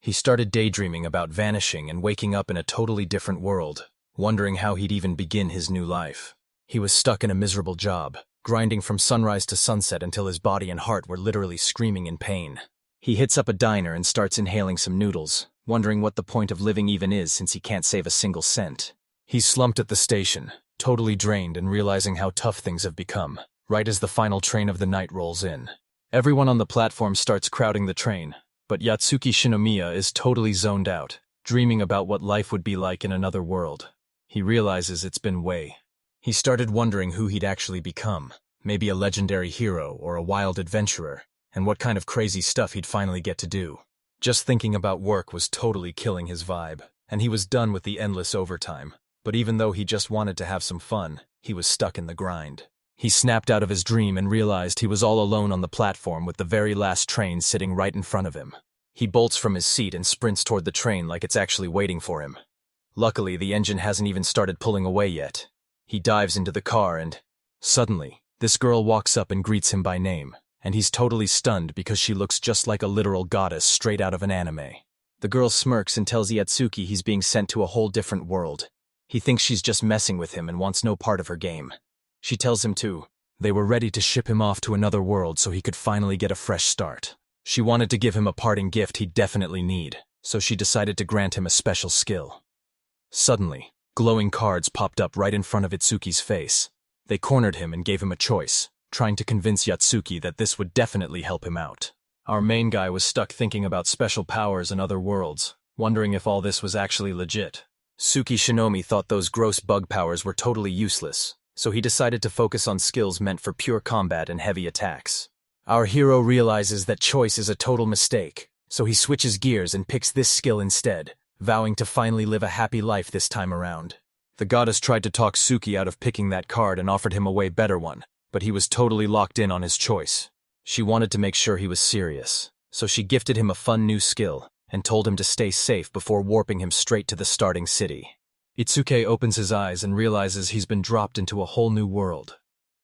He started daydreaming about vanishing and waking up in a totally different world, wondering how he'd even begin his new life. He was stuck in a miserable job, grinding from sunrise to sunset until his body and heart were literally screaming in pain. He hits up a diner and starts inhaling some noodles, wondering what the point of living even is since he can't save a single cent. He's slumped at the station, totally drained and realizing how tough things have become, right as the final train of the night rolls in. Everyone on the platform starts crowding the train, but Yatsuki Shinomiya is totally zoned out, dreaming about what life would be like in another world. He realizes it's been way. He started wondering who he'd actually become, maybe a legendary hero or a wild adventurer, and what kind of crazy stuff he'd finally get to do. Just thinking about work was totally killing his vibe, and he was done with the endless overtime. But even though he just wanted to have some fun, he was stuck in the grind. He snapped out of his dream and realized he was all alone on the platform with the very last train sitting right in front of him. He bolts from his seat and sprints toward the train like it's actually waiting for him. Luckily, the engine hasn't even started pulling away yet. He dives into the car and, suddenly, this girl walks up and greets him by name, and he's totally stunned because she looks just like a literal goddess straight out of an anime. The girl smirks and tells Yatsuki he's being sent to a whole different world. He thinks she's just messing with him and wants no part of her game. She tells him they were ready to ship him off to another world so he could finally get a fresh start. She wanted to give him a parting gift he'd definitely need, so she decided to grant him a special skill. Suddenly, glowing cards popped up right in front of Itsuki's face. They cornered him and gave him a choice, trying to convince Yatsuki that this would definitely help him out. Our main guy was stuck thinking about special powers and other worlds, wondering if all this was actually legit. Suki Shinomi thought those gross bug powers were totally useless, so he decided to focus on skills meant for pure combat and heavy attacks. Our hero realizes that choice is a total mistake, so he switches gears and picks this skill instead, vowing to finally live a happy life this time around. The goddess tried to talk Suki out of picking that card and offered him a way better one, but he was totally locked in on his choice. She wanted to make sure he was serious, so she gifted him a fun new skill and told him to stay safe before warping him straight to the starting city. Itsuki opens his eyes and realizes he's been dropped into a whole new world.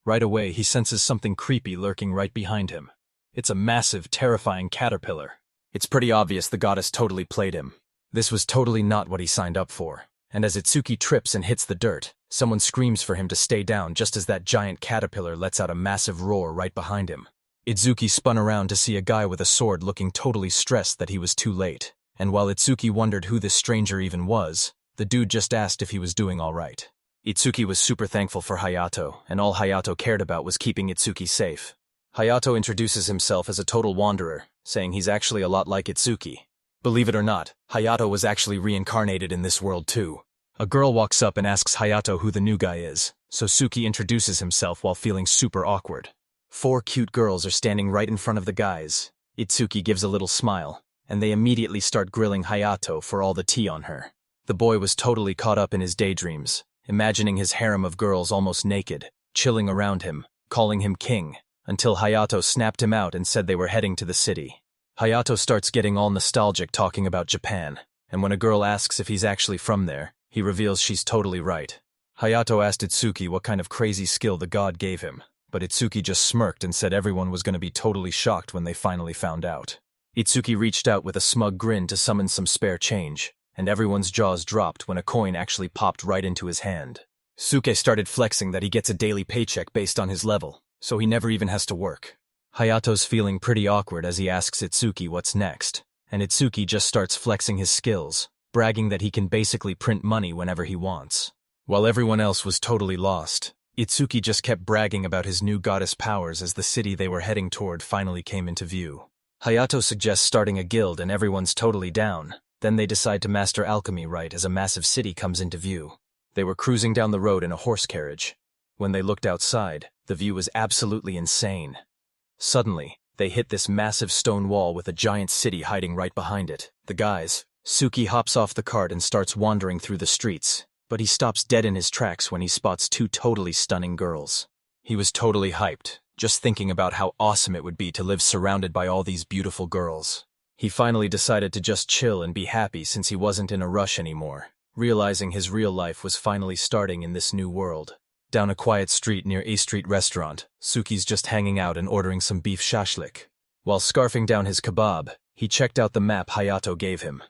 Right away, he senses something creepy lurking right behind him. It's a massive, terrifying caterpillar. It's pretty obvious the goddess totally played him. This was totally not what he signed up for, and as Itsuki trips and hits the dirt, someone screams for him to stay down just as that giant caterpillar lets out a massive roar right behind him. Itsuki spun around to see a guy with a sword looking totally stressed that he was too late, and while Itsuki wondered who this stranger even was, the dude just asked if he was doing all right. Itsuki was super thankful for Hayato, and all Hayato cared about was keeping Itsuki safe. Hayato introduces himself as a total wanderer, saying he's actually a lot like Itsuki. Believe it or not, Hayato was actually reincarnated in this world too. A girl walks up and asks Hayato who the new guy is, so Suki introduces himself while feeling super awkward. 4 cute girls are standing right in front of the guys. Itsuki gives a little smile, and they immediately start grilling Hayato for all the tea on her. The boy was totally caught up in his daydreams, imagining his harem of girls almost naked, chilling around him, calling him king, until Hayato snapped him out and said they were heading to the city. Hayato starts getting all nostalgic talking about Japan, and when a girl asks if he's actually from there, he reveals she's totally right. Hayato asked Itsuki what kind of crazy skill the god gave him, but Itsuki just smirked and said everyone was going to be totally shocked when they finally found out. Itsuki reached out with a smug grin to summon some spare change, and everyone's jaws dropped when a coin actually popped right into his hand. Suke started flexing that he gets a daily paycheck based on his level, so he never even has to work. Hayato's feeling pretty awkward as he asks Itsuki what's next, and Itsuki just starts flexing his skills, bragging that he can basically print money whenever he wants. While everyone else was totally lost, Itsuki just kept bragging about his new goddess powers as the city they were heading toward finally came into view. Hayato suggests starting a guild and everyone's totally down. Then they decide to master alchemy right as a massive city comes into view. They were cruising down the road in a horse carriage. When they looked outside, the view was absolutely insane. Suddenly, they hit this massive stone wall with a giant city hiding right behind it. The guys, Suki hops off the cart and starts wandering through the streets, but he stops dead in his tracks when he spots 2 totally stunning girls. He was totally hyped, just thinking about how awesome it would be to live surrounded by all these beautiful girls. He finally decided to just chill and be happy since he wasn't in a rush anymore, realizing his real life was finally starting in this new world. Down a quiet street near A Street restaurant, Suki's just hanging out and ordering some beef shashlik. While scarfing down his kebab, He checked out the map Hayato gave him.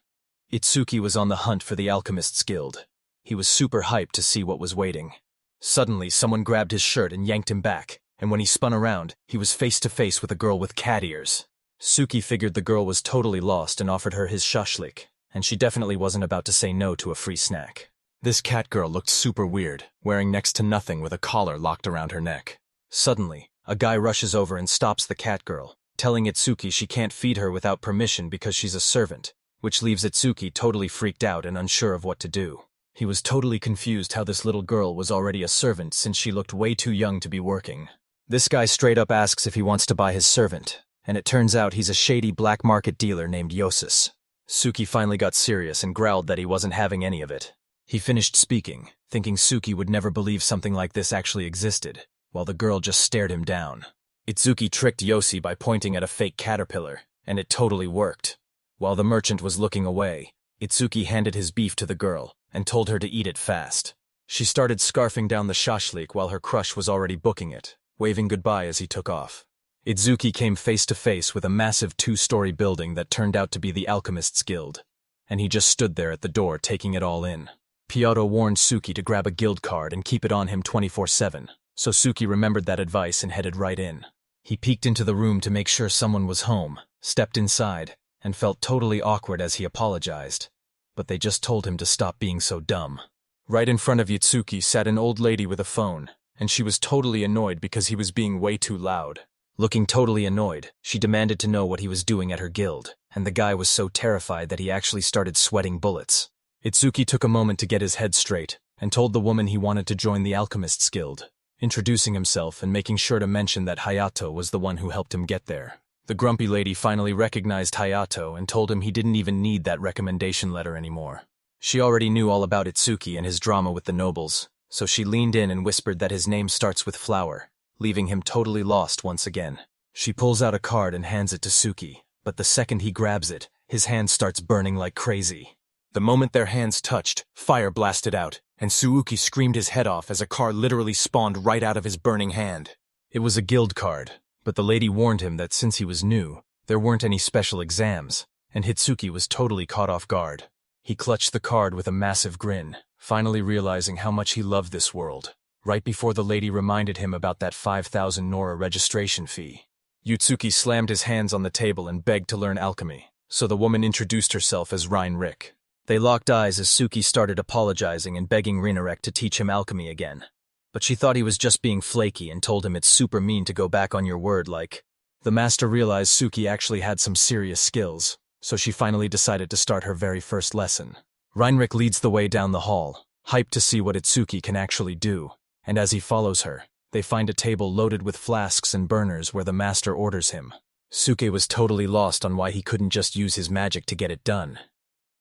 Itsuki was on the hunt for the Alchemist Guild. He was super hyped to see what was waiting. Suddenly, someone grabbed his shirt and yanked him back, and when he spun around, he was face to face with a girl with cat ears. Suki figured the girl was totally lost and offered her his shashlik, and she definitely wasn't about to say no to a free snack. This cat girl looked super weird, wearing next to nothing with a collar locked around her neck. Suddenly, a guy rushes over and stops the cat girl, telling Itsuki she can't feed her without permission because she's a servant, which leaves Itsuki totally freaked out and unsure of what to do. He was totally confused how this little girl was already a servant since she looked way too young to be working. This guy straight up asks if he wants to buy his servant, and it turns out he's a shady black market dealer named Yasus. Suki finally got serious and growled that he wasn't having any of it. He finished speaking, thinking Suki would never believe something like this actually existed, while the girl just stared him down. Itsuki tricked Yoshi by pointing at a fake caterpillar, and it totally worked. While the merchant was looking away, Itsuki handed his beef to the girl and told her to eat it fast. She started scarfing down the shashlik while her crush was already booking it, waving goodbye as he took off. Itsuki came face to face with a massive 2-story building that turned out to be the Alchemist's Guild, and he just stood there at the door taking it all in. Hayato warned Suki to grab a guild card and keep it on him 24/7, so Suki remembered that advice and headed right in. He peeked into the room to make sure someone was home, stepped inside, and felt totally awkward as he apologized. But they just told him to stop being so dumb. Right in front of Itsuki sat an old lady with a phone, and she was totally annoyed because he was being way too loud. Looking totally annoyed, she demanded to know what he was doing at her guild, and the guy was so terrified that he actually started sweating bullets. Itsuki took a moment to get his head straight, and told the woman he wanted to join the Alchemist's Guild, introducing himself and making sure to mention that Hayato was the one who helped him get there. The grumpy lady finally recognized Hayato and told him he didn't even need that recommendation letter anymore. She already knew all about Itsuki and his drama with the nobles, so she leaned in and whispered that his name starts with flower, leaving him totally lost once again. She pulls out a card and hands it to Suki, but the second he grabs it, his hand starts burning like crazy. The moment their hands touched, fire blasted out, and Suki screamed his head off as a card literally spawned right out of his burning hand. It was a guild card, but the lady warned him that since he was new, there weren't any special exams, and Hitsuki was totally caught off guard. He clutched the card with a massive grin, finally realizing how much he loved this world, right before the lady reminded him about that 5,000 Nora registration fee. Yutsuki slammed his hands on the table and begged to learn alchemy, so the woman introduced herself as Reincarnated. They locked eyes as Suki started apologizing and begging Reincarnated to teach him alchemy again. But she thought he was just being flaky and told him it's super mean to go back on your word like. The master realized Suki actually had some serious skills, so she finally decided to start her very first lesson. Reincarnated leads the way down the hall, hyped to see what Itsuki can actually do, and as he follows her, they find a table loaded with flasks and burners where the master orders him. Suke was totally lost on why he couldn't just use his magic to get it done.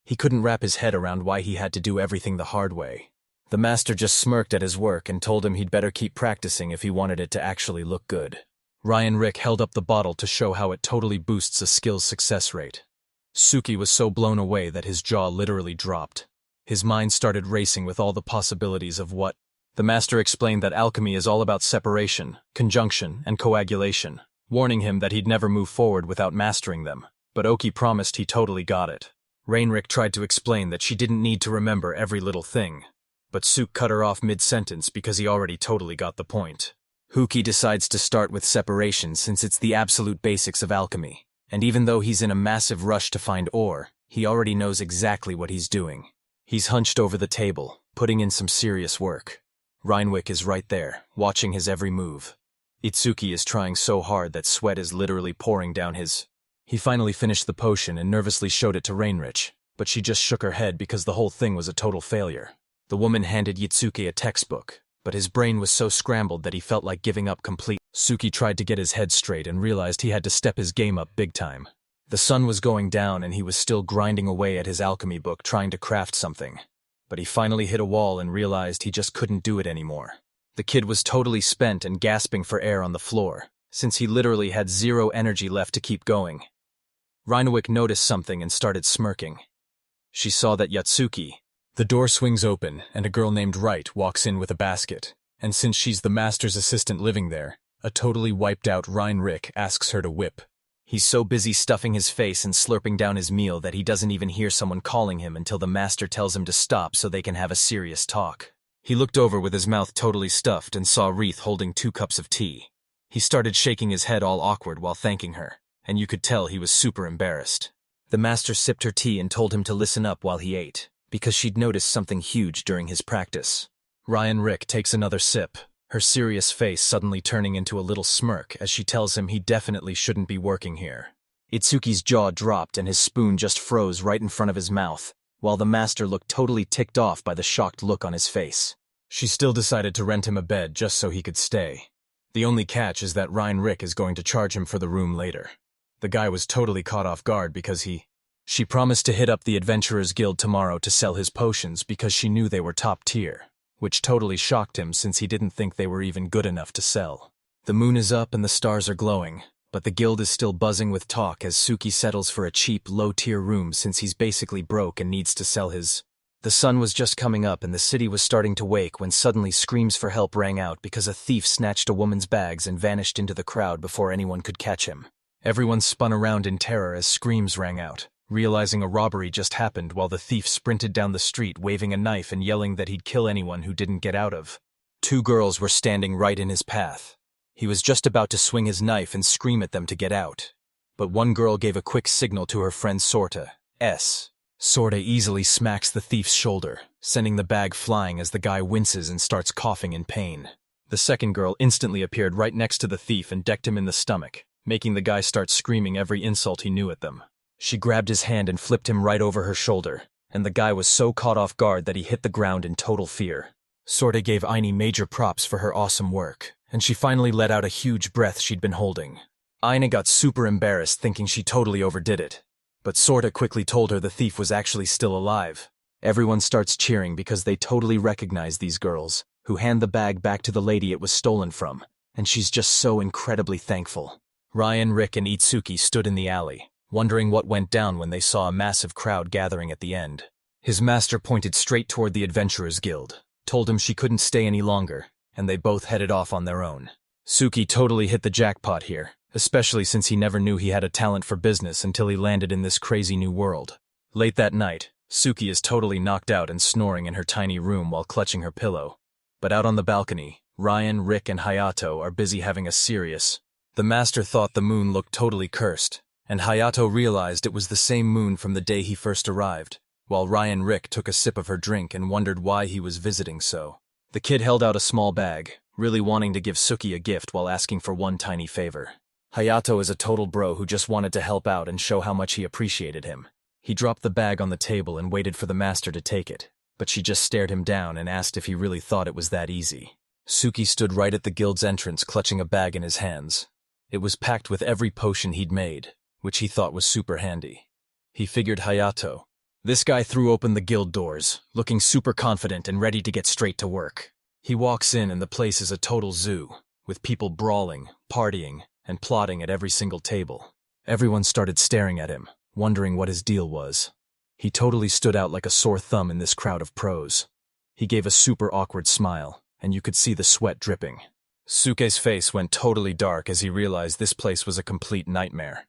He couldn't wrap his head around why he had to do everything the hard way. The master just smirked at his work and told him he'd better keep practicing if he wanted it to actually look good. Reincarnated held up the bottle to show how it totally boosts a skill's success rate. Suki was so blown away that his jaw literally dropped. His mind started racing with all the possibilities of what. The master explained that alchemy is all about separation, conjunction, and coagulation, warning him that he'd never move forward without mastering them, but Oki promised he totally got it. Reincarnated tried to explain that she didn't need to remember every little thing, but Suk cut her off mid-sentence because he already totally got the point. Huki decides to start with separation since it's the absolute basics of alchemy, and even though he's in a massive rush to find ore, he already knows exactly what he's doing. He's hunched over the table, putting in some serious work. Reincarnated is right there, watching his every move. Itsuki is trying so hard that sweat is literally pouring down his. He finally finished the potion and nervously showed it to Reincarnated, but she just shook her head because the whole thing was a total failure. The woman handed Yitsuke a textbook, but his brain was so scrambled that he felt like giving up completely. Suki tried to get his head straight and realized he had to step his game up big time. The sun was going down and he was still grinding away at his alchemy book trying to craft something. But he finally hit a wall and realized he just couldn't do it anymore. The kid was totally spent and gasping for air on the floor, since he literally had zero energy left to keep going. Reincarnated noticed something and started smirking. She saw that Yatsuki. The door swings open, and a girl named Wright walks in with a basket, and since she's the master's assistant living there, a totally wiped-out Reincarnated asks her to whip. He's so busy stuffing his face and slurping down his meal that he doesn't even hear someone calling him until the master tells him to stop so they can have a serious talk. He looked over with his mouth totally stuffed and saw Wreath holding 2 cups of tea. He started shaking his head all awkward while thanking her, and you could tell he was super embarrassed. The master sipped her tea and told him to listen up while he ate, because she'd noticed something huge during his practice. Ryan Rick takes another sip, her serious face suddenly turning into a little smirk as she tells him he definitely shouldn't be working here. Itsuki's jaw dropped and his spoon just froze right in front of his mouth, while the master looked totally ticked off by the shocked look on his face. She still decided to rent him a bed just so he could stay. The only catch is that Ryan Rick is going to charge him for the room later. The guy was totally caught off guard because she promised to hit up the Adventurers Guild tomorrow to sell his potions because she knew they were top tier, which totally shocked him since he didn't think they were even good enough to sell. The moon is up and the stars are glowing, but the guild is still buzzing with talk as Suki settles for a cheap, low-tier room since he's basically broke and needs to sell his. The sun was just coming up and the city was starting to wake when suddenly screams for help rang out because a thief snatched a woman's bags and vanished into the crowd before anyone could catch him. Everyone spun around in terror as screams rang out, realizing a robbery just happened while the thief sprinted down the street waving a knife and yelling that he'd kill anyone who didn't get out of. 2 girls were standing right in his path. He was just about to swing his knife and scream at them to get out. But one girl gave a quick signal to her friend Sorta. Sorta easily smacks the thief's shoulder, sending the bag flying as the guy winces and starts coughing in pain. The second girl instantly appeared right next to the thief and decked him in the stomach, making the guy start screaming every insult he knew at them. She grabbed his hand and flipped him right over her shoulder, and the guy was so caught off guard that he hit the ground in total fear. Sorta gave Aine major props for her awesome work, and she finally let out a huge breath she'd been holding. Aine got super embarrassed thinking she totally overdid it, but Sorta quickly told her the thief was actually still alive. Everyone starts cheering because they totally recognize these girls, who hand the bag back to the lady it was stolen from, and she's just so incredibly thankful. Ryan, Rick, and Itsuki stood in the alley, wondering what went down when they saw a massive crowd gathering at the end. His master pointed straight toward the Adventurers Guild, told him she couldn't stay any longer, and they both headed off on their own. Suki totally hit the jackpot here, especially since he never knew he had a talent for business until he landed in this crazy new world. Late that night, Suki is totally knocked out and snoring in her tiny room while clutching her pillow. But out on the balcony, Ryan, Rick, and Hayato are busy having a serious. The master thought the moon looked totally cursed, and Hayato realized it was the same moon from the day he first arrived, while Ryan Rick took a sip of her drink and wondered why he was visiting so. The kid held out a small bag, really wanting to give Suki a gift while asking for one tiny favor. Hayato is a total bro who just wanted to help out and show how much he appreciated him. He dropped the bag on the table and waited for the master to take it, but she just stared him down and asked if he really thought it was that easy. Suki stood right at the guild's entrance clutching a bag in his hands. It was packed with every potion he'd made, which he thought was super handy. He figured Hayato. This guy threw open the guild doors, looking super confident and ready to get straight to work. He walks in and the place is a total zoo, with people brawling, partying, and plotting at every single table. Everyone started staring at him, wondering what his deal was. He totally stood out like a sore thumb in this crowd of pros. He gave a super awkward smile, and you could see the sweat dripping. Suke's face went totally dark as he realized this place was a complete nightmare.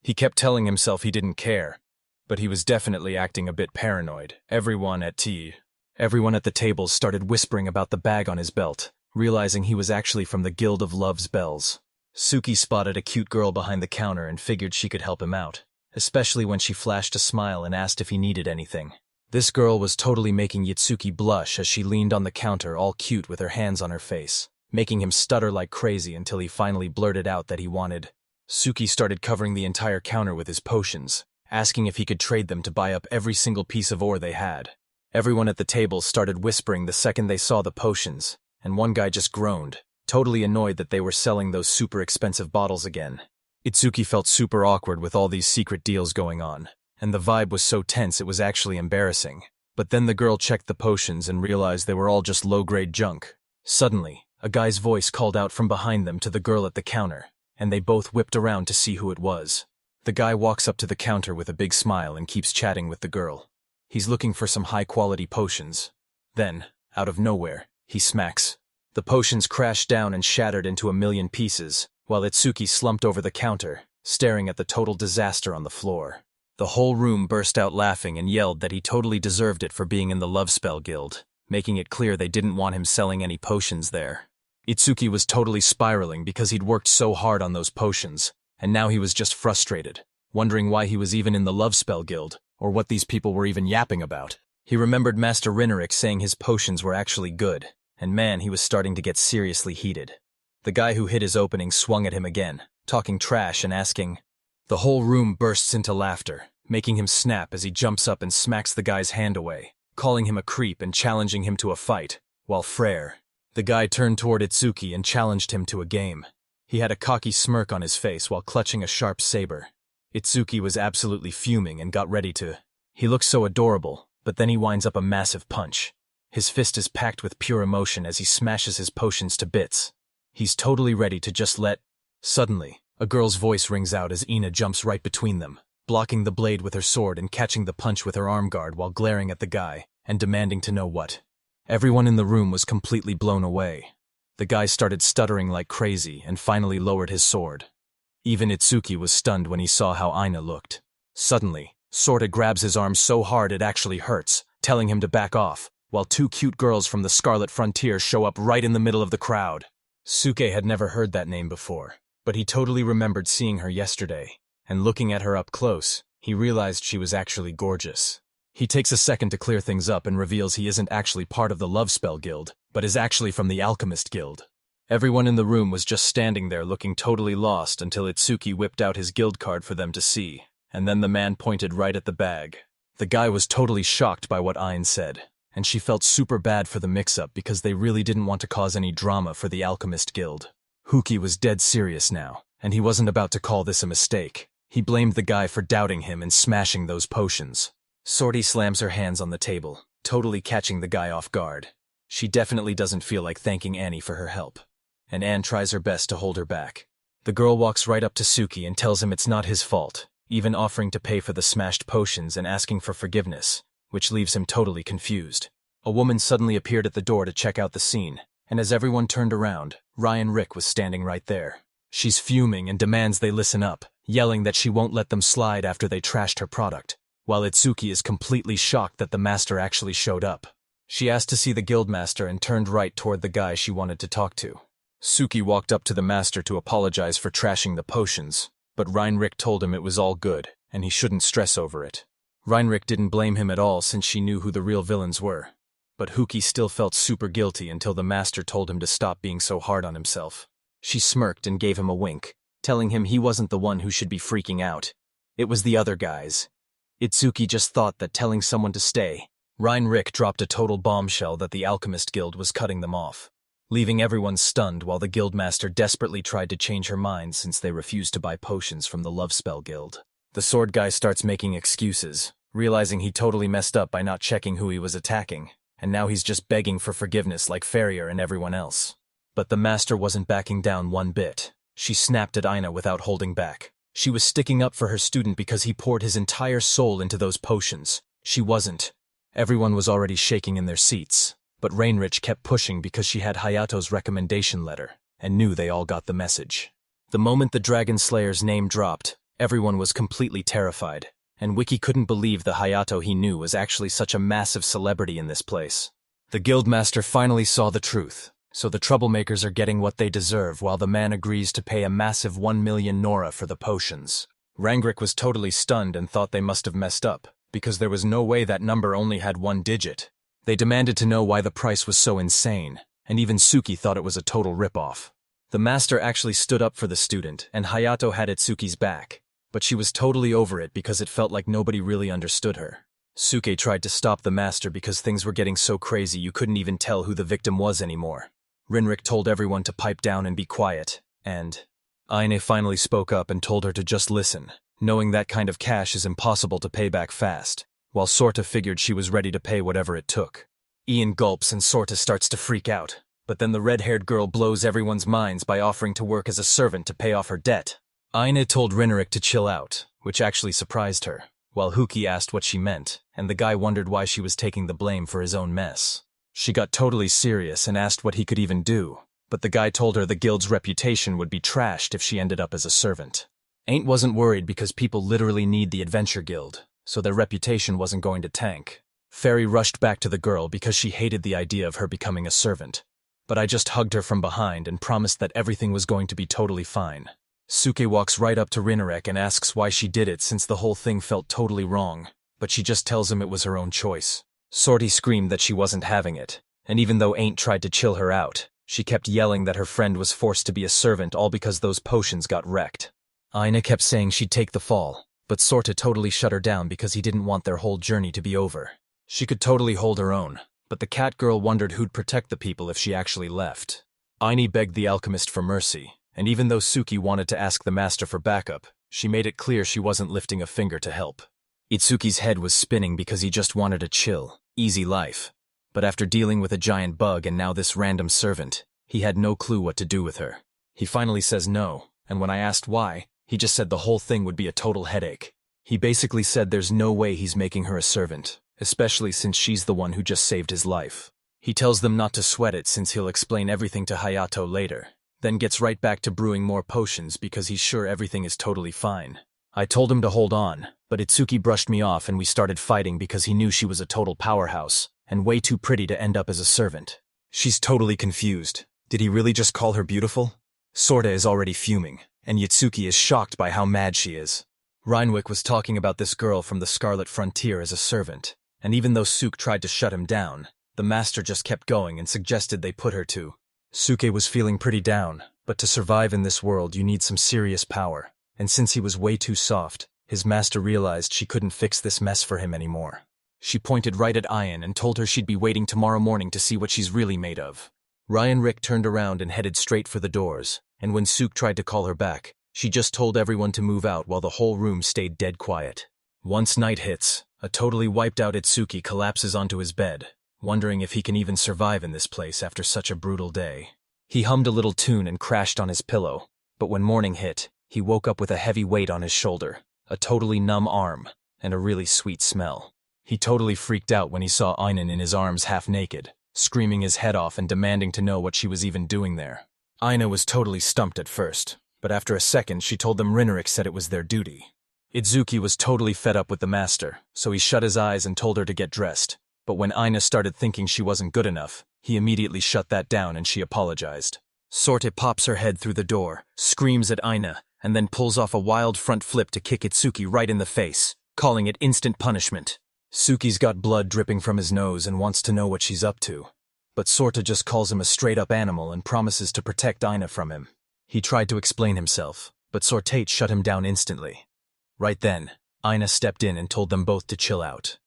He kept telling himself he didn't care, but he was definitely acting a bit paranoid. Everyone at the tables started whispering about the bag on his belt, realizing he was actually from the Guild of Love's Bells. Suki spotted a cute girl behind the counter and figured she could help him out, especially when she flashed a smile and asked if he needed anything. This girl was totally making Yitsuki blush as she leaned on the counter all cute with her hands on her face, making him stutter like crazy until he finally blurted out that he wanted. Suki started covering the entire counter with his potions, asking if he could trade them to buy up every single piece of ore they had. Everyone at the table started whispering the second they saw the potions, and one guy just groaned, totally annoyed that they were selling those super expensive bottles again. Itsuki felt super awkward with all these secret deals going on, and the vibe was so tense it was actually embarrassing. But then the girl checked the potions and realized they were all just low-grade junk. Suddenly, a guy's voice called out from behind them to the girl at the counter, and they both whipped around to see who it was. The guy walks up to the counter with a big smile and keeps chatting with the girl. He's looking for some high-quality potions. Then, out of nowhere, he smacks. The potions crashed down and shattered into a million pieces, while Itsuki slumped over the counter, staring at the total disaster on the floor. The whole room burst out laughing and yelled that he totally deserved it for being in the Love Spell Guild, making it clear they didn't want him selling any potions there. Itsuki was totally spiraling because he'd worked so hard on those potions, and now he was just frustrated, wondering why he was even in the Love Spell Guild, or what these people were even yapping about. He remembered Master Rinnerik saying his potions were actually good, and man, he was starting to get seriously heated. The guy who hit his opening swung at him again, talking trash and asking. The whole room bursts into laughter, making him snap as he jumps up and smacks the guy's hand away, calling him a creep and challenging him to a fight, while Frere. The guy turned toward Itsuki and challenged him to a game. He had a cocky smirk on his face while clutching a sharp saber. Itsuki was absolutely fuming and got ready to. He looks so adorable, but then he winds up a massive punch. His fist is packed with pure emotion as he smashes his potions to bits. He's totally ready to just let. Suddenly, a girl's voice rings out as Ina jumps right between them, blocking the blade with her sword and catching the punch with her arm guard while glaring at the guy and demanding to know what. Everyone in the room was completely blown away. The guy started stuttering like crazy and finally lowered his sword. Even Itsuki was stunned when he saw how Ina looked. Suddenly, Sorta grabs his arm so hard it actually hurts, telling him to back off, while two cute girls from the Scarlet Frontier show up right in the middle of the crowd. Suke had never heard that name before, but he totally remembered seeing her yesterday, and looking at her up close, he realized she was actually gorgeous. He takes a second to clear things up and reveals he isn't actually part of the Love Spell Guild, but is actually from the Alchemist Guild. Everyone in the room was just standing there looking totally lost until Itsuki whipped out his guild card for them to see, and then the man pointed right at the bag. The guy was totally shocked by what Ayn said, and she felt super bad for the mix-up because they really didn't want to cause any drama for the Alchemist Guild. Huki was dead serious now, and he wasn't about to call this a mistake. He blamed the guy for doubting him and smashing those potions. Sorty slams her hands on the table, totally catching the guy off guard. She definitely doesn't feel like thanking Annie for her help, and Anne tries her best to hold her back. The girl walks right up to Suki and tells him it's not his fault, even offering to pay for the smashed potions and asking for forgiveness, which leaves him totally confused. A woman suddenly appeared at the door to check out the scene, and as everyone turned around, Ryan Rick was standing right there. She's fuming and demands they listen up, yelling that she won't let them slide after they trashed her product, while Itsuki is completely shocked that the master actually showed up. She asked to see the guildmaster and turned right toward the guy she wanted to talk to. Suki walked up to the master to apologize for trashing the potions, but Reinrik told him it was all good, and he shouldn't stress over it. Reinrik didn't blame him at all since she knew who the real villains were. But Huki still felt super guilty until the master told him to stop being so hard on himself. She smirked and gave him a wink, telling him he wasn't the one who should be freaking out. It was the other guys. Itsuki just thought that telling someone to stay. Reinrik dropped a total bombshell that the Alchemist Guild was cutting them off, leaving everyone stunned while the guildmaster desperately tried to change her mind since they refused to buy potions from the Love Spell Guild. The sword guy starts making excuses, realizing he totally messed up by not checking who he was attacking, and now he's just begging for forgiveness like Farrier and everyone else. But the master wasn't backing down one bit. She snapped at Ina without holding back. She was sticking up for her student because he poured his entire soul into those potions. She wasn't. Everyone was already shaking in their seats, but Rainrich kept pushing because she had Hayato's recommendation letter, and knew they all got the message. The moment the Dragon Slayer's name dropped, everyone was completely terrified, and Wiki couldn't believe the Hayato he knew was actually such a massive celebrity in this place. The guildmaster finally saw the truth, so the troublemakers are getting what they deserve while the man agrees to pay a massive 1 million Nora for the potions. Rangrik was totally stunned and thought they must have messed up, because there was no way that number only had one digit. They demanded to know why the price was so insane, and even Suki thought it was a total ripoff. The master actually stood up for the student, and Hayato had Itsuki's back, but she was totally over it because it felt like nobody really understood her. Suke tried to stop the master because things were getting so crazy you couldn't even tell who the victim was anymore. Rinrik told everyone to pipe down and be quiet, and Aine finally spoke up and told her to just listen, knowing that kind of cash is impossible to pay back fast, while Sorta figured she was ready to pay whatever it took. Ian gulps and Sorta starts to freak out, but then the red-haired girl blows everyone's minds by offering to work as a servant to pay off her debt. Aine told Rinrik to chill out, which actually surprised her, while Huki asked what she meant, and the guy wondered why she was taking the blame for his own mess. She got totally serious and asked what he could even do, but the guy told her the guild's reputation would be trashed if she ended up as a servant. Ain't wasn't worried because people literally need the Adventure Guild, so their reputation wasn't going to tank. Fairy rushed back to the girl because she hated the idea of her becoming a servant. But I just hugged her from behind and promised that everything was going to be totally fine. Suke walks right up to Rinarek and asks why she did it since the whole thing felt totally wrong, but she just tells him it was her own choice. Sorty screamed that she wasn't having it, and even though Ain't tried to chill her out, she kept yelling that her friend was forced to be a servant all because those potions got wrecked. Aina kept saying she'd take the fall, but Sorta totally shut her down because he didn't want their whole journey to be over. She could totally hold her own, but the cat girl wondered who'd protect the people if she actually left. Aini begged the alchemist for mercy, and even though Suki wanted to ask the master for backup, she made it clear she wasn't lifting a finger to help. Itsuki's head was spinning because he just wanted a chill, easy life. But after dealing with a giant bug and now this random servant, he had no clue what to do with her. He finally says no, and when I asked why, he just said the whole thing would be a total headache. He basically said there's no way he's making her a servant, especially since she's the one who just saved his life. He tells them not to sweat it since he'll explain everything to Hayato later, then gets right back to brewing more potions because he's sure everything is totally fine. I told him to hold on, but Itsuki brushed me off and we started fighting because he knew she was a total powerhouse, and way too pretty to end up as a servant. She's totally confused. Did he really just call her beautiful? Sorta is already fuming, and Yitsuki is shocked by how mad she is. Reinwick was talking about this girl from the Scarlet Frontier as a servant, and even though Suke tried to shut him down, the master just kept going and suggested they put her to. Suke was feeling pretty down, but to survive in this world you need some serious power, and since he was way too soft, his master realized she couldn't fix this mess for him anymore. She pointed right at Ian and told her she'd be waiting tomorrow morning to see what she's really made of. Rick turned around and headed straight for the doors, and when Suke tried to call her back, she just told everyone to move out while the whole room stayed dead quiet. Once night hits, a totally wiped out Itsuki collapses onto his bed, wondering if he can even survive in this place after such a brutal day. He hummed a little tune and crashed on his pillow, but when morning hit, he woke up with a heavy weight on his shoulder, a totally numb arm, and a really sweet smell. He totally freaked out when he saw Einan in his arms half naked, screaming his head off and demanding to know what she was even doing there. Aina was totally stumped at first, but after a second she told them Rinarek said it was their duty. Itsuki was totally fed up with the master, so he shut his eyes and told her to get dressed, but when Aina started thinking she wasn't good enough, he immediately shut that down and she apologized. Sorte pops her head through the door, screams at Aina, and then pulls off a wild front flip to kick Itsuki right in the face, calling it instant punishment. Suki's got blood dripping from his nose and wants to know what she's up to, but Sorta just calls him a straight-up animal and promises to protect Aina from him. He tried to explain himself, but Sortate shut him down instantly. Right then, Aina stepped in and told them both to chill out.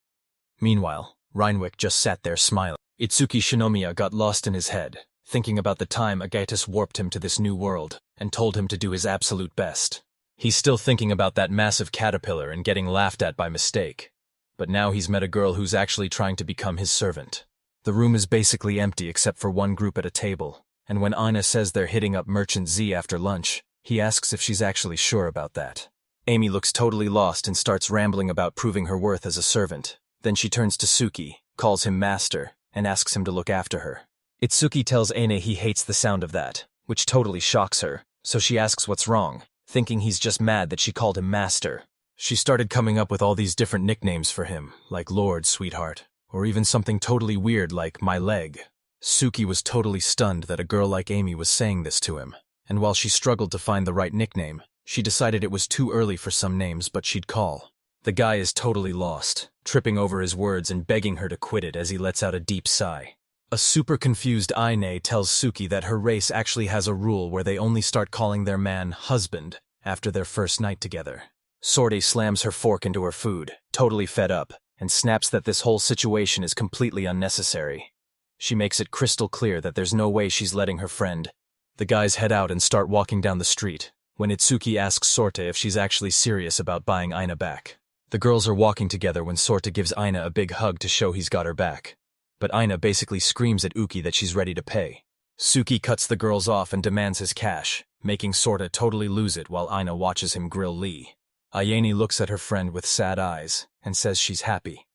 Meanwhile, Reinwick just sat there smiling. Itsuki Shinomiya got lost in his head, thinking about the time Agatus warped him to this new world and told him to do his absolute best. He's still thinking about that massive caterpillar and getting laughed at by mistake. But now he's met a girl who's actually trying to become his servant. The room is basically empty except for one group at a table, and when Aina says they're hitting up Merchant Z after lunch, he asks if she's actually sure about that. Amy looks totally lost and starts rambling about proving her worth as a servant. Then she turns to Suki, calls him master, and asks him to look after her. Itsuki tells Aina he hates the sound of that, which totally shocks her, so she asks what's wrong, thinking he's just mad that she called him master. She started coming up with all these different nicknames for him, like Lord, Sweetheart, or even something totally weird like My Leg. Suki was totally stunned that a girl like Amy was saying this to him, and while she struggled to find the right nickname, she decided it was too early for some names but she'd call. The guy is totally lost, tripping over his words and begging her to quit it as he lets out a deep sigh. A super confused Aine tells Suki that her race actually has a rule where they only start calling their man husband after their first night together. Sorte slams her fork into her food, totally fed up, and snaps that this whole situation is completely unnecessary. She makes it crystal clear that there's no way she's letting her friend. The guys head out and start walking down the street, when Itsuki asks Sorte if she's actually serious about buying Aina back. The girls are walking together when Sorte gives Aina a big hug to show he's got her back. But Aina basically screams at Uki that she's ready to pay. Suki cuts the girls off and demands his cash, making Sorte totally lose it while Aina watches him grill Lee. Ayane looks at her friend with sad eyes and says she's happy.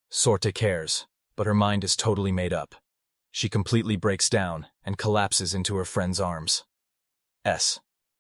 Sorte cares, but her mind is totally made up. She completely breaks down and collapses into her friend's arms.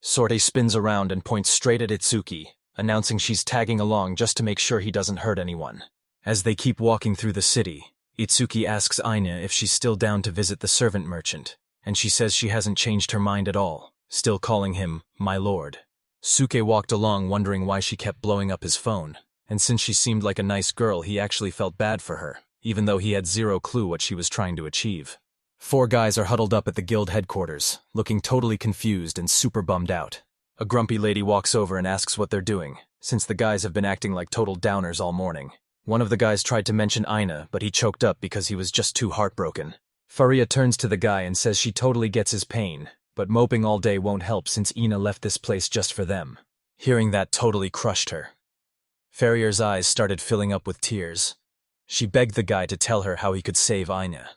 Sorte spins around and points straight at Itsuki, announcing she's tagging along just to make sure he doesn't hurt anyone. As they keep walking through the city, Itsuki asks Aina if she's still down to visit the servant merchant, and she says she hasn't changed her mind at all, still calling him my lord. Suke walked along wondering why she kept blowing up his phone, and since she seemed like a nice girl he actually felt bad for her, even though he had zero clue what she was trying to achieve. 4 guys are huddled up at the guild headquarters, looking totally confused and super bummed out. A grumpy lady walks over and asks what they're doing, since the guys have been acting like total downers all morning. One of the guys tried to mention Aina, but he choked up because he was just too heartbroken. Faria turns to the guy and says she totally gets his pain, but moping all day won't help since Ina left this place just for them. Hearing that totally crushed her. Farrier's eyes started filling up with tears. She begged the guy to tell her how he could save Aina.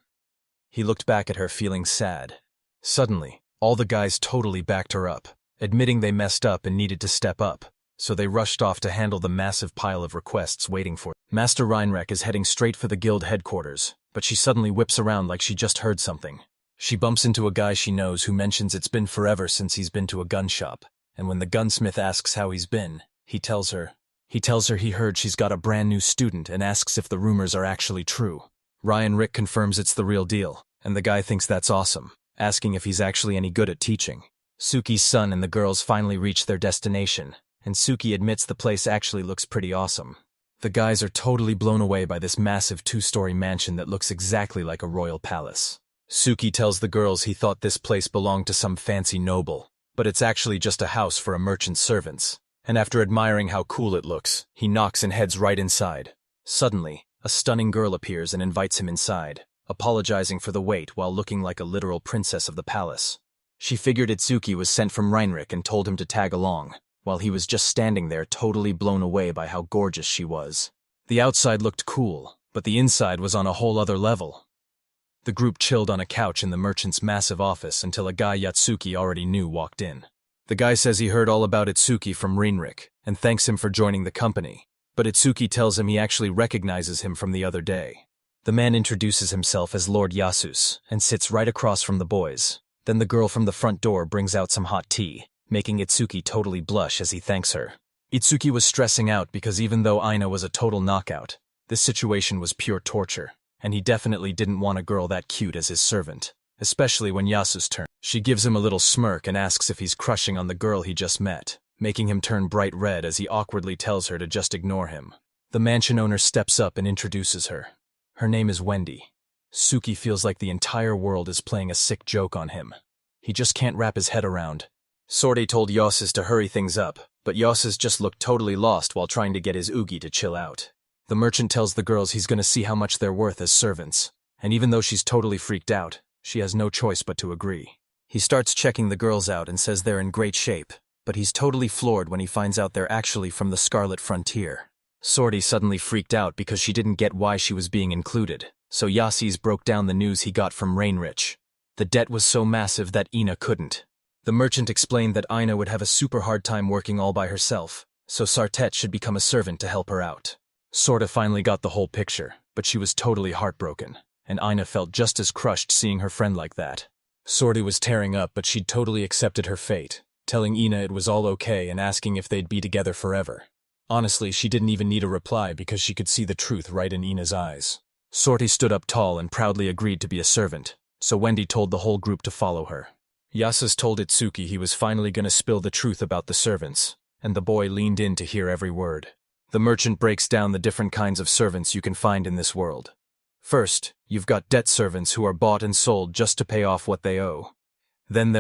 He looked back at her feeling sad. Suddenly, all the guys totally backed her up, admitting they messed up and needed to step up, so they rushed off to handle the massive pile of requests waiting for them. Master Reinrek is heading straight for the guild headquarters, but she suddenly whips around like she just heard something. She bumps into a guy she knows who mentions it's been forever since he's been to a gun shop, and when the gunsmith asks how he's been, he tells her he heard she's got a brand new student and asks if the rumors are actually true. Rick confirms it's the real deal, and the guy thinks that's awesome, asking if he's actually any good at teaching. Suki's son and the girls finally reach their destination, and Suki admits the place actually looks pretty awesome. The guys are totally blown away by this massive 2-story mansion that looks exactly like a royal palace. Suki tells the girls he thought this place belonged to some fancy noble, but it's actually just a house for a merchant's servants. And after admiring how cool it looks, he knocks and heads right inside. Suddenly, a stunning girl appears and invites him inside, apologizing for the wait while looking like a literal princess of the palace. She figured Itsuki was sent from Reinrek and told him to tag along, while he was just standing there totally blown away by how gorgeous she was. The outside looked cool, but the inside was on a whole other level. The group chilled on a couch in the merchant's massive office until a guy Yatsuki already knew walked in. The guy says he heard all about Itsuki from Reinrek and thanks him for joining the company, but Itsuki tells him he actually recognizes him from the other day. The man introduces himself as Lord Yasus and sits right across from the boys. Then the girl from the front door brings out some hot tea, making Itsuki totally blush as he thanks her. Itsuki was stressing out because even though Aina was a total knockout, this situation was pure torture, and he definitely didn't want a girl that cute as his servant, especially when Yasus turns. She gives him a little smirk and asks if he's crushing on the girl he just met, making him turn bright red as he awkwardly tells her to just ignore him. The mansion owner steps up and introduces her. Her name is Wendy. Suki feels like the entire world is playing a sick joke on him. He just can't wrap his head around. Sorte told Yasus to hurry things up, but Yasus just looked totally lost while trying to get his oogie to chill out. The merchant tells the girls he's gonna see how much they're worth as servants, and even though she's totally freaked out, she has no choice but to agree. He starts checking the girls out and says they're in great shape, but he's totally floored when he finds out they're actually from the Scarlet Frontier. Sorte suddenly freaked out because she didn't get why she was being included, so Yasis broke down the news he got from Reinrich. The debt was so massive that Ina couldn't. The merchant explained that Ina would have a super hard time working all by herself, so Sartet should become a servant to help her out. Sorta finally got the whole picture, but she was totally heartbroken, and Ina felt just as crushed seeing her friend like that. Sorte was tearing up, but she'd totally accepted her fate, telling Ina it was all okay and asking if they'd be together forever. Honestly, she didn't even need a reply because she could see the truth right in Ina's eyes. Sorte stood up tall and proudly agreed to be a servant, so Wendy told the whole group to follow her. Yasus told Itsuki he was finally going to spill the truth about the servants, and the boy leaned in to hear every word. The merchant breaks down the different kinds of servants you can find in this world. First, you've got debt servants who are bought and sold just to pay off what they owe. Then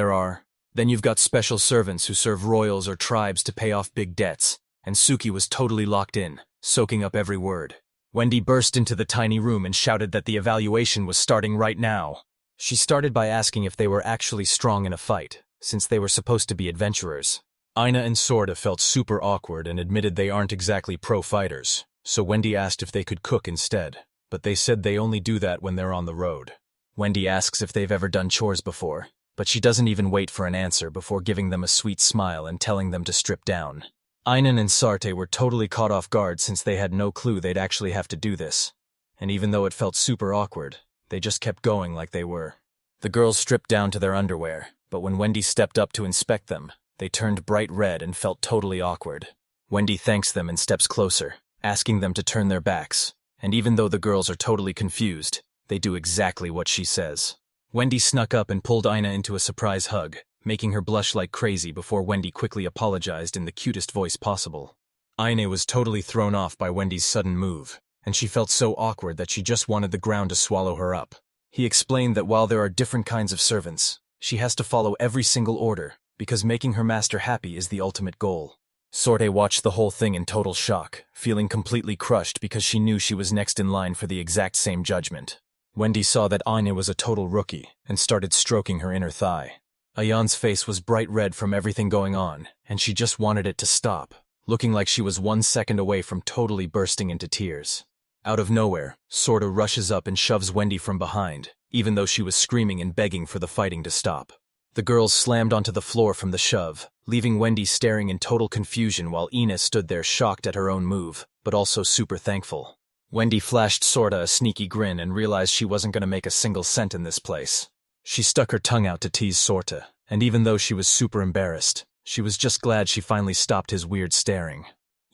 you've got special servants who serve royals or tribes to pay off big debts, and Suki was totally locked in, soaking up every word. Wendy burst into the tiny room and shouted that the evaluation was starting right now. She started by asking if they were actually strong in a fight, since they were supposed to be adventurers. Ina and Sorta felt super awkward and admitted they aren't exactly pro fighters, so Wendy asked if they could cook instead, but they said they only do that when they're on the road. Wendy asks if they've ever done chores before, but she doesn't even wait for an answer before giving them a sweet smile and telling them to strip down. Einan and Sarte were totally caught off guard since they had no clue they'd actually have to do this, and even though it felt super awkward, they just kept going like they were. The girls stripped down to their underwear, but when Wendy stepped up to inspect them, They turned bright red and felt totally awkward. Wendy thanks them and steps closer, asking them to turn their backs, and even though the girls are totally confused, they do exactly what she says. Wendy snuck up and pulled Ina into a surprise hug, making her blush like crazy before Wendy quickly apologized in the cutest voice possible. Ina was totally thrown off by Wendy's sudden move, and she felt so awkward that she just wanted the ground to swallow her up. He explained that while there are different kinds of servants, she has to follow every single order, because making her master happy is the ultimate goal. Sorte watched the whole thing in total shock, feeling completely crushed because she knew she was next in line for the exact same judgment. Wendy saw that Ina was a total rookie and started stroking her inner thigh. Ayan's face was bright red from everything going on, and she just wanted it to stop, looking like she was 1 second away from totally bursting into tears. Out of nowhere, Sorta rushes up and shoves Wendy from behind, even though she was screaming and begging for the fighting to stop. The girls slammed onto the floor from the shove, leaving Wendy staring in total confusion while Ina stood there shocked at her own move, but also super thankful. Wendy flashed Sorta a sneaky grin and realized she wasn't going to make a single cent in this place. She stuck her tongue out to tease Sorta, and even though she was super embarrassed, she was just glad she finally stopped his weird staring.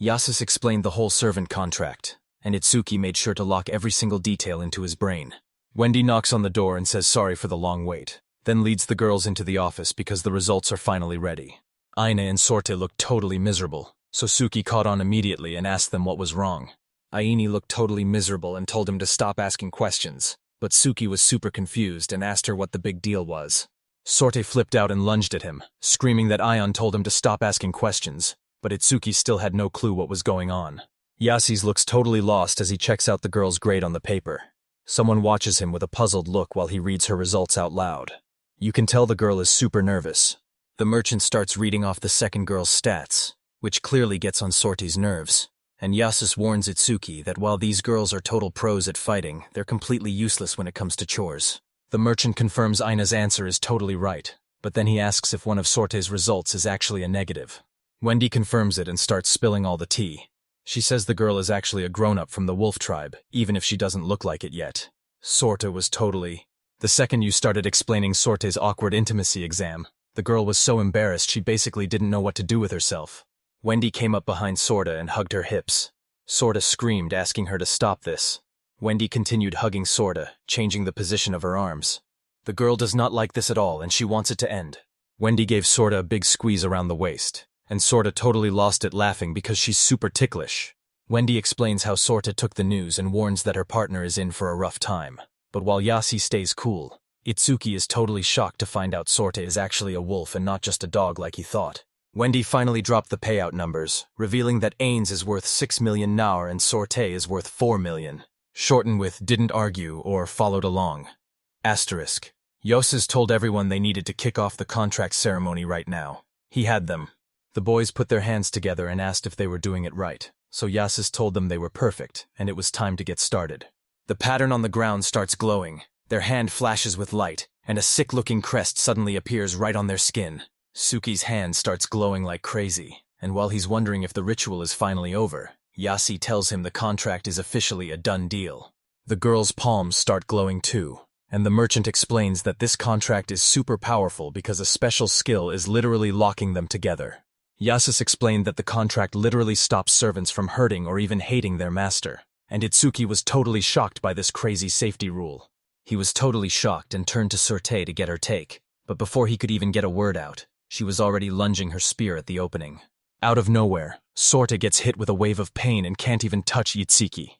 Yasus explained the whole servant contract, and Itsuki made sure to lock every single detail into his brain. Wendy knocks on the door and says sorry for the long wait, then leads the girls into the office because the results are finally ready. Ina and Sorte looked totally miserable, so Suki caught on immediately and asked them what was wrong. Aini looked totally miserable and told him to stop asking questions, but Suki was super confused and asked her what the big deal was. Sorte flipped out and lunged at him, screaming that Ion told him to stop asking questions, but Itsuki still had no clue what was going on. Yasus looks totally lost as he checks out the girl's grade on the paper. Someone watches him with a puzzled look while he reads her results out loud. You can tell the girl is super nervous. The merchant starts reading off the second girl's stats, which clearly gets on Sorte's nerves, and Yasus warns Itsuki that while these girls are total pros at fighting, they're completely useless when it comes to chores. The merchant confirms Ina's answer is totally right, but then he asks if one of Sorte's results is actually a negative. Wendy confirms it and starts spilling all the tea. She says the girl is actually a grown-up from the wolf tribe, even if she doesn't look like it yet. Sorte was totally... The second you started explaining Sorte's awkward intimacy exam, the girl was so embarrassed she basically didn't know what to do with herself. Wendy came up behind Sorta and hugged her hips. Sorta screamed, asking her to stop this. Wendy continued hugging Sorta, changing the position of her arms. The girl does not like this at all and she wants it to end. Wendy gave Sorta a big squeeze around the waist, and Sorta totally lost it laughing because she's super ticklish. Wendy explains how Sorta took the news and warns that her partner is in for a rough time. But while Yasi stays cool, Itsuki is totally shocked to find out Sorte is actually a wolf and not just a dog like he thought. Wendy finally dropped the payout numbers, revealing that Ains is worth 6 million naur and Sorte is worth 4 million. Shortened with didn't argue or followed along. Asterisk. Yasus told everyone they needed to kick off the contract ceremony right now. He had them. The boys put their hands together and asked if they were doing it right, so Yasus told them they were perfect and it was time to get started. The pattern on the ground starts glowing, their hand flashes with light, and a sick-looking crest suddenly appears right on their skin. Suki's hand starts glowing like crazy, and while he's wondering if the ritual is finally over, Yasi tells him the contract is officially a done deal. The girls' palms start glowing too, and the merchant explains that this contract is super powerful because a special skill is literally locking them together. Yasus explained that the contract literally stops servants from hurting or even hating their master. And Itsuki was totally shocked by this crazy safety rule. He was totally shocked and turned to Sorte to get her take, but before he could even get a word out, she was already lunging her spear at the opening. Out of nowhere, Sorte gets hit with a wave of pain and can't even touch Itsuki.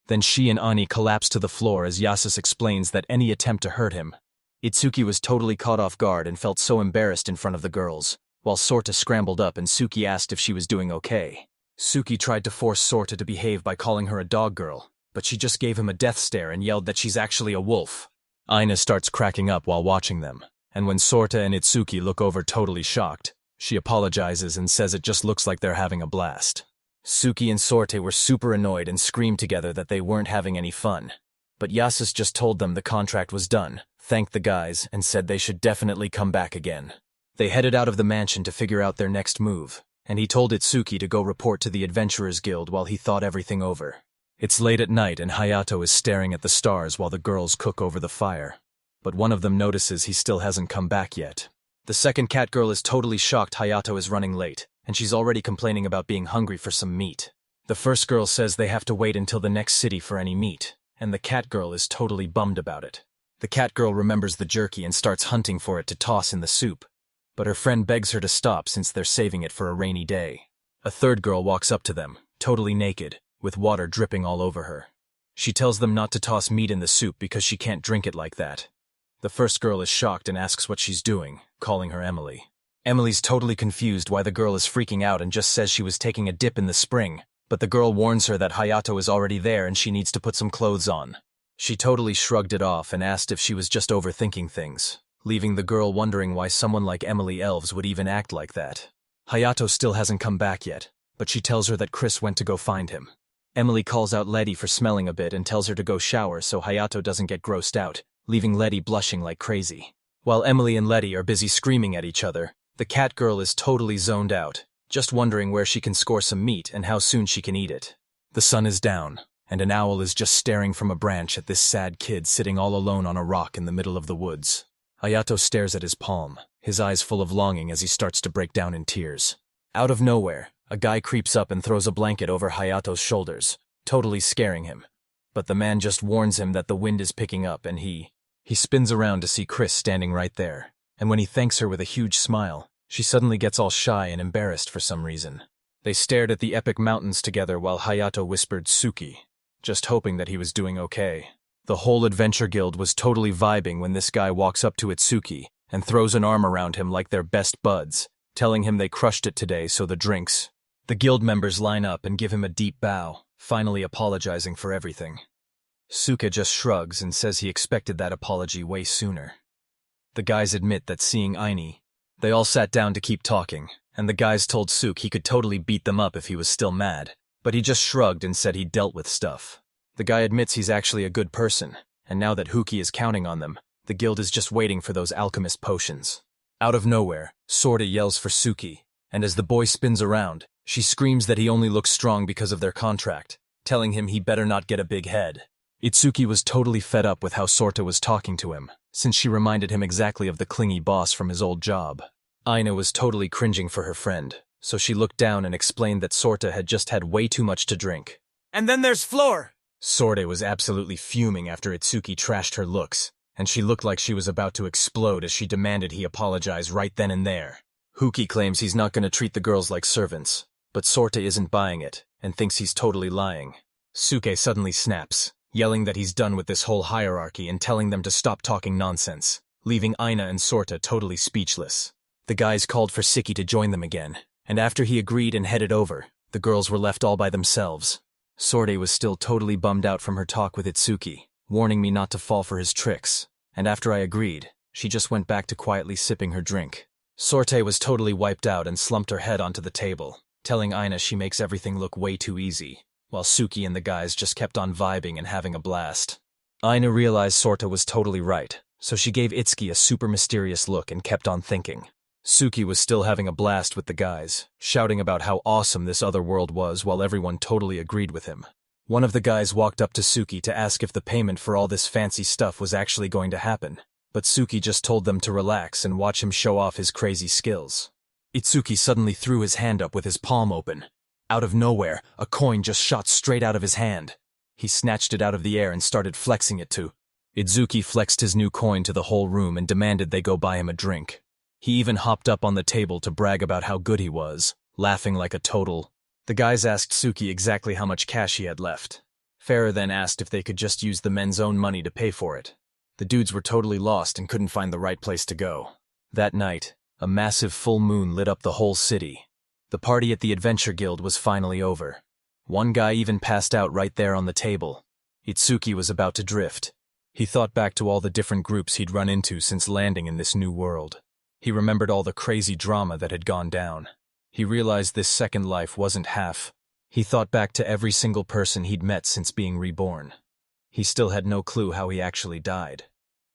Then she and Ani collapse to the floor as Yasus explains that any attempt to hurt him. Itsuki was totally caught off guard and felt so embarrassed in front of the girls, while Sorte scrambled up and Suki asked if she was doing okay. Suki tried to force Sorta to behave by calling her a dog girl, but she just gave him a death stare and yelled that she's actually a wolf. Ina starts cracking up while watching them, and when Sorta and Itsuki look over totally shocked, she apologizes and says it just looks like they're having a blast. Suki and Sorte were super annoyed and screamed together that they weren't having any fun. But Yasus just told them the contract was done, thanked the guys, and said they should definitely come back again. They headed out of the mansion to figure out their next move, and he told Itsuki to go report to the Adventurers Guild while he thought everything over. It's late at night and Hayato is staring at the stars while the girls cook over the fire. But one of them notices he still hasn't come back yet. The second cat girl is totally shocked Hayato is running late, and she's already complaining about being hungry for some meat. The first girl says they have to wait until the next city for any meat, and the cat girl is totally bummed about it. The cat girl remembers the jerky and starts hunting for it to toss in the soup, but her friend begs her to stop since they're saving it for a rainy day. A third girl walks up to them, totally naked, with water dripping all over her. She tells them not to toss meat in the soup because she can't drink it like that. The first girl is shocked and asks what she's doing, calling her Emily. Emily's totally confused why the girl is freaking out and just says she was taking a dip in the spring, but the girl warns her that Hayato is already there and she needs to put some clothes on. She totally shrugged it off and asked if she was just overthinking things, leaving the girl wondering why someone like Emily Elves would even act like that. Hayato still hasn't come back yet, but she tells her that Chris went to go find him. Emily calls out Letty for smelling a bit and tells her to go shower so Hayato doesn't get grossed out, leaving Letty blushing like crazy. While Emily and Letty are busy screaming at each other, the cat girl is totally zoned out, just wondering where she can score some meat and how soon she can eat it. The sun is down, and an owl is just staring from a branch at this sad kid sitting all alone on a rock in the middle of the woods. Hayato stares at his palm, his eyes full of longing as he starts to break down in tears. Out of nowhere, a guy creeps up and throws a blanket over Hayato's shoulders, totally scaring him. But the man just warns him that the wind is picking up and he spins around to see Chris standing right there. And when he thanks her with a huge smile, she suddenly gets all shy and embarrassed for some reason. They stared at the epic mountains together while Hayato whispered Suki, just hoping that he was doing okay. The whole Adventure Guild was totally vibing when this guy walks up to Itsuki and throws an arm around him like they're best buds, telling him they crushed it today so the drinks. The guild members line up and give him a deep bow, finally apologizing for everything. Suka just shrugs and says he expected that apology way sooner. The guys admit that seeing Aini, they all sat down to keep talking, and the guys told Suk he could totally beat them up if he was still mad, but he just shrugged and said he dealt with stuff. The guy admits he's actually a good person, and now that Huki is counting on them, the guild is just waiting for those alchemist potions. Out of nowhere, Sorta yells for Suki, and as the boy spins around, she screams that he only looks strong because of their contract, telling him he better not get a big head. Itsuki was totally fed up with how Sorta was talking to him, since she reminded him exactly of the clingy boss from his old job. Aina was totally cringing for her friend, so she looked down and explained that Sorta had just had way too much to drink. And then there's Floor! Sorta was absolutely fuming after Itsuki trashed her looks, and she looked like she was about to explode as she demanded he apologize right then and there. Huki claims he's not going to treat the girls like servants, but Sorta isn't buying it, and thinks he's totally lying. Suke suddenly snaps, yelling that he's done with this whole hierarchy and telling them to stop talking nonsense, leaving Aina and Sorta totally speechless. The guys called for Siki to join them again, and after he agreed and headed over, the girls were left all by themselves. Sorte was still totally bummed out from her talk with Itsuki, warning me not to fall for his tricks, and after I agreed, she just went back to quietly sipping her drink. Sorte was totally wiped out and slumped her head onto the table, telling Aina she makes everything look way too easy, while Suki and the guys just kept on vibing and having a blast. Aina realized Sorta was totally right, so she gave Itsuki a super mysterious look and kept on thinking. Suki was still having a blast with the guys, shouting about how awesome this other world was while everyone totally agreed with him. One of the guys walked up to Suki to ask if the payment for all this fancy stuff was actually going to happen, but Suki just told them to relax and watch him show off his crazy skills. Itsuki suddenly threw his hand up with his palm open. Out of nowhere, a coin just shot straight out of his hand. He snatched it out of the air and started flexing it too. Itsuki flexed his new coin to the whole room and demanded they go buy him a drink. He even hopped up on the table to brag about how good he was, laughing like a total. The guys asked Suki exactly how much cash he had left. Farah then asked if they could just use the men's own money to pay for it. The dudes were totally lost and couldn't find the right place to go. That night, a massive full moon lit up the whole city. The party at the Adventure Guild was finally over. One guy even passed out right there on the table. Itsuki was about to drift. He thought back to all the different groups he'd run into since landing in this new world. He remembered all the crazy drama that had gone down. He realized this second life wasn't half. He thought back to every single person he'd met since being reborn. He still had no clue how he actually died.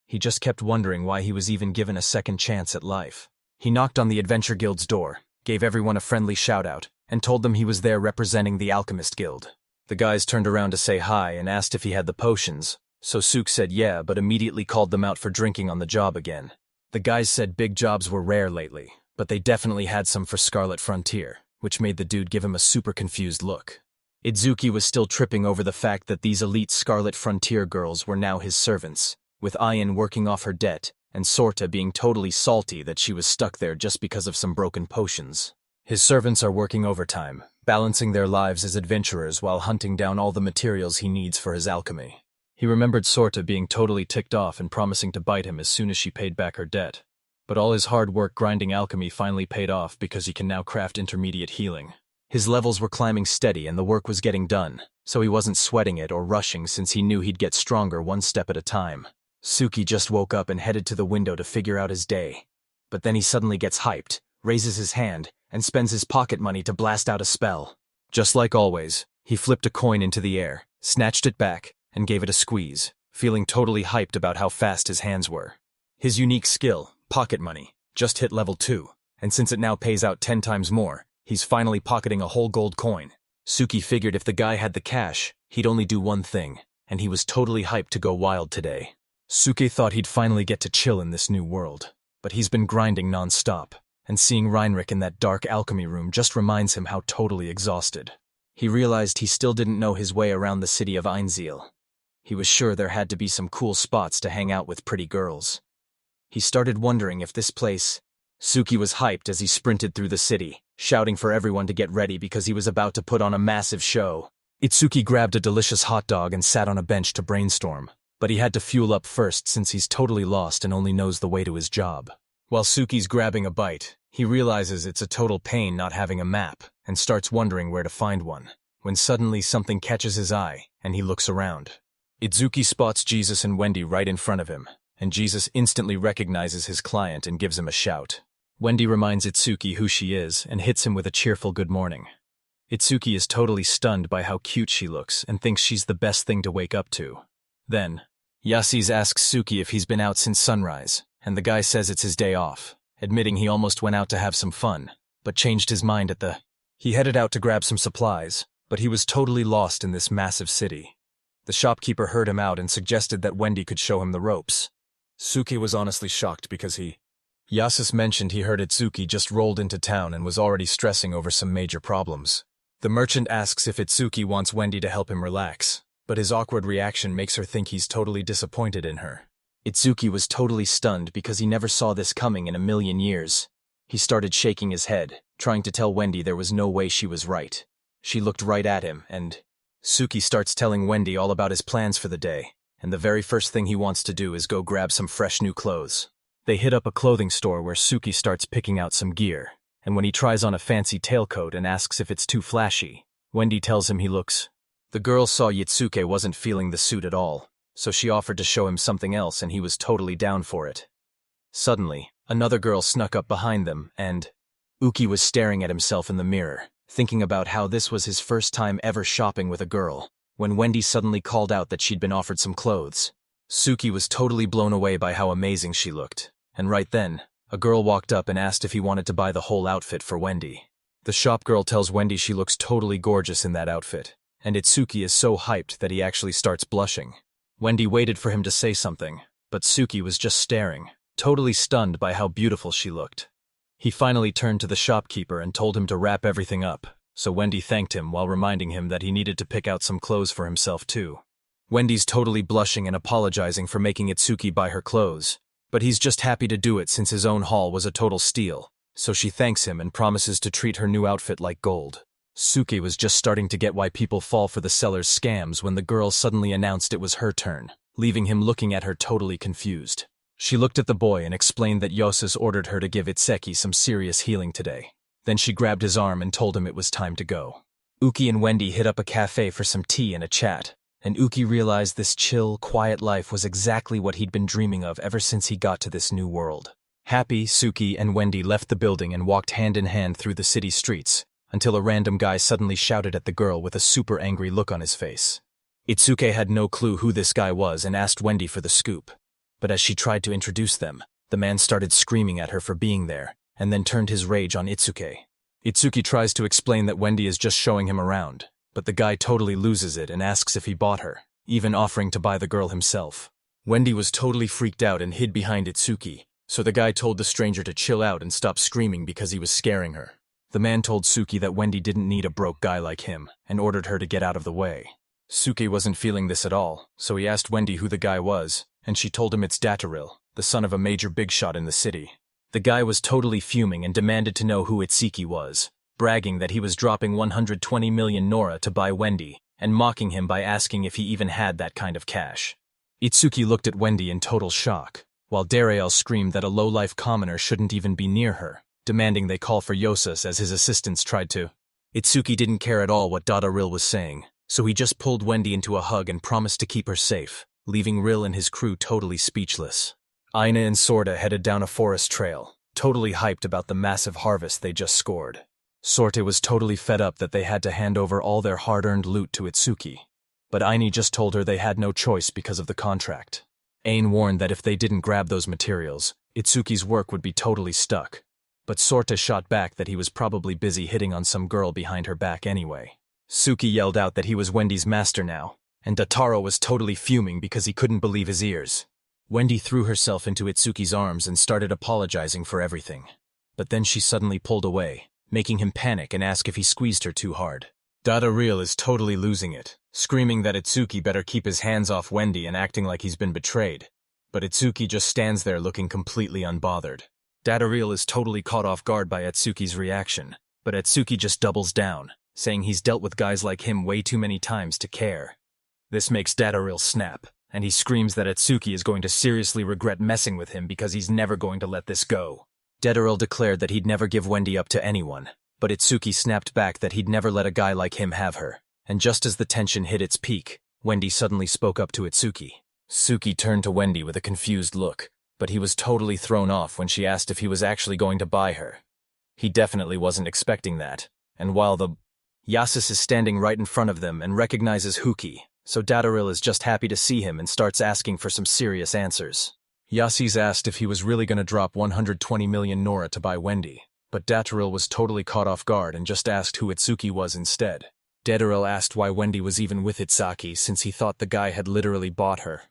He just kept wondering why he was even given a second chance at life. He knocked on the Adventure Guild's door, gave everyone a friendly shout-out, and told them he was there representing the Alchemist Guild. The guys turned around to say hi and asked if he had the potions, so Suk said yeah, but immediately called them out for drinking on the job again. The guys said big jobs were rare lately, but they definitely had some for Scarlet Frontier, which made the dude give him a super confused look. Itsuki was still tripping over the fact that these elite Scarlet Frontier girls were now his servants, with Ayan working off her debt, and Sorta being totally salty that she was stuck there just because of some broken potions. His servants are working overtime, balancing their lives as adventurers while hunting down all the materials he needs for his alchemy. He remembered Sorta being totally ticked off and promising to bite him as soon as she paid back her debt. But all his hard work grinding alchemy finally paid off because he can now craft intermediate healing. His levels were climbing steady and the work was getting done, so he wasn't sweating it or rushing since he knew he'd get stronger one step at a time. Suki just woke up and headed to the window to figure out his day. But then he suddenly gets hyped, raises his hand, and spends his pocket money to blast out a spell. Just like always, he flipped a coin into the air, snatched it back, and gave it a squeeze, feeling totally hyped about how fast his hands were. His unique skill, pocket money, just hit level 2, and since it now pays out 10 times more, he's finally pocketing a whole gold coin. Suki figured if the guy had the cash, he'd only do one thing, and he was totally hyped to go wild today. Suki thought he'd finally get to chill in this new world, but he's been grinding non-stop, and seeing Reinrich in that dark alchemy room just reminds him how totally exhausted. He realized he still didn't know his way around the city of Einziel. He was sure there had to be some cool spots to hang out with pretty girls. He started wondering if this place... Suki was hyped as he sprinted through the city, shouting for everyone to get ready because he was about to put on a massive show. Itsuki grabbed a delicious hot dog and sat on a bench to brainstorm, but he had to fuel up first since he's totally lost and only knows the way to his job. While Suki's grabbing a bite, he realizes it's a total pain not having a map and starts wondering where to find one, when suddenly something catches his eye and he looks around. Itsuki spots Jesus and Wendy right in front of him, and Jesus instantly recognizes his client and gives him a shout. Wendy reminds Itsuki who she is and hits him with a cheerful good morning. Itsuki is totally stunned by how cute she looks and thinks she's the best thing to wake up to. Then, Yasus asks Suki if he's been out since sunrise, and the guy says it's his day off, admitting he almost went out to have some fun, but changed his mind at the... He headed out to grab some supplies, but he was totally lost in this massive city. The shopkeeper heard him out and suggested that Wendy could show him the ropes. Suki was honestly shocked because Yasus mentioned he heard Itsuki just rolled into town and was already stressing over some major problems. The merchant asks if Itsuki wants Wendy to help him relax, but his awkward reaction makes her think he's totally disappointed in her. Itsuki was totally stunned because he never saw this coming in a million years. He started shaking his head, trying to tell Wendy there was no way she was right. She looked right at him, and Suki starts telling Wendy all about his plans for the day, and the very first thing he wants to do is go grab some fresh new clothes. They hit up a clothing store where Suki starts picking out some gear, and when he tries on a fancy tailcoat and asks if it's too flashy, Wendy tells him he looks. The girl saw Itsuki wasn't feeling the suit at all, so she offered to show him something else and he was totally down for it. Suddenly, another girl snuck up behind them and Uki was staring at himself in the mirror, thinking about how this was his first time ever shopping with a girl, when Wendy suddenly called out that she'd been offered some clothes. Suki was totally blown away by how amazing she looked, and right then, a girl walked up and asked if he wanted to buy the whole outfit for Wendy. The shop girl tells Wendy she looks totally gorgeous in that outfit, and Itsuki is so hyped that he actually starts blushing. Wendy waited for him to say something, but Suki was just staring, totally stunned by how beautiful she looked. He finally turned to the shopkeeper and told him to wrap everything up, so Wendy thanked him while reminding him that he needed to pick out some clothes for himself too. Wendy's totally blushing and apologizing for making Itsuki buy her clothes, but he's just happy to do it since his own haul was a total steal, so she thanks him and promises to treat her new outfit like gold. Suki was just starting to get why people fall for the seller's scams when the girl suddenly announced it was her turn, leaving him looking at her totally confused. She looked at the boy and explained that Yasus ordered her to give Itseki some serious healing today. Then she grabbed his arm and told him it was time to go. Uki and Wendy hit up a cafe for some tea and a chat, and Uki realized this chill, quiet life was exactly what he'd been dreaming of ever since he got to this new world. Happy, Suki and Wendy left the building and walked hand in hand through the city streets, until a random guy suddenly shouted at the girl with a super angry look on his face. Itsuki had no clue who this guy was and asked Wendy for the scoop. But as she tried to introduce them, the man started screaming at her for being there, and then turned his rage on Itsuki. Itsuki tries to explain that Wendy is just showing him around, but the guy totally loses it and asks if he bought her, even offering to buy the girl himself. Wendy was totally freaked out and hid behind Itsuki, So the guy told the stranger to chill out and stop screaming because he was scaring her. The man told Suki that Wendy didn't need a broke guy like him and ordered her to get out of the way. Suki wasn't feeling this at all, so he asked Wendy who the guy was, and she told him it's Dadel, the son of a major big shot in the city. The guy was totally fuming and demanded to know who Itsuki was, bragging that he was dropping 120 million Nora to buy Wendy, and mocking him by asking if he even had that kind of cash. Itsuki looked at Wendy in total shock, while Darel screamed that a low-life commoner shouldn't even be near her, demanding they call for Yasus as his assistants tried to. Itsuki didn't care at all what Dadel was saying, so he just pulled Wendy into a hug and promised to keep her safe, leaving Ril and his crew totally speechless. Aina and Sorta headed down a forest trail, totally hyped about the massive harvest they just scored. Sorte was totally fed up that they had to hand over all their hard-earned loot to Itsuki, but Aini just told her they had no choice because of the contract. Ain warned that if they didn't grab those materials, Itsuki's work would be totally stuck, but Sorta shot back that he was probably busy hitting on some girl behind her back anyway. Suki yelled out that he was Wendy's master now, and Dataro was totally fuming because he couldn't believe his ears. Wendy threw herself into Itsuki's arms and started apologizing for everything. But then she suddenly pulled away, making him panic and ask if he squeezed her too hard. Dadel is totally losing it, screaming that Itsuki better keep his hands off Wendy and acting like he's been betrayed. But Itsuki just stands there looking completely unbothered. Dadel is totally caught off guard by Itsuki's reaction, but Itsuki just doubles down, saying he's dealt with guys like him way too many times to care. This makes Dadel snap, and he screams that Itsuki is going to seriously regret messing with him because he's never going to let this go. Dadel declared that he'd never give Wendy up to anyone, but Itsuki snapped back that he'd never let a guy like him have her, and just as the tension hit its peak, Wendy suddenly spoke up to Itsuki. Suki turned to Wendy with a confused look, but he was totally thrown off when she asked if he was actually going to buy her. He definitely wasn't expecting that, and while the Yasus is standing right in front of them and recognizes Huki, so Dadel is just happy to see him and starts asking for some serious answers. Yasus asked if he was really going to drop 120 million Nora to buy Wendy, but Dadel was totally caught off guard and just asked who Itsuki was instead. Dadel asked why Wendy was even with Itsuki since he thought the guy had literally bought her.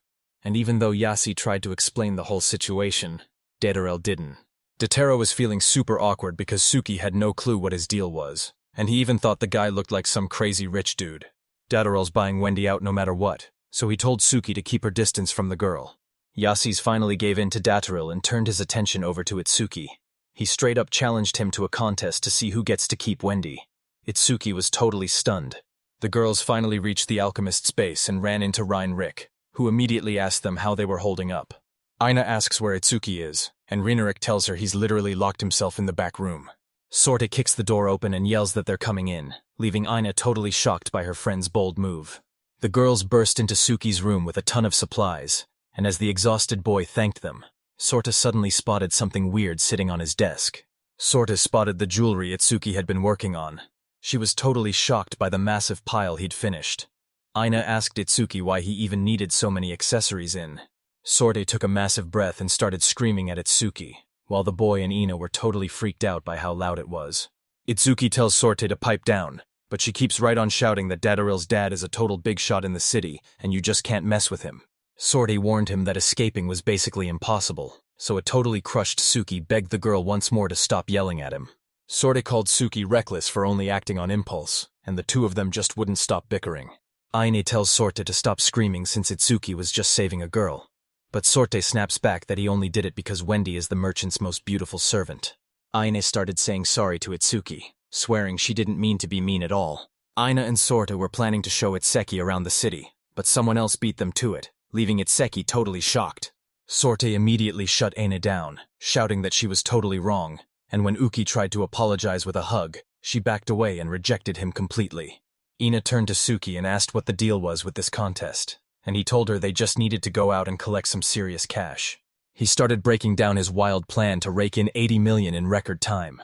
And even though Yasus tried to explain the whole situation, Dadel didn't. Dotaro was feeling super awkward because Suki had no clue what his deal was, and he even thought the guy looked like some crazy rich dude. Dadel's buying Wendy out no matter what, so he told Suki to keep her distance from the girl. Yasus finally gave in to Dadel and turned his attention over to Itsuki. He straight up challenged him to a contest to see who gets to keep Wendy. Itsuki was totally stunned. The girls finally reached the Alchemist's base and ran into Reincarnated, who immediately asked them how they were holding up. Aina asks where Itsuki is, and Reincarnated tells her he's literally locked himself in the back room. Sorte kicks the door open and yells that they're coming in, leaving Aina totally shocked by her friend's bold move. The girls burst into Suki's room with a ton of supplies, and as the exhausted boy thanked them, Sorta suddenly spotted something weird sitting on his desk. Sorta spotted the jewelry Itsuki had been working on. She was totally shocked by the massive pile he'd finished. Aina asked Itsuki why he even needed so many accessories in. Sorte took a massive breath and started screaming at Itsuki, while the boy and Ina were totally freaked out by how loud it was. Itsuki tells Sorte to pipe down, but she keeps right on shouting that Dadel's dad is a total big shot in the city, and you just can't mess with him. Sorte warned him that escaping was basically impossible, so a totally crushed Suki begged the girl once more to stop yelling at him. Sorte called Suki reckless for only acting on impulse, and the two of them just wouldn't stop bickering. Aine tells Sorte to stop screaming since Itsuki was just saving a girl. But Sorte snaps back that he only did it because Wendy is the merchant's most beautiful servant. Aine started saying sorry to Itsuki, swearing she didn't mean to be mean at all. Aina and Sorte were planning to show Itseki around the city, but someone else beat them to it, leaving Itseki totally shocked. Sorte immediately shut Aina down, shouting that she was totally wrong, and when Uki tried to apologize with a hug, she backed away and rejected him completely. Ina turned to Suki and asked what the deal was with this contest, and he told her they just needed to go out and collect some serious cash. He started breaking down his wild plan to rake in 80 million in record time.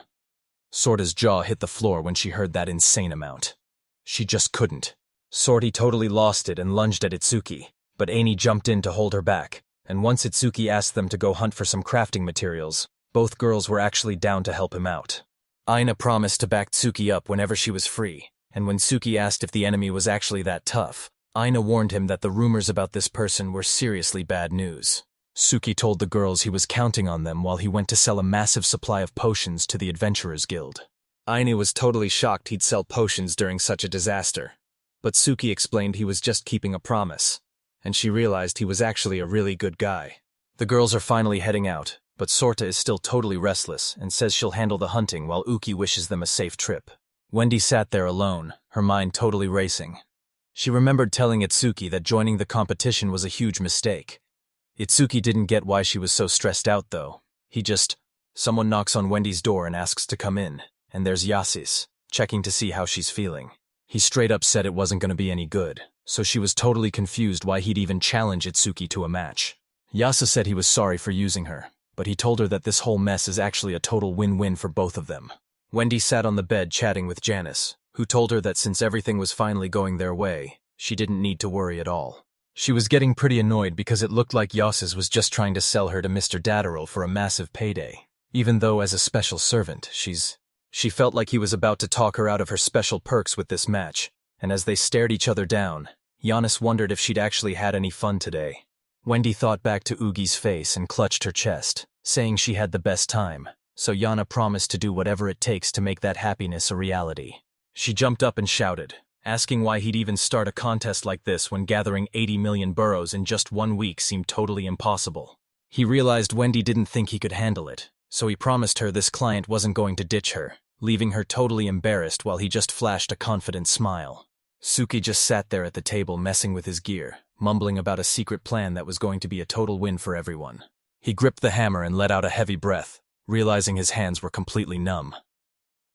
Sorta's jaw hit the floor when she heard that insane amount. She just couldn't. Sorti totally lost it and lunged at Itsuki, but Aini jumped in to hold her back, and once Itsuki asked them to go hunt for some crafting materials, both girls were actually down to help him out. Aina promised to back Tsuki up whenever she was free, and when Tsuki asked if the enemy was actually that tough, Aina warned him that the rumors about this person were seriously bad news. Suki told the girls he was counting on them while he went to sell a massive supply of potions to the Adventurers Guild. Aine was totally shocked he'd sell potions during such a disaster. But Suki explained he was just keeping a promise, and she realized he was actually a really good guy. The girls are finally heading out, but Sorta is still totally restless and says she'll handle the hunting while Uki wishes them a safe trip. Wendy sat there alone, her mind totally racing. She remembered telling Itsuki that joining the competition was a huge mistake. Itsuki didn't get why she was so stressed out though. Someone knocks on Wendy's door and asks to come in, and there's Yasus, checking to see how she's feeling. He straight up said it wasn't going to be any good, so she was totally confused why he'd even challenge Itsuki to a match. Yasus said he was sorry for using her, but he told her that this whole mess is actually a total win-win for both of them. Wendy sat on the bed chatting with Janice, who told her that since everything was finally going their way, she didn't need to worry at all. She was getting pretty annoyed because it looked like Yasus was just trying to sell her to Mr. Dadel for a massive payday, even though as a special servant, she felt like he was about to talk her out of her special perks with this match, and as they stared each other down, Giannis wondered if she'd actually had any fun today. Wendy thought back to Ugi's face and clutched her chest, saying she had the best time, so Yana promised to do whatever it takes to make that happiness a reality. She jumped up and shouted, asking why he'd even start a contest like this when gathering 80 million burrows in just 1 week seemed totally impossible. He realized Wendy didn't think he could handle it, so he promised her this client wasn't going to ditch her, leaving her totally embarrassed while he just flashed a confident smile. Suki just sat there at the table messing with his gear, mumbling about a secret plan that was going to be a total win for everyone. He gripped the hammer and let out a heavy breath, realizing his hands were completely numb.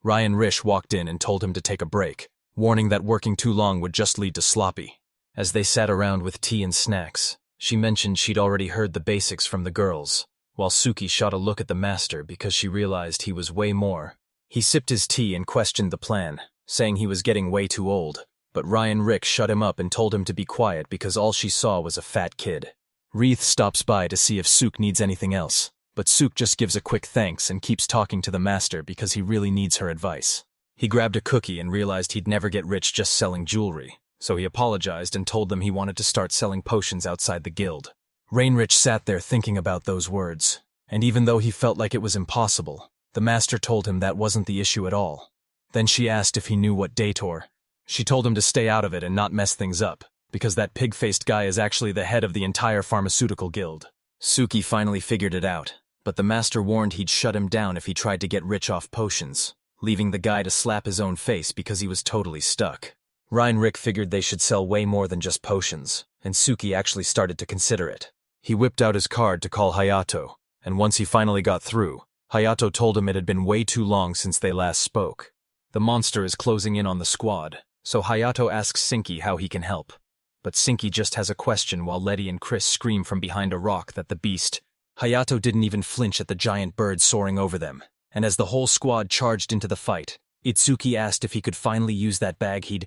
Ryan Rish walked in and told him to take a break, warning that working too long would just lead to sloppy. As they sat around with tea and snacks, she mentioned she'd already heard the basics from the girls, while Suki shot a look at the master because she realized he was way more. He sipped his tea and questioned the plan, saying he was getting way too old, but Ryan Rick shut him up and told him to be quiet because all she saw was a fat kid. Reith stops by to see if Suk needs anything else, but Suk just gives a quick thanks and keeps talking to the master because he really needs her advice. He grabbed a cookie and realized he'd never get rich just selling jewelry, so he apologized and told them he wanted to start selling potions outside the guild. Rainrich sat there thinking about those words, and even though he felt like it was impossible, the master told him that wasn't the issue at all. Then she asked if he knew what Dator. She told him to stay out of it and not mess things up, because that pig-faced guy is actually the head of the entire pharmaceutical guild. Suki finally figured it out, but the master warned he'd shut him down if he tried to get rich off potions, leaving the guy to slap his own face because he was totally stuck. Reinrich figured they should sell way more than just potions, and Suki actually started to consider it. He whipped out his card to call Hayato, and once he finally got through, Hayato told him it had been way too long since they last spoke. The monster is closing in on the squad, so Hayato asks Sinki how he can help. But Sinki just has a question while Letty and Chris scream from behind a rock that the beast. Hayato didn't even flinch at the giant bird soaring over them, and as the whole squad charged into the fight, Itsuki asked if he could finally use that bag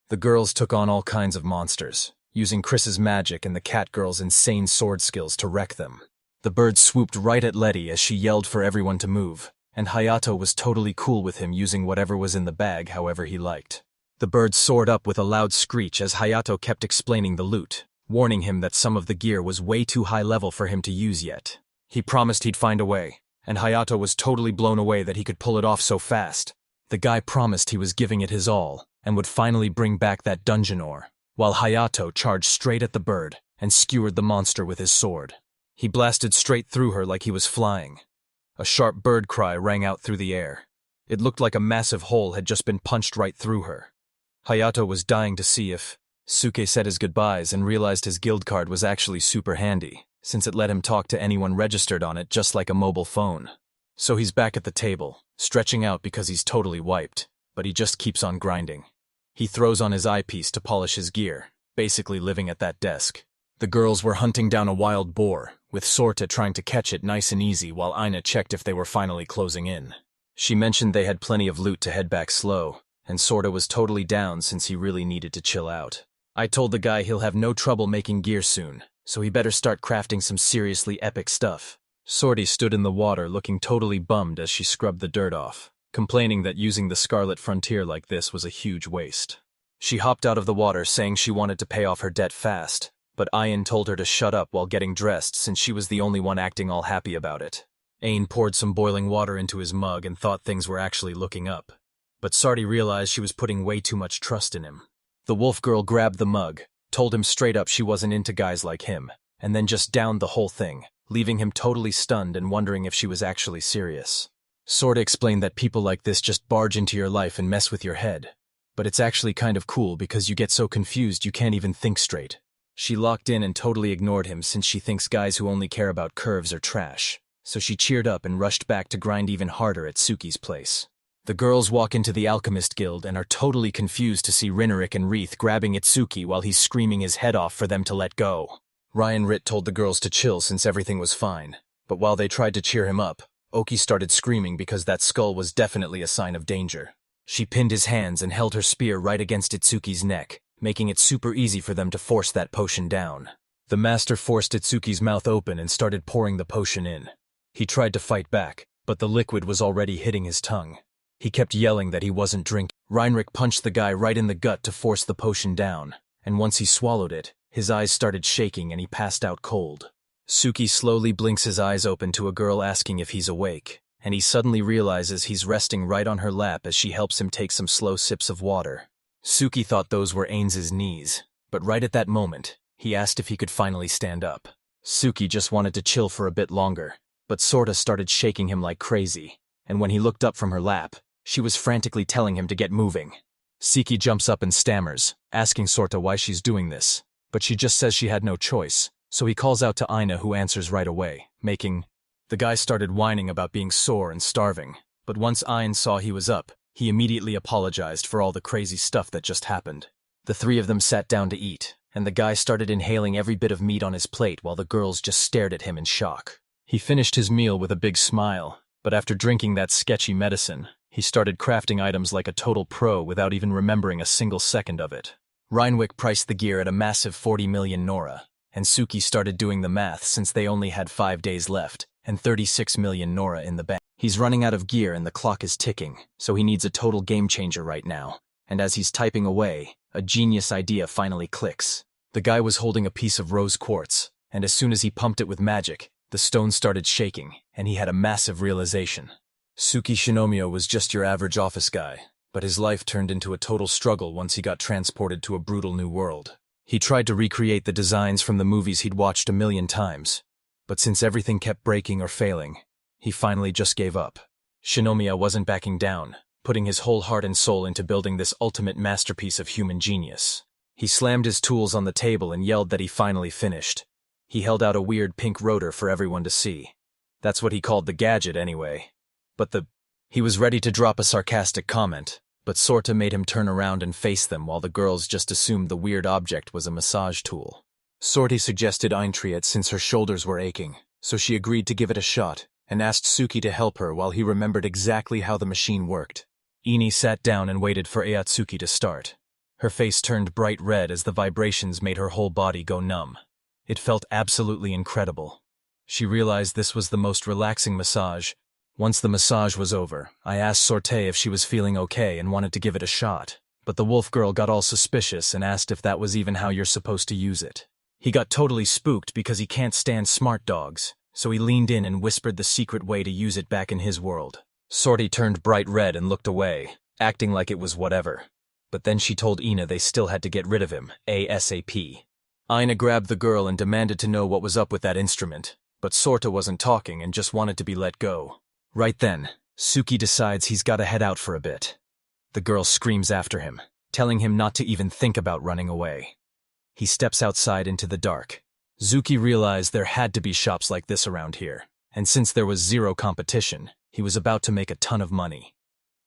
The girls took on all kinds of monsters, using Chris's magic and the cat girl's insane sword skills to wreck them. The bird swooped right at Letty as she yelled for everyone to move, and Hayato was totally cool with him using whatever was in the bag however he liked. The bird soared up with a loud screech as Hayato kept explaining the loot, warning him that some of the gear was way too high level for him to use yet. He promised he'd find a way, and Hayato was totally blown away that he could pull it off so fast. The guy promised he was giving it his all, and would finally bring back that dungeon ore, while Hayato charged straight at the bird and skewered the monster with his sword. He blasted straight through her like he was flying. A sharp bird cry rang out through the air. It looked like a massive hole had just been punched right through her. Hayato was dying to see if Suke said his goodbyes and realized his guild card was actually super handy, since it let him talk to anyone registered on it just like a mobile phone. So he's back at the table, stretching out because he's totally wiped, but he just keeps on grinding. He throws on his eyepiece to polish his gear, basically living at that desk. The girls were hunting down a wild boar, with Sorta trying to catch it nice and easy while Aina checked if they were finally closing in. She mentioned they had plenty of loot to head back slow, and Sorta was totally down since he really needed to chill out. I told the guy he'll have no trouble making gear soon, so he better start crafting some seriously epic stuff. Sorty stood in the water looking totally bummed as she scrubbed the dirt off, complaining that using the Scarlet Frontier like this was a huge waste. She hopped out of the water saying she wanted to pay off her debt fast, but Ayin told her to shut up while getting dressed since she was the only one acting all happy about it. Ayin poured some boiling water into his mug and thought things were actually looking up. But Sardi realized she was putting way too much trust in him. The wolf girl grabbed the mug, told him straight up she wasn't into guys like him, and then just downed the whole thing, leaving him totally stunned and wondering if she was actually serious. Sorta explained that people like this just barge into your life and mess with your head. But it's actually kind of cool because you get so confused you can't even think straight. She locked in and totally ignored him since she thinks guys who only care about curves are trash. So she cheered up and rushed back to grind even harder at Suki's place. The girls walk into the Alchemist Guild and are totally confused to see Rinnerik and Wreath grabbing Itsuki while he's screaming his head off for them to let go. Ryan Ritt told the girls to chill since everything was fine, but while they tried to cheer him up, Oki started screaming because that skull was definitely a sign of danger. She pinned his hands and held her spear right against Itsuki's neck, making it super easy for them to force that potion down. The master forced Itsuki's mouth open and started pouring the potion in. He tried to fight back, but the liquid was already hitting his tongue. He kept yelling that he wasn't drinking. Reinrich punched the guy right in the gut to force the potion down, and once he swallowed it, his eyes started shaking and he passed out cold. Suki slowly blinks his eyes open to a girl asking if he's awake, and he suddenly realizes he's resting right on her lap as she helps him take some slow sips of water. Suki thought those were Ains's knees, but right at that moment, he asked if he could finally stand up. Suki just wanted to chill for a bit longer, but Sorta started shaking him like crazy, and when he looked up from her lap, she was frantically telling him to get moving. Siki jumps up and stammers, asking Sorta why she's doing this, but she just says she had no choice, so he calls out to Aina who answers right away, making... The guy started whining about being sore and starving, but once Ain saw he was up, he immediately apologized for all the crazy stuff that just happened. The three of them sat down to eat, and the guy started inhaling every bit of meat on his plate while the girls just stared at him in shock. He finished his meal with a big smile, but after drinking that sketchy medicine, he started crafting items like a total pro without even remembering a single second of it. Reinwick priced the gear at a massive 40 million Nora, and Suki started doing the math since they only had 5 days left, and 36 million Nora in the bank. He's running out of gear and the clock is ticking, so he needs a total game changer right now, and as he's typing away, a genius idea finally clicks. The guy was holding a piece of rose quartz, and as soon as he pumped it with magic, the stone started shaking, and he had a massive realization. Suki Shinomiya was just your average office guy, but his life turned into a total struggle once he got transported to a brutal new world. He tried to recreate the designs from the movies he'd watched a million times, but since everything kept breaking or failing, he finally just gave up. Shinomiya wasn't backing down, putting his whole heart and soul into building this ultimate masterpiece of human genius. He slammed his tools on the table and yelled that he finally finished. He held out a weird pink rotor for everyone to see. That's what he called the gadget anyway. He was ready to drop a sarcastic comment, but Sorta made him turn around and face them while the girls just assumed the weird object was a massage tool. Sorti suggested Eintriet since her shoulders were aching, so she agreed to give it a shot and asked Suki to help her while he remembered exactly how the machine worked. Ini sat down and waited for Ayatsuki to start. Her face turned bright red as the vibrations made her whole body go numb. It felt absolutely incredible. She realized this was the most relaxing massage. Once the massage was over, I asked Sorte if she was feeling okay and wanted to give it a shot, but the wolf girl got all suspicious and asked if that was even how you're supposed to use it. He got totally spooked because he can't stand smart dogs, so he leaned in and whispered the secret way to use it back in his world. Sorty turned bright red and looked away, acting like it was whatever. But then she told Ina they still had to get rid of him, ASAP. Ina grabbed the girl and demanded to know what was up with that instrument, but Sorta wasn't talking and just wanted to be let go. Right then, Suki decides he's gotta head out for a bit. The girl screams after him, telling him not to even think about running away. He steps outside into the dark. Zuki realized there had to be shops like this around here, and since there was zero competition, he was about to make a ton of money.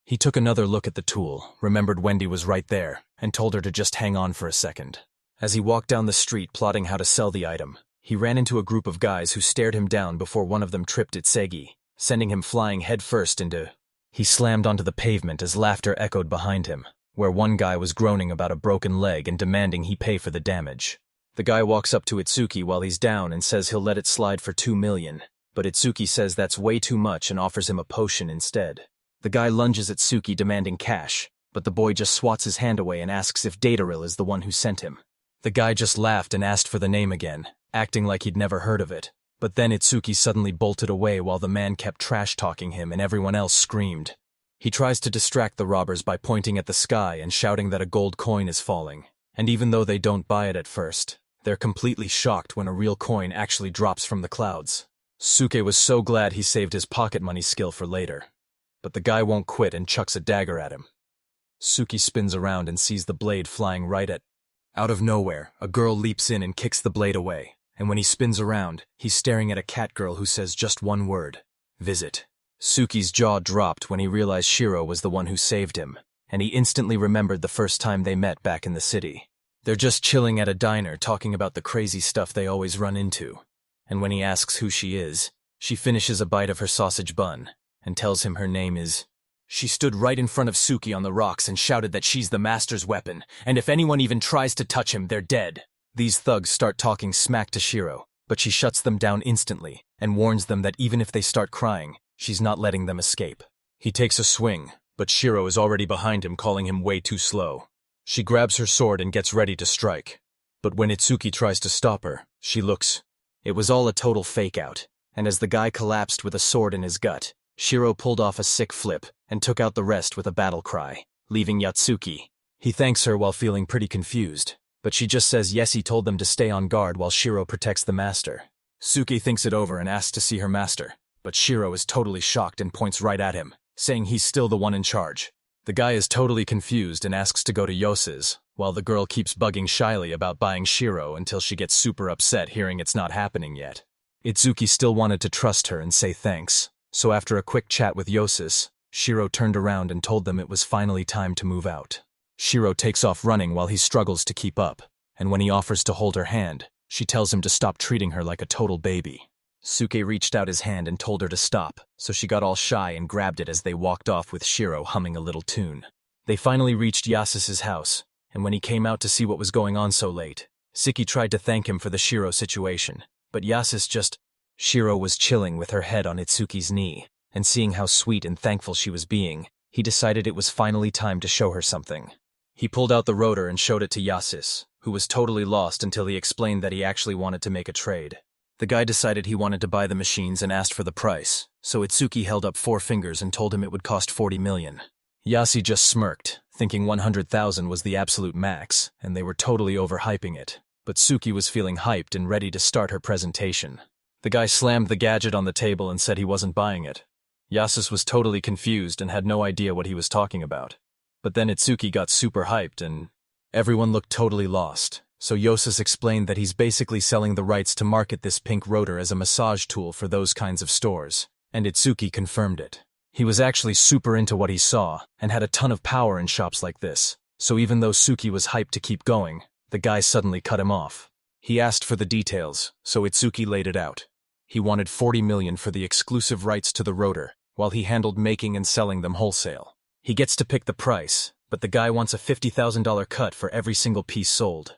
He took another look at the tool, remembered Wendy was right there, and told her to just hang on for a second. As he walked down the street plotting how to sell the item, he ran into a group of guys who stared him down before one of them tripped Itsegi, sending him flying headfirst into... He slammed onto the pavement as laughter echoed behind him, where one guy was groaning about a broken leg and demanding he pay for the damage. The guy walks up to Itsuki while he's down and says he'll let it slide for 2 million, but Itsuki says that's way too much and offers him a potion instead. The guy lunges at Suki demanding cash, but the boy just swats his hand away and asks if Dadel is the one who sent him. The guy just laughed and asked for the name again, acting like he'd never heard of it. But then Itsuki suddenly bolted away while the man kept trash-talking him and everyone else screamed. He tries to distract the robbers by pointing at the sky and shouting that a gold coin is falling. And even though they don't buy it at first, they're completely shocked when a real coin actually drops from the clouds. Suke was so glad he saved his pocket money skill for later. But the guy won't quit and chucks a dagger at him. Suki spins around and sees the blade flying right at. Out of nowhere, a girl leaps in and kicks the blade away, and when he spins around, he's staring at a cat girl who says just one word: visit. Suki's jaw dropped when he realized Shirou was the one who saved him, and he instantly remembered the first time they met back in the city. They're just chilling at a diner talking about the crazy stuff they always run into. And when he asks who she is, she finishes a bite of her sausage bun and tells him her name is. She stood right in front of Suki on the rocks and shouted that she's the master's weapon, and if anyone even tries to touch him, they're dead. These thugs start talking smack to Shirou, but she shuts them down instantly and warns them that even if they start crying, she's not letting them escape. He takes a swing, but Shirou is already behind him, calling him way too slow. She grabs her sword and gets ready to strike. But when Itsuki tries to stop her, she looks. It was all a total fake-out, and as the guy collapsed with a sword in his gut, Shirou pulled off a sick flip and took out the rest with a battle cry, leaving Yatsuki. He thanks her while feeling pretty confused, but she just says yes, he told them to stay on guard while Shirou protects the master. Suki thinks it over and asks to see her master, but Shirou is totally shocked and points right at him, saying he's still the one in charge. The guy is totally confused and asks to go to Yasus, while the girl keeps bugging shyly about buying Shirou until she gets super upset hearing it's not happening yet. Itsuki still wanted to trust her and say thanks, so after a quick chat with Yasus, Shirou turned around and told them it was finally time to move out. Shirou takes off running while he struggles to keep up, and when he offers to hold her hand, she tells him to stop treating her like a total baby. Suke reached out his hand and told her to stop, so she got all shy and grabbed it as they walked off with Shirou humming a little tune. They finally reached Yasus's house, and when he came out to see what was going on so late, Siki tried to thank him for the Shirou situation, but Yasus just. Shirou was chilling with her head on Itsuki's knee, and seeing how sweet and thankful she was being, he decided it was finally time to show her something. He pulled out the rotor and showed it to Yasus, who was totally lost until he explained that he actually wanted to make a trade. The guy decided he wanted to buy the machines and asked for the price, so Itsuki held up 4 fingers and told him it would cost 40 million. Yasi just smirked, thinking 100,000 was the absolute max, and they were totally overhyping it, but Suki was feeling hyped and ready to start her presentation. The guy slammed the gadget on the table and said he wasn't buying it. Yasus was totally confused and had no idea what he was talking about. But then Itsuki got super hyped and everyone looked totally lost. So Yasus explained that he's basically selling the rights to market this pink rotor as a massage tool for those kinds of stores, and Itsuki confirmed it. He was actually super into what he saw and had a ton of power in shops like this, so even though Suki was hyped to keep going, the guy suddenly cut him off. He asked for the details, so Itsuki laid it out. He wanted 40 million for the exclusive rights to the rotor, while he handled making and selling them wholesale. He gets to pick the price, but the guy wants a $50,000 cut for every single piece sold.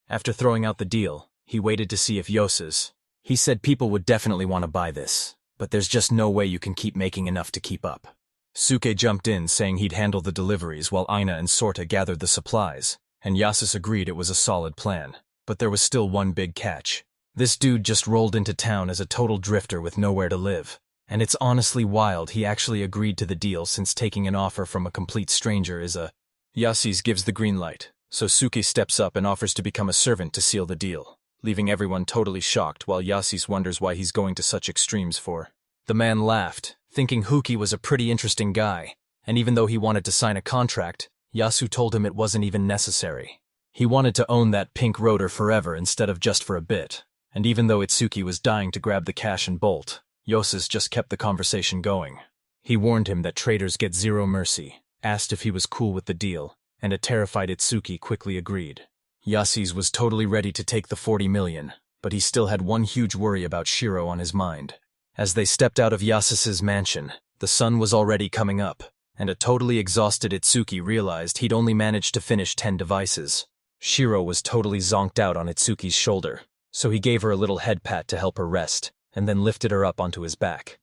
After throwing out the deal, he waited to see if Yasus. He said people would definitely want to buy this, but there's just no way you can keep making enough to keep up. Suke jumped in saying he'd handle the deliveries while Aina and Sorta gathered the supplies, and Yasus agreed it was a solid plan. But there was still one big catch. This dude just rolled into town as a total drifter with nowhere to live, and it's honestly wild he actually agreed to the deal since taking an offer from a complete stranger is a. Yasis gives the green light, so Suki steps up and offers to become a servant to seal the deal, leaving everyone totally shocked while Yasis wonders why he's going to such extremes for. The man laughed, thinking Huki was a pretty interesting guy, and even though he wanted to sign a contract, Yasu told him it wasn't even necessary. He wanted to own that pink rotor forever instead of just for a bit, and even though Itsuki was dying to grab the cash and bolt, Yasus just kept the conversation going. He warned him that traders get zero mercy, asked if he was cool with the deal, and a terrified Itsuki quickly agreed. Yasis was totally ready to take the 40 million, but he still had one huge worry about Shirou on his mind. As they stepped out of Yasus's mansion, the sun was already coming up, and a totally exhausted Itsuki realized he'd only managed to finish 10 devices. Shirou was totally zonked out on Itsuki's shoulder, so he gave her a little head pat to help her rest, and then lifted her up onto his back.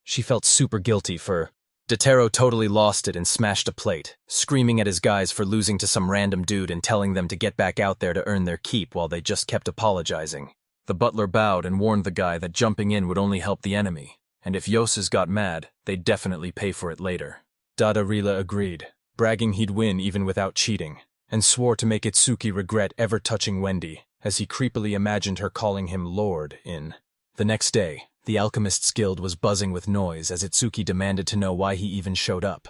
She felt super guilty for. Dotaro totally lost it and smashed a plate, screaming at his guys for losing to some random dude and telling them to get back out there to earn their keep while they just kept apologizing. The butler bowed and warned the guy that jumping in would only help the enemy, and if Yasus got mad, they'd definitely pay for it later. Dadel agreed, bragging he'd win even without cheating, and swore to make Itsuki regret ever touching Wendy, as he creepily imagined her calling him Lord in. The next day, the Alchemist Guild was buzzing with noise as Itsuki demanded to know why he even showed up.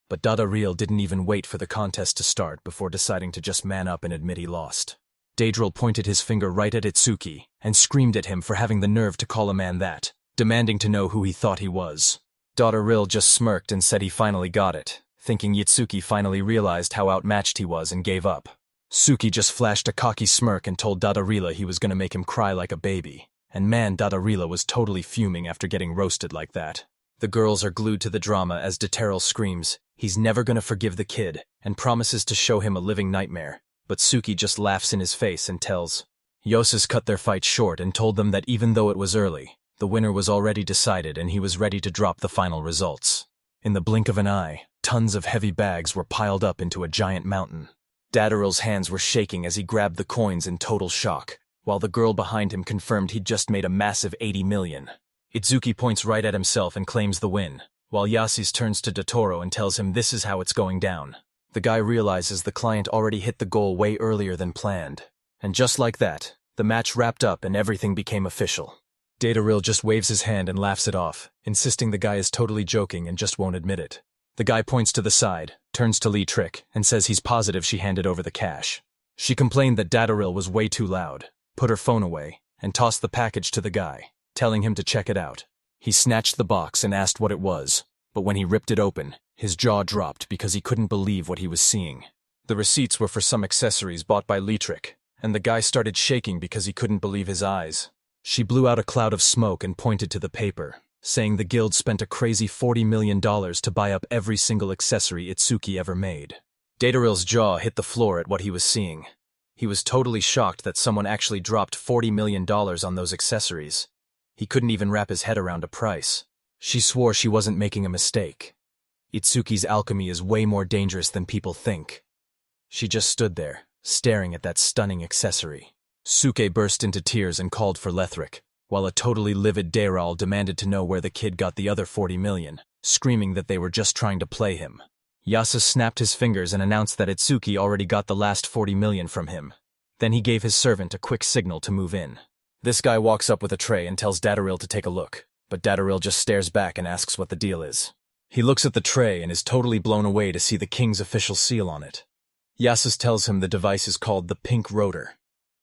But Dadel didn't even wait for the contest to start before deciding to just man up and admit he lost. Dadel pointed his finger right at Itsuki and screamed at him for having the nerve to call a man that, demanding to know who he thought he was. Dadel just smirked and said he finally got it, thinking Itsuki finally realized how outmatched he was and gave up. Suki just flashed a cocky smirk and told Dadel he was going to make him cry like a baby. And man, Dadel was totally fuming after getting roasted like that. The girls are glued to the drama as Dotaro screams he's never going to forgive the kid and promises to show him a living nightmare. But Suki just laughs in his face and tells. Yasus cut their fight short and told them that even though it was early, the winner was already decided and he was ready to drop the final results. In the blink of an eye, tons of heavy bags were piled up into a giant mountain. Dadel's hands were shaking as he grabbed the coins in total shock, while the girl behind him confirmed he'd just made a massive 80 million. Itsuki points right at himself and claims the win, while Yasus turns to Dotaro and tells him this is how it's going down. The guy realizes the client already hit the goal way earlier than planned. And just like that, the match wrapped up and everything became official. Dadel just waves his hand and laughs it off, insisting the guy is totally joking and just won't admit it. The guy points to the side, turns to Lee Trick, and says he's positive she handed over the cash. She complained that Dadel was way too loud, put her phone away, and tossed the package to the guy, telling him to check it out. He snatched the box and asked what it was, but when he ripped it open, his jaw dropped because he couldn't believe what he was seeing. The receipts were for some accessories bought by Lee Trick, and the guy started shaking because he couldn't believe his eyes. She blew out a cloud of smoke and pointed to the paper, saying the guild spent a crazy $40 million to buy up every single accessory Itsuki ever made. Dadel's jaw hit the floor at what he was seeing. He was totally shocked that someone actually dropped $40 million on those accessories. He couldn't even wrap his head around a price. She swore she wasn't making a mistake. Itsuki's alchemy is way more dangerous than people think. She just stood there, staring at that stunning accessory. Suke burst into tears and called for Lethric, while a totally livid Dadel demanded to know where the kid got the other 40 million, screaming that they were just trying to play him. Yasus snapped his fingers and announced that Itsuki already got the last 40 million from him. Then he gave his servant a quick signal to move in. This guy walks up with a tray and tells Dadel to take a look, but Dadel just stares back and asks what the deal is. He looks at the tray and is totally blown away to see the king's official seal on it. Yasus tells him the device is called the Pink Rotor.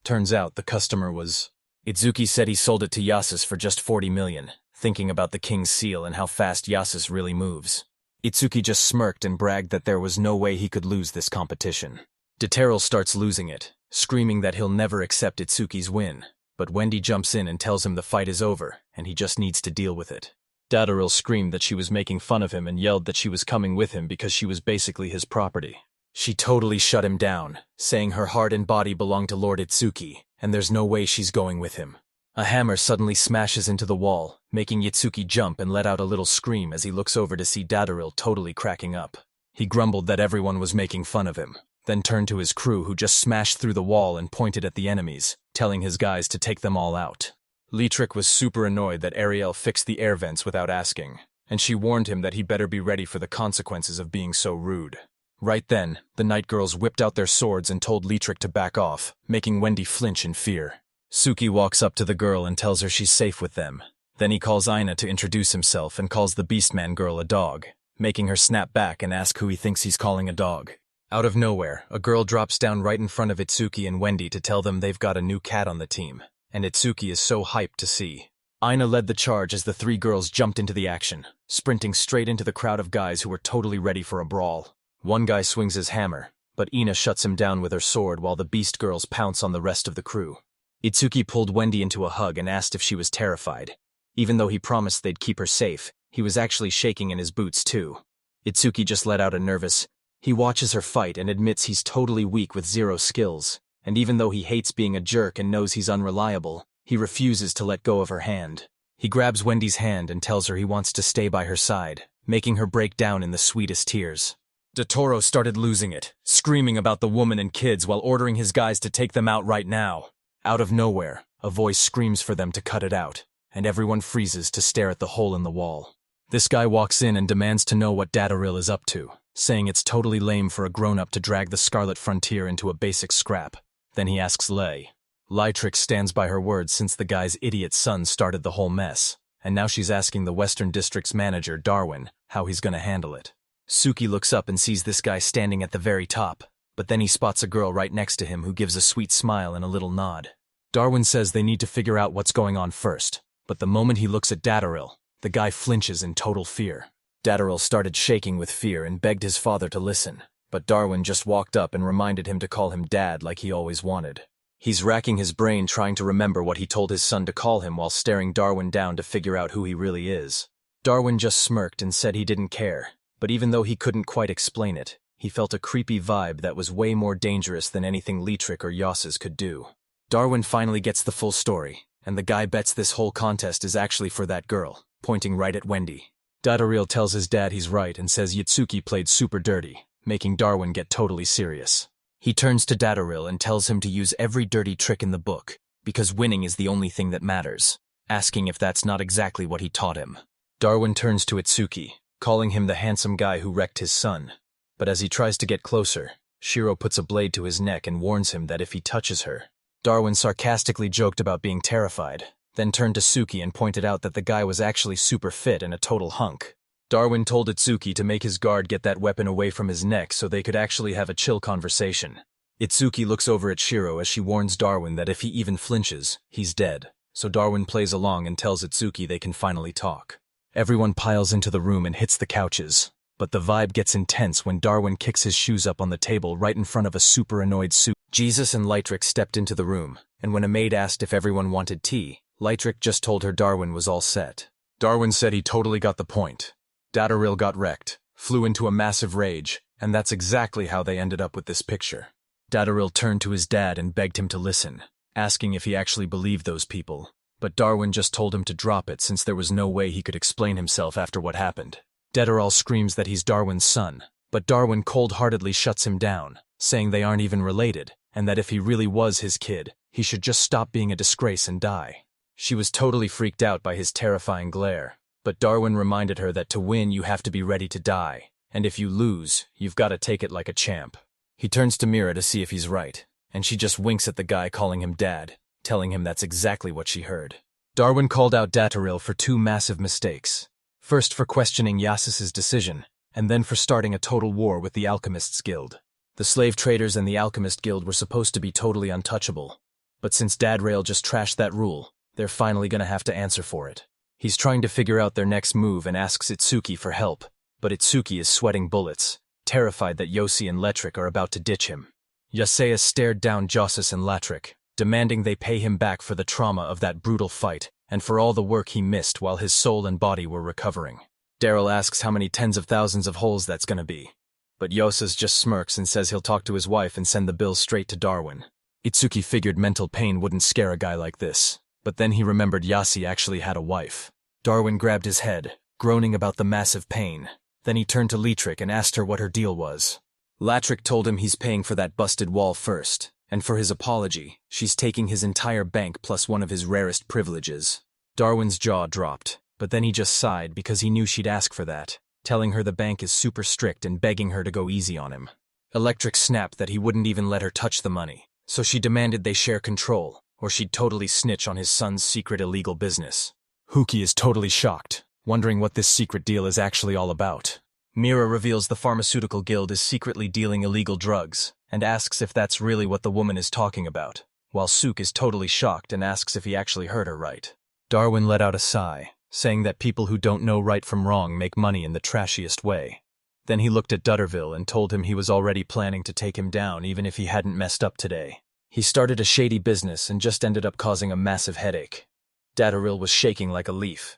Turns out the customer was. Itsuki said he sold it to Yasus for just 40 million, thinking about the king's seal and how fast Yasus really moves. Itsuki just smirked and bragged that there was no way he could lose this competition. Dotaro starts losing it, screaming that he'll never accept Itsuki's win, but Wendy jumps in and tells him the fight is over and he just needs to deal with it. Dadel screamed that she was making fun of him and yelled that she was coming with him because she was basically his property. She totally shut him down, saying her heart and body belong to Lord Itsuki, and there's no way she's going with him. A hammer suddenly smashes into the wall, making Itsuki jump and let out a little scream as he looks over to see Dadel totally cracking up. He grumbled that everyone was making fun of him, then turned to his crew who just smashed through the wall and pointed at the enemies, telling his guys to take them all out. Leetrick was super annoyed that Ariel fixed the air vents without asking, and she warned him that he better be ready for the consequences of being so rude. Right then, the night girls whipped out their swords and told Leetrick to back off, making Wendy flinch in fear. Suki walks up to the girl and tells her she's safe with them. Then he calls Aina to introduce himself and calls the Beastman girl a dog, making her snap back and ask who he thinks he's calling a dog. Out of nowhere, a girl drops down right in front of Itsuki and Wendy to tell them they've got a new cat on the team, and Itsuki is so hyped to see. Aina led the charge as the three girls jumped into the action, sprinting straight into the crowd of guys who were totally ready for a brawl. One guy swings his hammer, but Ina shuts him down with her sword while the Beast girls pounce on the rest of the crew. Itsuki pulled Wendy into a hug and asked if she was terrified. Even though he promised they'd keep her safe, he was actually shaking in his boots too. Itsuki just let out a nervous. He watches her fight and admits he's totally weak with zero skills, and even though he hates being a jerk and knows he's unreliable, he refuses to let go of her hand. He grabs Wendy's hand and tells her he wants to stay by her side, making her break down in the sweetest tears. Dotoro started losing it, screaming about the woman and kids while ordering his guys to take them out right now. Out of nowhere, a voice screams for them to cut it out, and everyone freezes to stare at the hole in the wall. This guy walks in and demands to know what Dadel is up to, saying it's totally lame for a grown-up to drag the Scarlet Frontier into a basic scrap. Then he asks Lei. Lytrix stands by her words since the guy's idiot son started the whole mess, and now she's asking the Western District's manager, Darwin, how he's gonna handle it. Suki looks up and sees this guy standing at the very top, but then he spots a girl right next to him who gives a sweet smile and a little nod. Darwin says they need to figure out what's going on first, but the moment he looks at Dadel, the guy flinches in total fear. Dadel started shaking with fear and begged his father to listen, but Darwin just walked up and reminded him to call him Dad like he always wanted. He's racking his brain trying to remember what he told his son to call him while staring Darwin down to figure out who he really is. Darwin just smirked and said he didn't care, but even though he couldn't quite explain it, he felt a creepy vibe that was way more dangerous than anything Lytrix or Yasus could do. Darwin finally gets the full story, and the guy bets this whole contest is actually for that girl, pointing right at Wendy. Dadel tells his dad he's right and says Yitsuki played super dirty, making Darwin get totally serious. He turns to Dadel and tells him to use every dirty trick in the book, because winning is the only thing that matters, asking if that's not exactly what he taught him. Darwin turns to Itsuki, calling him the handsome guy who wrecked his son. But as he tries to get closer, Shirou puts a blade to his neck and warns him that if he touches her. Darwin sarcastically joked about being terrified, then turned to Suki and pointed out that the guy was actually super fit and a total hunk. Darwin told Itsuki to make his guard get that weapon away from his neck so they could actually have a chill conversation. Itsuki looks over at Shirou as she warns Darwin that if he even flinches, he's dead, so Darwin plays along and tells Itsuki they can finally talk. Everyone piles into the room and hits the couches, but the vibe gets intense when Darwin kicks his shoes up on the table right in front of a super annoyed Suki. Jesus and Lytrix stepped into the room, and when a maid asked if everyone wanted tea, Lytrix just told her Darwin was all set. Darwin said he totally got the point. Dadel got wrecked, flew into a massive rage, and that's exactly how they ended up with this picture. Dadel turned to his dad and begged him to listen, asking if he actually believed those people, but Darwin just told him to drop it since there was no way he could explain himself after what happened. Dadel screams that he's Darwin's son, but Darwin cold-heartedly shuts him down, saying they aren't even related, and that if he really was his kid, he should just stop being a disgrace and die. She was totally freaked out by his terrifying glare, but Darwin reminded her that to win you have to be ready to die, and if you lose, you've got to take it like a champ. He turns to Mira to see if he's right, and she just winks at the guy calling him Dad, telling him that's exactly what she heard. Darwin called out Dadel for two massive mistakes. First for questioning Yasus's decision, and then for starting a total war with the Alchemist Guild. The slave traders and the Alchemist Guild were supposed to be totally untouchable, but since Dadel just trashed that rule, they're finally gonna have to answer for it. He's trying to figure out their next move and asks Itsuki for help, but Itsuki is sweating bullets, terrified that Yosi and Lytrix are about to ditch him. Yasus stared down Yasus and Lytrix, demanding they pay him back for the trauma of that brutal fight and for all the work he missed while his soul and body were recovering. Daryl asks how many tens of thousands of holes that's gonna be, but Yasus just smirks and says he'll talk to his wife and send the bill straight to Darwin. Itsuki figured mental pain wouldn't scare a guy like this, but then he remembered Yasi actually had a wife. Darwin grabbed his head, groaning about the massive pain. Then he turned to Lytrix and asked her what her deal was. Lytrix told him he's paying for that busted wall first, and for his apology, she's taking his entire bank plus one of his rarest privileges. Darwin's jaw dropped, but then he just sighed because he knew she'd ask for that, telling her the bank is super strict and begging her to go easy on him. Electric snapped that he wouldn't even let her touch the money, so she demanded they share control, or she'd totally snitch on his son's secret illegal business. Huki is totally shocked, wondering what this secret deal is actually all about. Mira reveals the Pharmaceutical Guild is secretly dealing illegal drugs, and asks if that's really what the woman is talking about, while Suk is totally shocked and asks if he actually heard her right. Darwin let out a sigh, saying that people who don't know right from wrong make money in the trashiest way. Then he looked at Dutterville and told him he was already planning to take him down even if he hadn't messed up today. He started a shady business and just ended up causing a massive headache. Dadel was shaking like a leaf.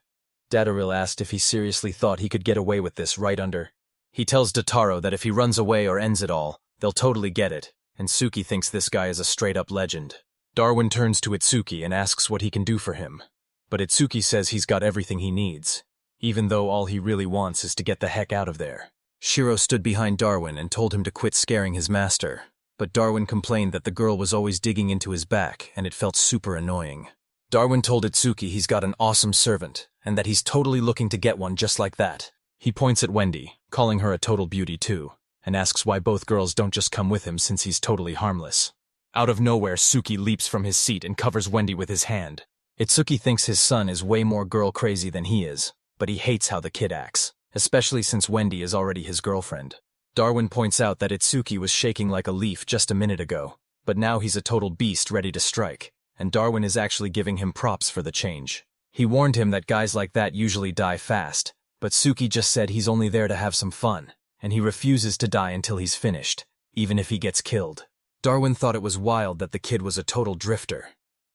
Dadel asked if he seriously thought he could get away with this right under. He tells Dotaro that if he runs away or ends it all, they'll totally get it, and Suki thinks this guy is a straight-up legend. Darwin turns to Itsuki and asks what he can do for him, but Itsuki says he's got everything he needs. even though all he really wants is to get the heck out of there. Shirou stood behind Darwin and told him to quit scaring his master, but Darwin complained that the girl was always digging into his back and it felt super annoying. Darwin told Itsuki he's got an awesome servant and that he's totally looking to get one just like that. He points at Wendy, calling her a total beauty too, and asks why both girls don't just come with him since he's totally harmless. Out of nowhere, Suki leaps from his seat and covers Wendy with his hand. Itsuki thinks his son is way more girl-crazy than he is, but he hates how the kid acts, especially since Wendy is already his girlfriend. Darwin points out that Itsuki was shaking like a leaf just a minute ago, but now he's a total beast ready to strike, and Darwin is actually giving him props for the change. He warned him that guys like that usually die fast, but Suki just said he's only there to have some fun, and he refuses to die until he's finished, even if he gets killed. Darwin thought it was wild that the kid was a total drifter,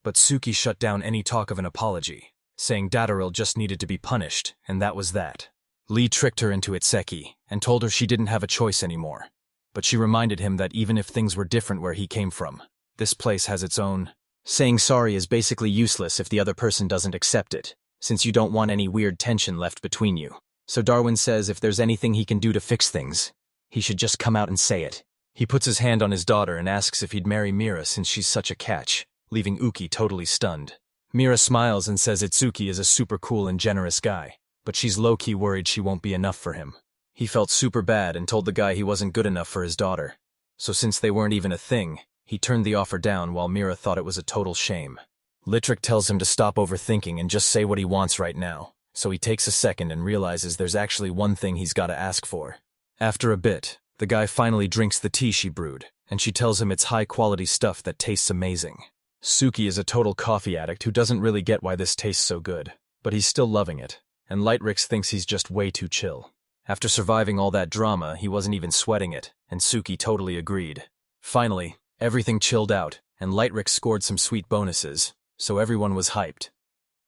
but Suki shut down any talk of an apology, saying Dadel just needed to be punished, and that was that. Lee tricked her into Itseki and told her she didn't have a choice anymore, but she reminded him that even if things were different where he came from, this place has its own. Saying sorry is basically useless if the other person doesn't accept it, since you don't want any weird tension left between you. So Darwin says if there's anything he can do to fix things, he should just come out and say it. He puts his hand on his daughter and asks if he'd marry Mira since she's such a catch, leaving Uki totally stunned. Mira smiles and says Itsuki is a super cool and generous guy, but she's low-key worried she won't be enough for him. He felt super bad and told the guy he wasn't good enough for his daughter. So since they weren't even a thing, he turned the offer down while Mira thought it was a total shame. Litrick tells him to stop overthinking and just say what he wants right now, so he takes a second and realizes there's actually one thing he's gotta ask for. After a bit, the guy finally drinks the tea she brewed, and she tells him it's high-quality stuff that tastes amazing. Suki is a total coffee addict who doesn't really get why this tastes so good, but he's still loving it, and Lightrix thinks he's just way too chill. After surviving all that drama, he wasn't even sweating it, and Suki totally agreed. Finally, everything chilled out, and Lightrix scored some sweet bonuses, so everyone was hyped.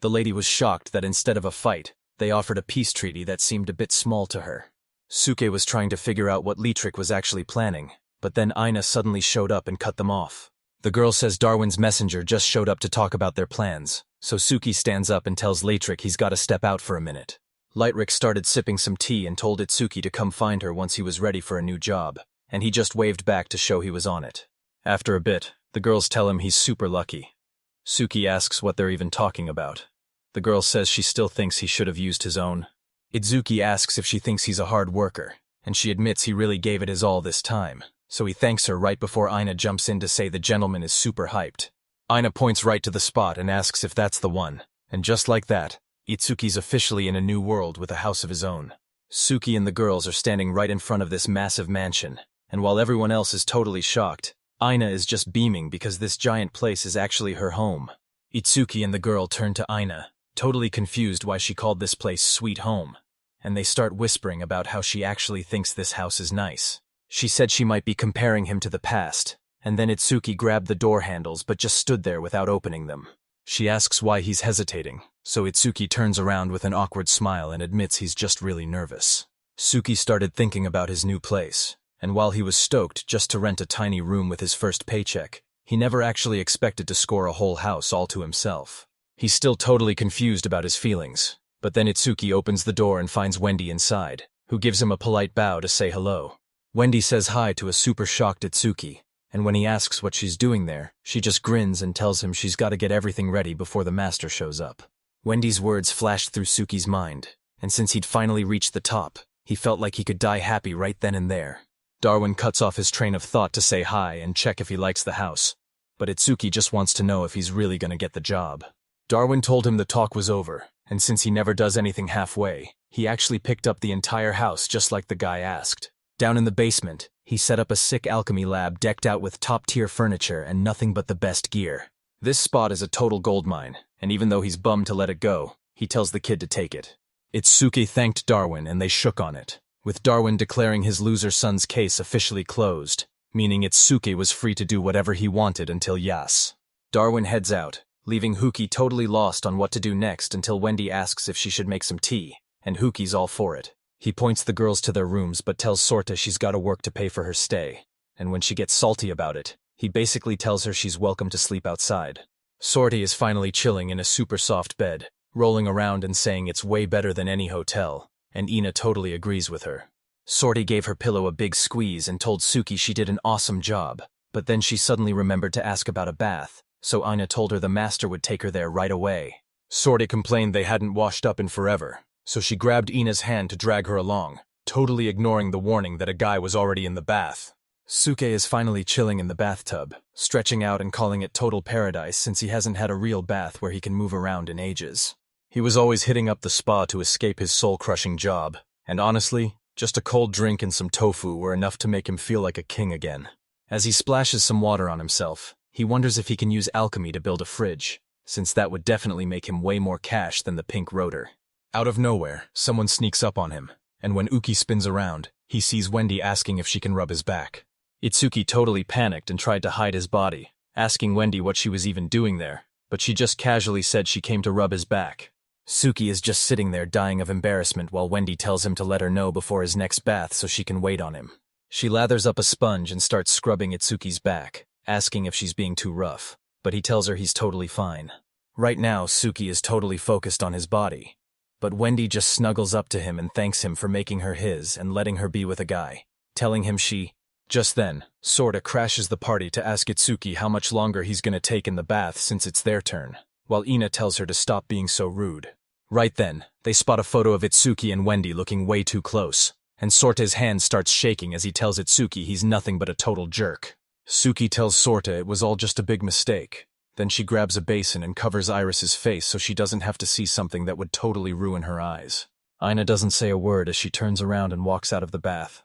The lady was shocked that instead of a fight, they offered a peace treaty that seemed a bit small to her. Suke was trying to figure out what Litrick was actually planning, but then Aina suddenly showed up and cut them off. The girl says Darwin's messenger just showed up to talk about their plans, so Suki stands up and tells Litrick he's gotta step out for a minute. Lightrick started sipping some tea and told Itsuki to come find her once he was ready for a new job, and he just waved back to show he was on it. After a bit, the girls tell him he's super lucky. Suki asks what they're even talking about. The girl says she still thinks he should have used his own. Itsuki asks if she thinks he's a hard worker, and she admits he really gave it his all this time, so he thanks her right before Aina jumps in to say the gentleman is super hyped. Aina points right to the spot and asks if that's the one, and just like that, Itsuki's officially in a new world with a house of his own. Suki and the girls are standing right in front of this massive mansion, and while everyone else is totally shocked, Aina is just beaming because this giant place is actually her home. Itsuki and the girl turn to Aina, totally confused why she called this place Sweet Home, and they start whispering about how she actually thinks this house is nice. She said she might be comparing him to the past, and then Itsuki grabbed the door handles but just stood there without opening them. She asks why he's hesitating, so Itsuki turns around with an awkward smile and admits he's just really nervous. Suki started thinking about his new place, and while he was stoked just to rent a tiny room with his first paycheck, he never actually expected to score a whole house all to himself. He's still totally confused about his feelings, but then Itsuki opens the door and finds Wendy inside, who gives him a polite bow to say hello. Wendy says hi to a super shocked Itsuki, and when he asks what she's doing there, she just grins and tells him she's gotta get everything ready before the master shows up. Wendy's words flashed through Suki's mind, and since he'd finally reached the top, he felt like he could die happy right then and there. Darwin cuts off his train of thought to say hi and check if he likes the house, but Itsuki just wants to know if he's really gonna get the job. Darwin told him the talk was over, and since he never does anything halfway, he actually picked up the entire house just like the guy asked. Down in the basement, he set up a sick alchemy lab decked out with top-tier furniture and nothing but the best gear. This spot is a total goldmine, and even though he's bummed to let it go, he tells the kid to take it. Itsuki thanked Darwin and they shook on it, with Darwin declaring his loser son's case officially closed, meaning Itsuki was free to do whatever he wanted until Yas. Darwin heads out, leaving Huki totally lost on what to do next until Wendy asks if she should make some tea, and Huki's all for it. He points the girls to their rooms but tells Sorta she's gotta work to pay for her stay, and when she gets salty about it, he basically tells her she's welcome to sleep outside. Sorty is finally chilling in a super soft bed, rolling around and saying it's way better than any hotel, and Ina totally agrees with her. Sorty gave her pillow a big squeeze and told Suki she did an awesome job, but then she suddenly remembered to ask about a bath, so Ina told her the master would take her there right away. Sorty complained they hadn't washed up in forever, so she grabbed Ina's hand to drag her along, totally ignoring the warning that a guy was already in the bath. Suke is finally chilling in the bathtub, stretching out and calling it total paradise since he hasn't had a real bath where he can move around in ages. He was always hitting up the spa to escape his soul-crushing job, and honestly, just a cold drink and some tofu were enough to make him feel like a king again. As he splashes some water on himself, he wonders if he can use alchemy to build a fridge, since that would definitely make him way more cash than the pink rotor. Out of nowhere, someone sneaks up on him, and when Uki spins around, he sees Wendy asking if she can rub his back. Itsuki totally panicked and tried to hide his body, asking Wendy what she was even doing there, but she just casually said she came to rub his back. Suki is just sitting there dying of embarrassment while Wendy tells him to let her know before his next bath so she can wait on him. She lathers up a sponge and starts scrubbing Itsuki's back, asking if she's being too rough, but he tells her he's totally fine. Right now, Suki is totally focused on his body, but Wendy just snuggles up to him and thanks him for making her his and letting her be with a guy, telling him she... Just then, Sorta crashes the party to ask Itsuki how much longer he's gonna take in the bath since it's their turn, while Ina tells her to stop being so rude. Right then, they spot a photo of Itsuki and Wendy looking way too close, and Sorta's hand starts shaking as he tells Itsuki he's nothing but a total jerk. Suki tells Sorta it was all just a big mistake. Then she grabs a basin and covers Iris's face so she doesn't have to see something that would totally ruin her eyes. Ina doesn't say a word as she turns around and walks out of the bath.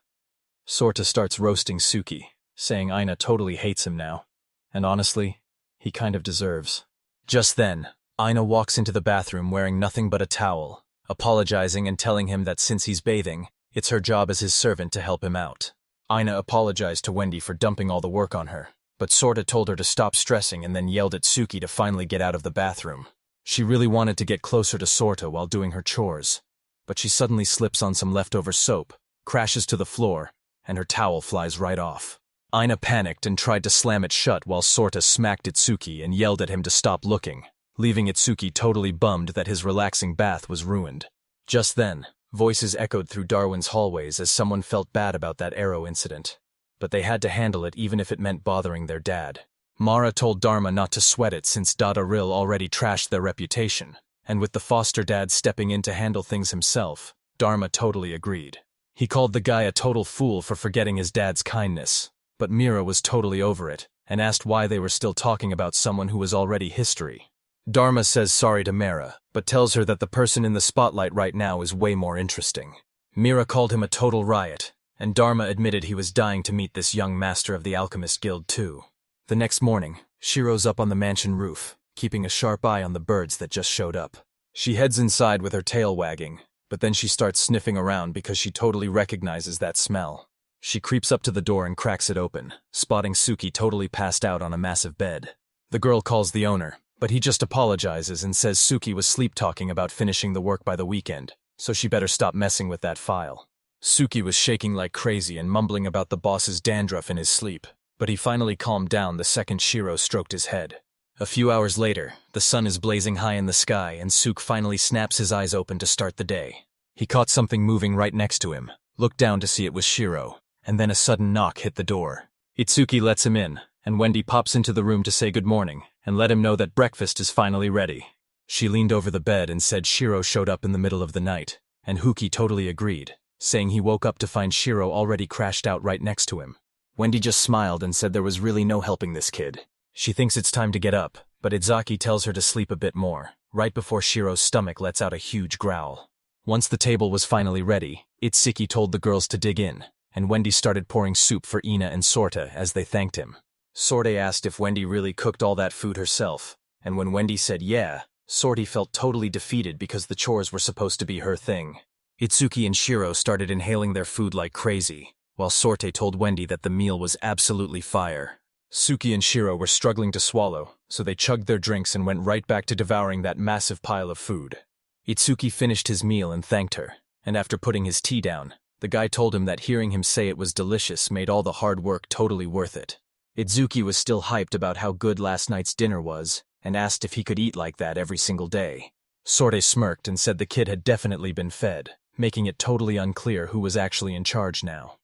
Sorta starts roasting Suki, saying Ina totally hates him now, and honestly, he kind of deserves. Just then, Ina walks into the bathroom wearing nothing but a towel, apologizing and telling him that since he's bathing, it's her job as his servant to help him out. Ina apologized to Wendy for dumping all the work on her, but Sorta told her to stop stressing and then yelled at Suki to finally get out of the bathroom. She really wanted to get closer to Sorta while doing her chores, but she suddenly slips on some leftover soap, crashes to the floor, and her towel flies right off. Ina panicked and tried to slam it shut while Sorta smacked Itsuki and yelled at him to stop looking, leaving Itsuki totally bummed that his relaxing bath was ruined. Just then, voices echoed through Darwin's hallways as someone felt bad about that arrow incident. But they had to handle it even if it meant bothering their dad. Mara told Dharma not to sweat it since Dadel already trashed their reputation, and with the foster dad stepping in to handle things himself, Dharma totally agreed. He called the guy a total fool for forgetting his dad's kindness, but Mira was totally over it, and asked why they were still talking about someone who was already history. Dharma says sorry to Mira, but tells her that the person in the spotlight right now is way more interesting. Mira called him a total riot, and Dharma admitted he was dying to meet this young master of the Alchemist Guild too. The next morning, Shirou's up on the mansion roof, keeping a sharp eye on the birds that just showed up. She heads inside with her tail wagging, but then she starts sniffing around because she totally recognizes that smell. She creeps up to the door and cracks it open, spotting Suki totally passed out on a massive bed. The girl calls the owner, but he just apologizes and says Suki was sleep-talking about finishing the work by the weekend, so she better stop messing with that file. Suki was shaking like crazy and mumbling about the boss's dandruff in his sleep, but he finally calmed down the second Shirou stroked his head. A few hours later, the sun is blazing high in the sky and Suk finally snaps his eyes open to start the day. He caught something moving right next to him, looked down to see it was Shirou, and then a sudden knock hit the door. Itsuki lets him in, and Wendy pops into the room to say good morning and let him know that breakfast is finally ready. She leaned over the bed and said Shirou showed up in the middle of the night, and Huki totally agreed, saying he woke up to find Shirou already crashed out right next to him. Wendy just smiled and said there was really no helping this kid. She thinks it's time to get up, but Idzaki tells her to sleep a bit more, right before Shirou's stomach lets out a huge growl. Once the table was finally ready, Itsuki told the girls to dig in, and Wendy started pouring soup for Ina and Sorta as they thanked him. Sorte asked if Wendy really cooked all that food herself, and when Wendy said yeah, Sorte felt totally defeated because the chores were supposed to be her thing. Itsuki and Shirou started inhaling their food like crazy, while Sorte told Wendy that the meal was absolutely fire. Suki and Shirou were struggling to swallow, so they chugged their drinks and went right back to devouring that massive pile of food. Itsuki finished his meal and thanked her, and after putting his tea down, the guy told him that hearing him say it was delicious made all the hard work totally worth it. Itsuki was still hyped about how good last night's dinner was, and asked if he could eat like that every single day. Sorte smirked and said the kid had definitely been fed, making it totally unclear who was actually in charge now.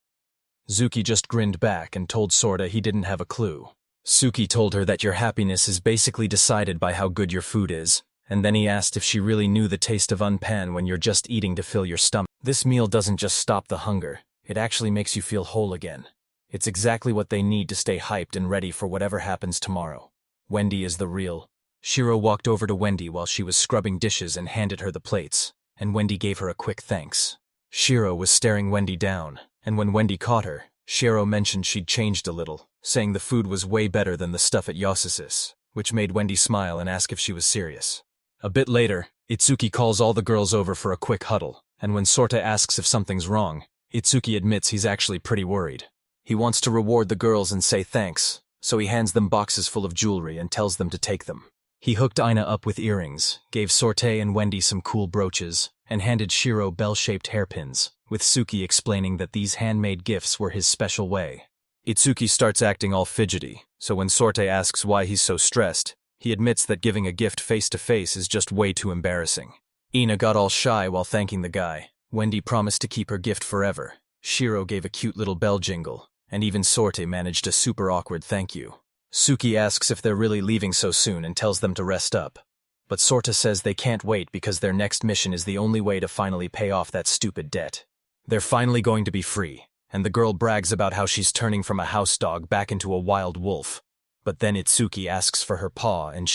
Zuki just grinned back and told Sorta he didn't have a clue. Suki told her that your happiness is basically decided by how good your food is, and then he asked if she really knew the taste of unpan when you're just eating to fill your stomach. This meal doesn't just stop the hunger, it actually makes you feel whole again. It's exactly what they need to stay hyped and ready for whatever happens tomorrow. Wendy is the real. Shirou walked over to Wendy while she was scrubbing dishes and handed her the plates, and Wendy gave her a quick thanks. Shirou was staring Wendy down, and when Wendy caught her, Shirou mentioned she'd changed a little, saying the food was way better than the stuff at Yasus's, which made Wendy smile and ask if she was serious. A bit later, Itsuki calls all the girls over for a quick huddle, and when Sorta asks if something's wrong, Itsuki admits he's actually pretty worried. He wants to reward the girls and say thanks, so he hands them boxes full of jewelry and tells them to take them. He hooked Aina up with earrings, gave Sorte and Wendy some cool brooches, and handed Shirou bell-shaped hairpins, with Suki explaining that these handmade gifts were his special way. Itsuki starts acting all fidgety, so when Sorte asks why he's so stressed, he admits that giving a gift face-to-face is just way too embarrassing. Ina got all shy while thanking the guy. Wendy promised to keep her gift forever. Shirou gave a cute little bell jingle, and even Sorte managed a super awkward thank you. Suki asks if they're really leaving so soon and tells them to rest up. But Sorta says they can't wait because their next mission is the only way to finally pay off that stupid debt. They're finally going to be free, and the girl brags about how she's turning from a house dog back into a wild wolf. But then Itsuki asks for her paw and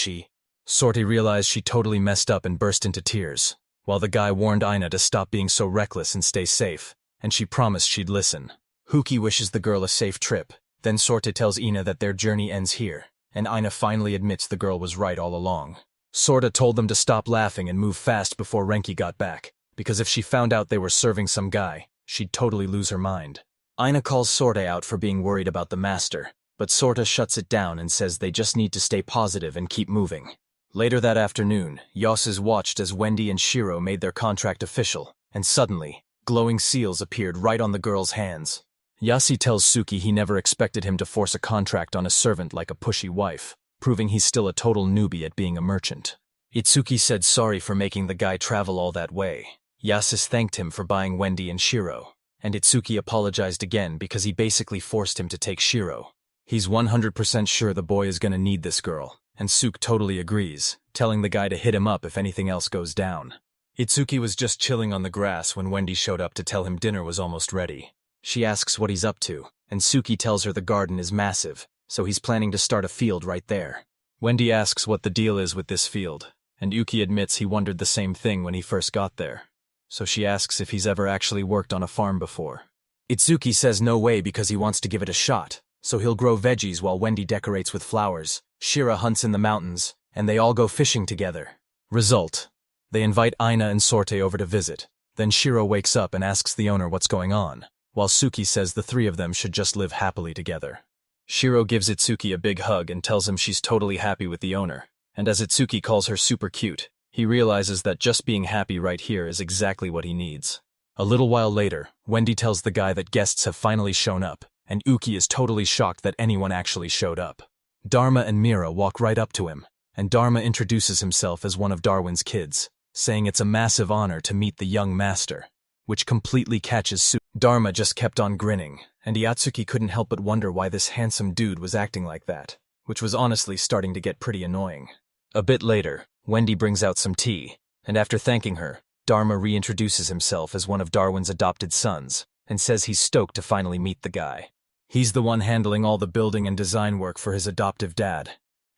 Sorte realized she totally messed up and burst into tears, while the guy warned Ina to stop being so reckless and stay safe, and she promised she'd listen. Huki wishes the girl a safe trip. Then Sorte tells Ina that their journey ends here, and Ina finally admits the girl was right all along. Sorta told them to stop laughing and move fast before Renki got back, because if she found out they were serving some guy, she'd totally lose her mind. Ina calls Sorte out for being worried about the master, but Sorta shuts it down and says they just need to stay positive and keep moving. Later that afternoon, Yasus watched as Wendy and Shirou made their contract official, and suddenly, glowing seals appeared right on the girl's hands. Yasi tells Suki he never expected him to force a contract on a servant like a pushy wife, proving he's still a total newbie at being a merchant. Itsuki said sorry for making the guy travel all that way. Yasus thanked him for buying Wendy and Shirou, and Itsuki apologized again because he basically forced him to take Shirou. He's 100% sure the boy is gonna need this girl, and Suki totally agrees, telling the guy to hit him up if anything else goes down. Itsuki was just chilling on the grass when Wendy showed up to tell him dinner was almost ready. She asks what he's up to, and Suki tells her the garden is massive, so he's planning to start a field right there. Wendy asks what the deal is with this field, and Yuki admits he wondered the same thing when he first got there. So she asks if he's ever actually worked on a farm before. Itsuki says no way because he wants to give it a shot, so he'll grow veggies while Wendy decorates with flowers, Shira hunts in the mountains, and they all go fishing together. Result: they invite Ina and Sorte over to visit. Then Shiro wakes up and asks the owner what's going on, while Suki says the three of them should just live happily together. Shiro gives Itsuki a big hug and tells him she's totally happy with the owner, and as Itsuki calls her super cute, he realizes that just being happy right here is exactly what he needs. A little while later, Wendy tells the guy that guests have finally shown up, and Uki is totally shocked that anyone actually showed up. Dharma and Mira walk right up to him, and Dharma introduces himself as one of Darwin's kids, saying it's a massive honor to meet the young master, which completely catches Suki. Dharma just kept on grinning, and Yatsuki couldn't help but wonder why this handsome dude was acting like that, which was honestly starting to get pretty annoying. A bit later, Wendy brings out some tea, and after thanking her, Dharma reintroduces himself as one of Darwin's adopted sons, and says he's stoked to finally meet the guy. He's the one handling all the building and design work for his adoptive dad.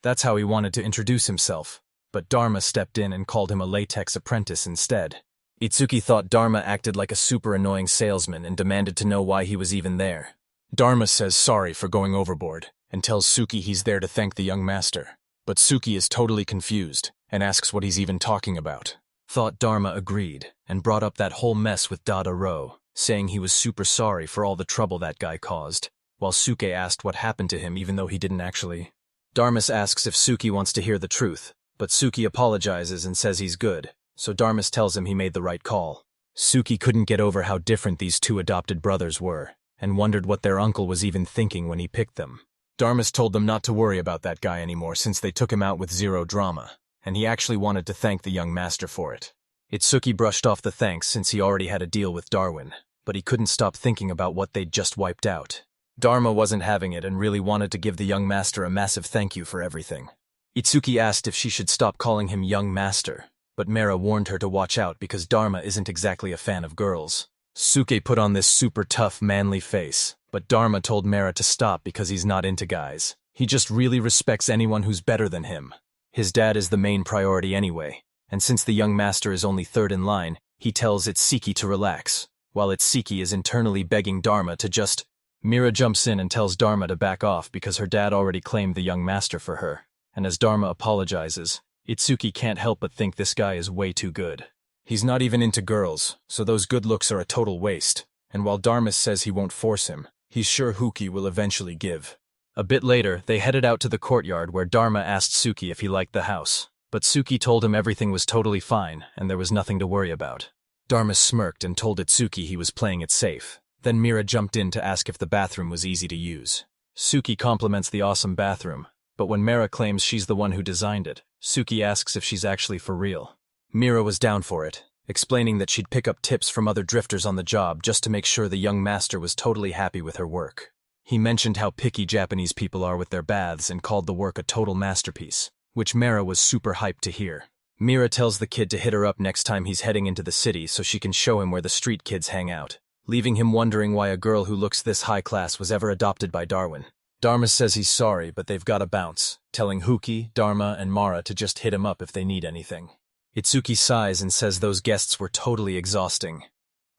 That's how he wanted to introduce himself, but Dharma stepped in and called him a latex apprentice instead. Itsuki thought Dharma acted like a super annoying salesman and demanded to know why he was even there. Dharma says sorry for going overboard and tells Suki he's there to thank the young master. But Suki is totally confused and asks what he's even talking about. Thought Dharma agreed and brought up that whole mess with Dadel, saying he was super sorry for all the trouble that guy caused, while Suke asked what happened to him even though he didn't actually. Dharmas asks if Suki wants to hear the truth, but Suki apologizes and says he's good. So Dharmas tells him he made the right call. Suki couldn't get over how different these two adopted brothers were, and wondered what their uncle was even thinking when he picked them. Dharmas told them not to worry about that guy anymore since they took him out with zero drama, and he actually wanted to thank the young master for it. Itsuki brushed off the thanks since he already had a deal with Darwin, but he couldn't stop thinking about what they'd just wiped out. Dharma wasn't having it and really wanted to give the young master a massive thank you for everything. Itsuki asked if she should stop calling him young master, but Mera warned her to watch out because Dharma isn't exactly a fan of girls. Suke put on this super tough, manly face, but Dharma told Mera to stop because he's not into guys. He just really respects anyone who's better than him. His dad is the main priority anyway, and since the young master is only third in line, he tells Itsuki to relax, while Itsuki is internally begging Dharma to just... Mera jumps in and tells Dharma to back off because her dad already claimed the young master for her, and as Dharma apologizes, Itsuki can't help but think this guy is way too good. He's not even into girls, so those good looks are a total waste, and while Dharma says he won't force him, he's sure Huki will eventually give. A bit later, they headed out to the courtyard where Dharma asked Suki if he liked the house, but Suki told him everything was totally fine and there was nothing to worry about. Dharma smirked and told Itsuki he was playing it safe. Then Mera jumped in to ask if the bathroom was easy to use. Suki compliments the awesome bathroom, but when Mera claims she's the one who designed it, Suki asks if she's actually for real. Mera was down for it, explaining that she'd pick up tips from other drifters on the job just to make sure the young master was totally happy with her work. He mentioned how picky Japanese people are with their baths and called the work a total masterpiece, which Mera was super hyped to hear. Mera tells the kid to hit her up next time he's heading into the city so she can show him where the street kids hang out, leaving him wondering why a girl who looks this high class was ever adopted by Darwin. Dharma says he's sorry, but they've gotta bounce, telling Huki, Dharma, and Mara to just hit him up if they need anything. Itsuki sighs and says those guests were totally exhausting.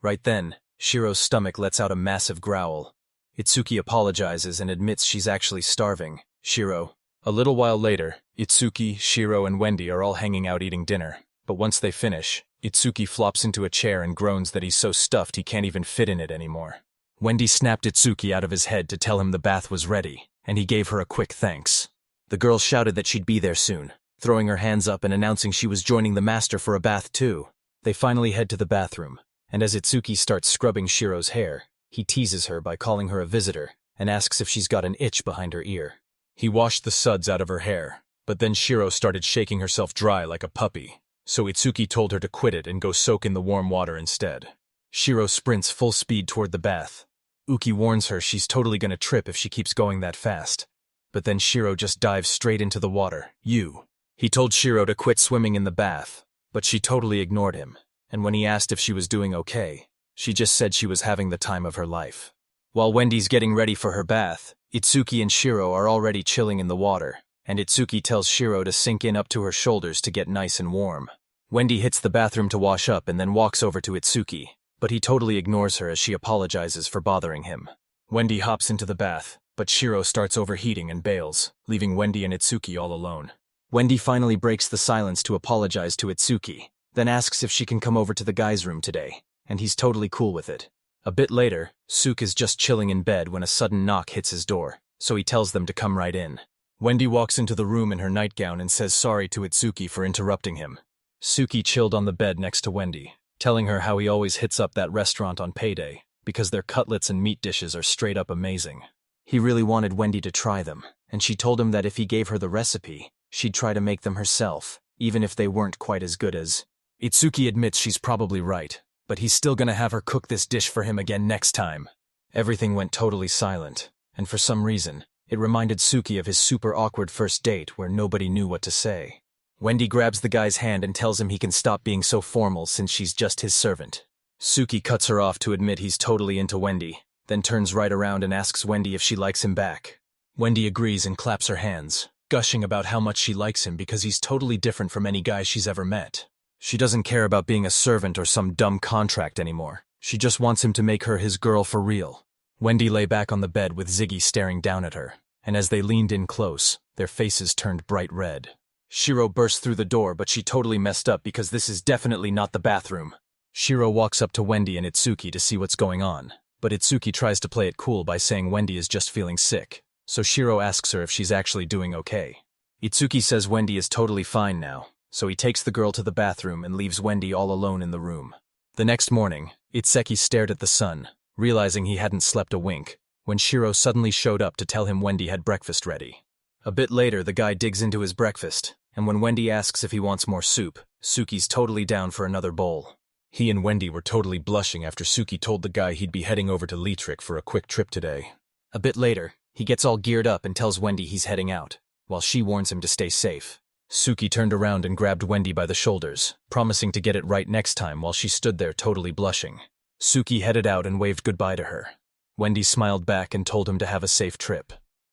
Right then, Shirou's stomach lets out a massive growl. Itsuki apologizes and admits she's actually starving. Shirou. A little while later, Itsuki, Shirou, and Wendy are all hanging out eating dinner, but once they finish, Itsuki flops into a chair and groans that he's so stuffed he can't even fit in it anymore. Wendy snapped Itsuki out of his head to tell him the bath was ready, and he gave her a quick thanks. The girl shouted that she'd be there soon, throwing her hands up and announcing she was joining the master for a bath too. They finally head to the bathroom, and as Itsuki starts scrubbing Shirou's hair, he teases her by calling her a visitor and asks if she's got an itch behind her ear. He washed the suds out of her hair, but then Shirou started shaking herself dry like a puppy, so Itsuki told her to quit it and go soak in the warm water instead. Shirou sprints full speed toward the bath. Uki warns her she's totally gonna trip if she keeps going that fast. But then Shirou just dives straight into the water. He told Shirou to quit swimming in the bath, but she totally ignored him, and when he asked if she was doing okay, she just said she was having the time of her life. While Wendy's getting ready for her bath, Itsuki and Shirou are already chilling in the water, and Itsuki tells Shirou to sink in up to her shoulders to get nice and warm. Wendy hits the bathroom to wash up and then walks over to Itsuki, but he totally ignores her as she apologizes for bothering him. Wendy hops into the bath, but Shirou starts overheating and bails, leaving Wendy and Itsuki all alone. Wendy finally breaks the silence to apologize to Itsuki, then asks if she can come over to the guys' room today, and he's totally cool with it. A bit later, Suke is just chilling in bed when a sudden knock hits his door, so he tells them to come right in. Wendy walks into the room in her nightgown and says sorry to Itsuki for interrupting him. Suki chilled on the bed next to Wendy, telling her how he always hits up that restaurant on payday, because their cutlets and meat dishes are straight up amazing. He really wanted Wendy to try them, and she told him that if he gave her the recipe, she'd try to make them herself, even if they weren't quite as good as... Itsuki admits she's probably right, but he's still gonna have her cook this dish for him again next time. Everything went totally silent, and for some reason, it reminded Suki of his super awkward first date where nobody knew what to say. Wendy grabs the guy's hand and tells him he can stop being so formal since she's just his servant. Suki cuts her off to admit he's totally into Wendy, then turns right around and asks Wendy if she likes him back. Wendy agrees and claps her hands, gushing about how much she likes him because he's totally different from any guy she's ever met. She doesn't care about being a servant or some dumb contract anymore. She just wants him to make her his girl for real. Wendy lay back on the bed with Ziggy staring down at her, and as they leaned in close, their faces turned bright red. Shirou burst through the door, but she totally messed up because this is definitely not the bathroom. Shirou walks up to Wendy and Itsuki to see what's going on, but Itsuki tries to play it cool by saying Wendy is just feeling sick, so Shirou asks her if she's actually doing okay. Itsuki says Wendy is totally fine now, so he takes the girl to the bathroom and leaves Wendy all alone in the room. The next morning, Itseki stared at the sun, realizing he hadn't slept a wink, when Shirou suddenly showed up to tell him Wendy had breakfast ready. A bit later, the guy digs into his breakfast, and when Wendy asks if he wants more soup, Suki's totally down for another bowl. He and Wendy were totally blushing after Suki told the guy he'd be heading over to Leetrick for a quick trip today. A bit later, he gets all geared up and tells Wendy he's heading out, while she warns him to stay safe. Suki turned around and grabbed Wendy by the shoulders, promising to get it right next time while she stood there totally blushing. Suki headed out and waved goodbye to her. Wendy smiled back and told him to have a safe trip.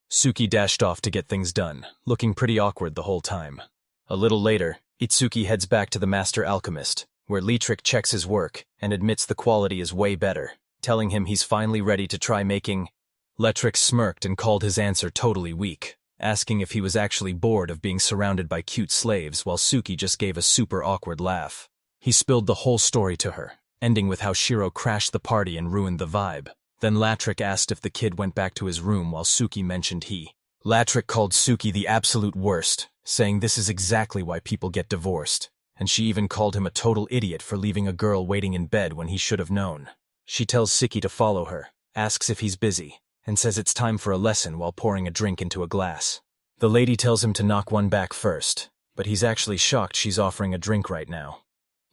Suki dashed off to get things done, looking pretty awkward the whole time. A little later, Itsuki heads back to the Master Alchemist, where Leetrick checks his work and admits the quality is way better, telling him he's finally ready to try making. Leetrick smirked and called his answer totally weak, asking if he was actually bored of being surrounded by cute slaves while Suki just gave a super awkward laugh. He spilled the whole story to her, ending with how Shirou crashed the party and ruined the vibe. Then Leetrick asked if the kid went back to his room while Suki mentioned he. Leetrick called Suki the absolute worst, saying this is exactly why people get divorced, and she even called him a total idiot for leaving a girl waiting in bed when he should have known. She tells Suki to follow her, asks if he's busy, and says it's time for a lesson while pouring a drink into a glass. The lady tells him to knock one back first, but he's actually shocked she's offering a drink right now.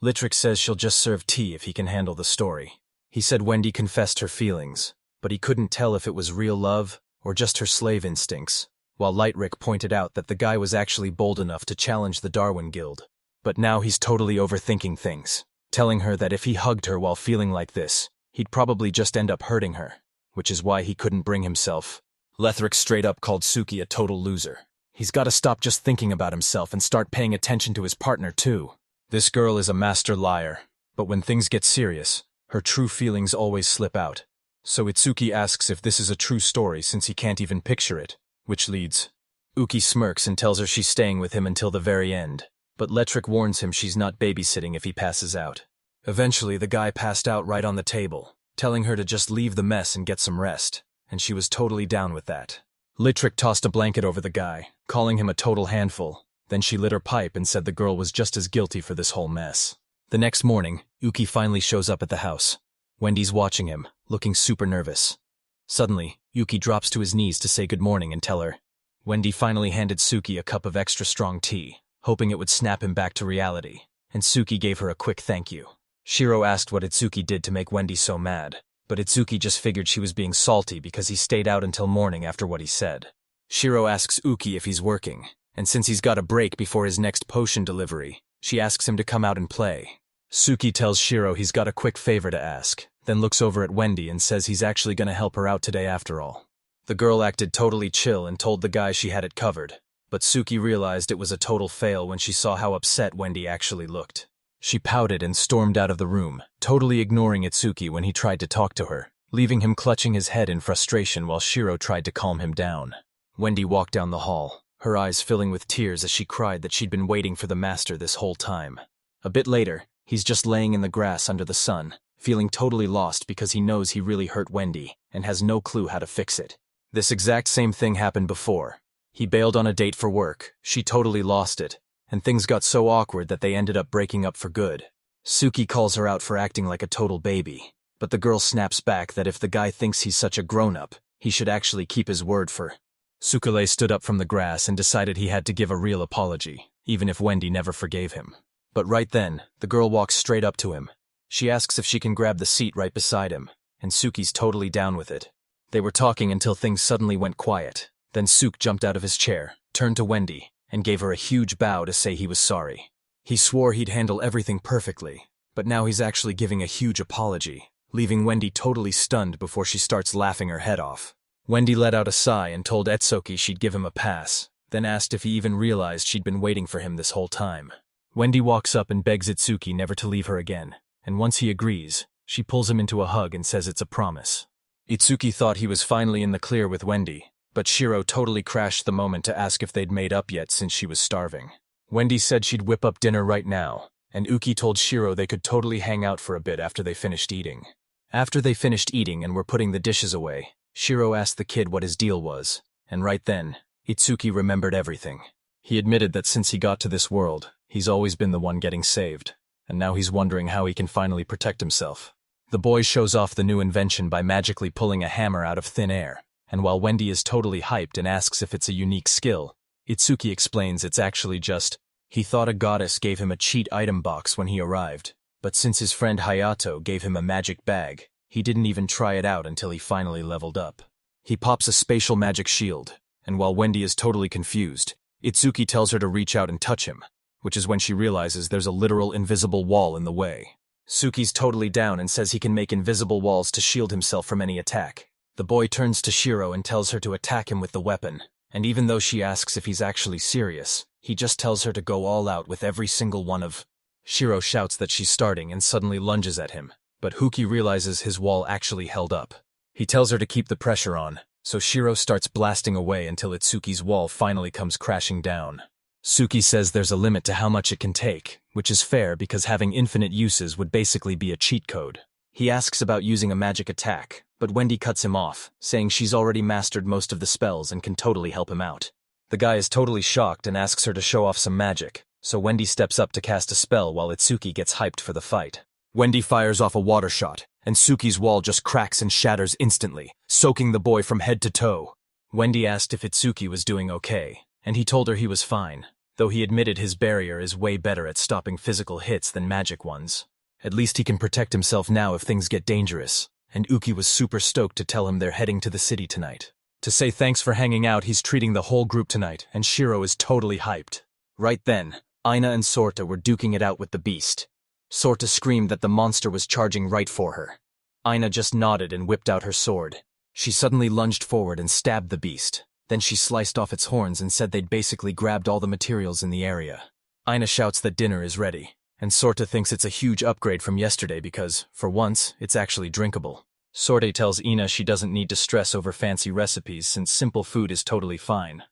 Leetrick says she'll just serve tea if he can handle the story. He said Wendy confessed her feelings, but he couldn't tell if it was real love or just her slave instincts, while Leetrick pointed out that the guy was actually bold enough to challenge the Darwin Guild. But now he's totally overthinking things, telling her that if he hugged her while feeling like this, he'd probably just end up hurting her, which is why he couldn't bring himself. Leetrick straight up called Suki a total loser. He's got to stop just thinking about himself and start paying attention to his partner too. This girl is a master liar, but when things get serious, her true feelings always slip out. So Itsuki asks if this is a true story since he can't even picture it, which leads. Uki smirks and tells her she's staying with him until the very end, but Leetrick warns him she's not babysitting if he passes out. Eventually the guy passed out right on the table, telling her to just leave the mess and get some rest, and she was totally down with that. Leetrick tossed a blanket over the guy, calling him a total handful. Then she lit her pipe and said the girl was just as guilty for this whole mess. The next morning, Uki finally shows up at the house. Wendy's watching him, looking super nervous. Suddenly, Uki drops to his knees to say good morning and tell her. Wendy finally handed Suki a cup of extra strong tea, hoping it would snap him back to reality, and Suki gave her a quick thank you. Shirou asked what Itsuki did to make Wendy so mad, but Itsuki just figured she was being salty because he stayed out until morning after what he said. Shirou asks Uki if he's working, and since he's got a break before his next potion delivery, she asks him to come out and play. Suki tells Shirou he's got a quick favor to ask, then looks over at Wendy and says he's actually going to help her out today after all. The girl acted totally chill and told the guy she had it covered, but Suki realized it was a total fail when she saw how upset Wendy actually looked. She pouted and stormed out of the room, totally ignoring Itsuki when he tried to talk to her, leaving him clutching his head in frustration while Shirou tried to calm him down. Wendy walked down the hall, her eyes filling with tears as she cried that she'd been waiting for the master this whole time. A bit later, he's just laying in the grass under the sun, feeling totally lost because he knows he really hurt Wendy and has no clue how to fix it. This exact same thing happened before. He bailed on a date for work, she totally lost it, and things got so awkward that they ended up breaking up for good. Suki calls her out for acting like a total baby, but the girl snaps back that if the guy thinks he's such a grown-up, he should actually keep his word for. Sukule stood up from the grass and decided he had to give a real apology, even if Wendy never forgave him. But right then, the girl walks straight up to him. She asks if she can grab the seat right beside him, and Suki's totally down with it. They were talking until things suddenly went quiet. Then Suk jumped out of his chair, turned to Wendy, and gave her a huge bow to say he was sorry. He swore he'd handle everything perfectly, but now he's actually giving a huge apology, leaving Wendy totally stunned before she starts laughing her head off. Wendy let out a sigh and told Etsuki she'd give him a pass, then asked if he even realized she'd been waiting for him this whole time. Wendy walks up and begs Itsuki never to leave her again, and once he agrees, she pulls him into a hug and says it's a promise. Itsuki thought he was finally in the clear with Wendy, but Shirou totally crashed the moment to ask if they'd made up yet since she was starving. Wendy said she'd whip up dinner right now, and Uki told Shirou they could totally hang out for a bit after they finished eating. After they finished eating and were putting the dishes away, Shirou asked the kid what his deal was, and right then, Itsuki remembered everything. He admitted that since he got to this world, he's always been the one getting saved, and now he's wondering how he can finally protect himself. The boy shows off the new invention by magically pulling a hammer out of thin air, and while Wendy is totally hyped and asks if it's a unique skill, Itsuki explains it's actually just, he thought a goddess gave him a cheat item box when he arrived, but since his friend Hayato gave him a magic bag, he didn't even try it out until he finally leveled up. He pops a spatial magic shield, and while Wendy is totally confused, Itsuki tells her to reach out and touch him, which is when she realizes there's a literal invisible wall in the way. Suki's totally down and says he can make invisible walls to shield himself from any attack. The boy turns to Shirou and tells her to attack him with the weapon, and even though she asks if he's actually serious, he just tells her to go all out with every single one of... Shirou shouts that she's starting and suddenly lunges at him, but Huki realizes his wall actually held up. He tells her to keep the pressure on, so Shirou starts blasting away until Itsuki's wall finally comes crashing down. Suki says there's a limit to how much it can take, which is fair because having infinite uses would basically be a cheat code. He asks about using a magic attack, but Wendy cuts him off, saying she's already mastered most of the spells and can totally help him out. The guy is totally shocked and asks her to show off some magic, so Wendy steps up to cast a spell while Itsuki gets hyped for the fight. Wendy fires off a water shot, and Suki's wall just cracks and shatters instantly, soaking the boy from head to toe. Wendy asked if Itsuki was doing okay, and he told her he was fine, though he admitted his barrier is way better at stopping physical hits than magic ones. At least he can protect himself now if things get dangerous, and Uki was super stoked to tell him they're heading to the city tonight. To say thanks for hanging out, he's treating the whole group tonight, and Shirou is totally hyped. Right then, Aina and Sorta were duking it out with the beast. Sorta screamed that the monster was charging right for her. Aina just nodded and whipped out her sword. She suddenly lunged forward and stabbed the beast. Then she sliced off its horns and said they'd basically grabbed all the materials in the area. Aina shouts that dinner is ready, and Sorta thinks it's a huge upgrade from yesterday because, for once, it's actually drinkable. Sorta tells Ina she doesn't need to stress over fancy recipes since simple food is totally fine.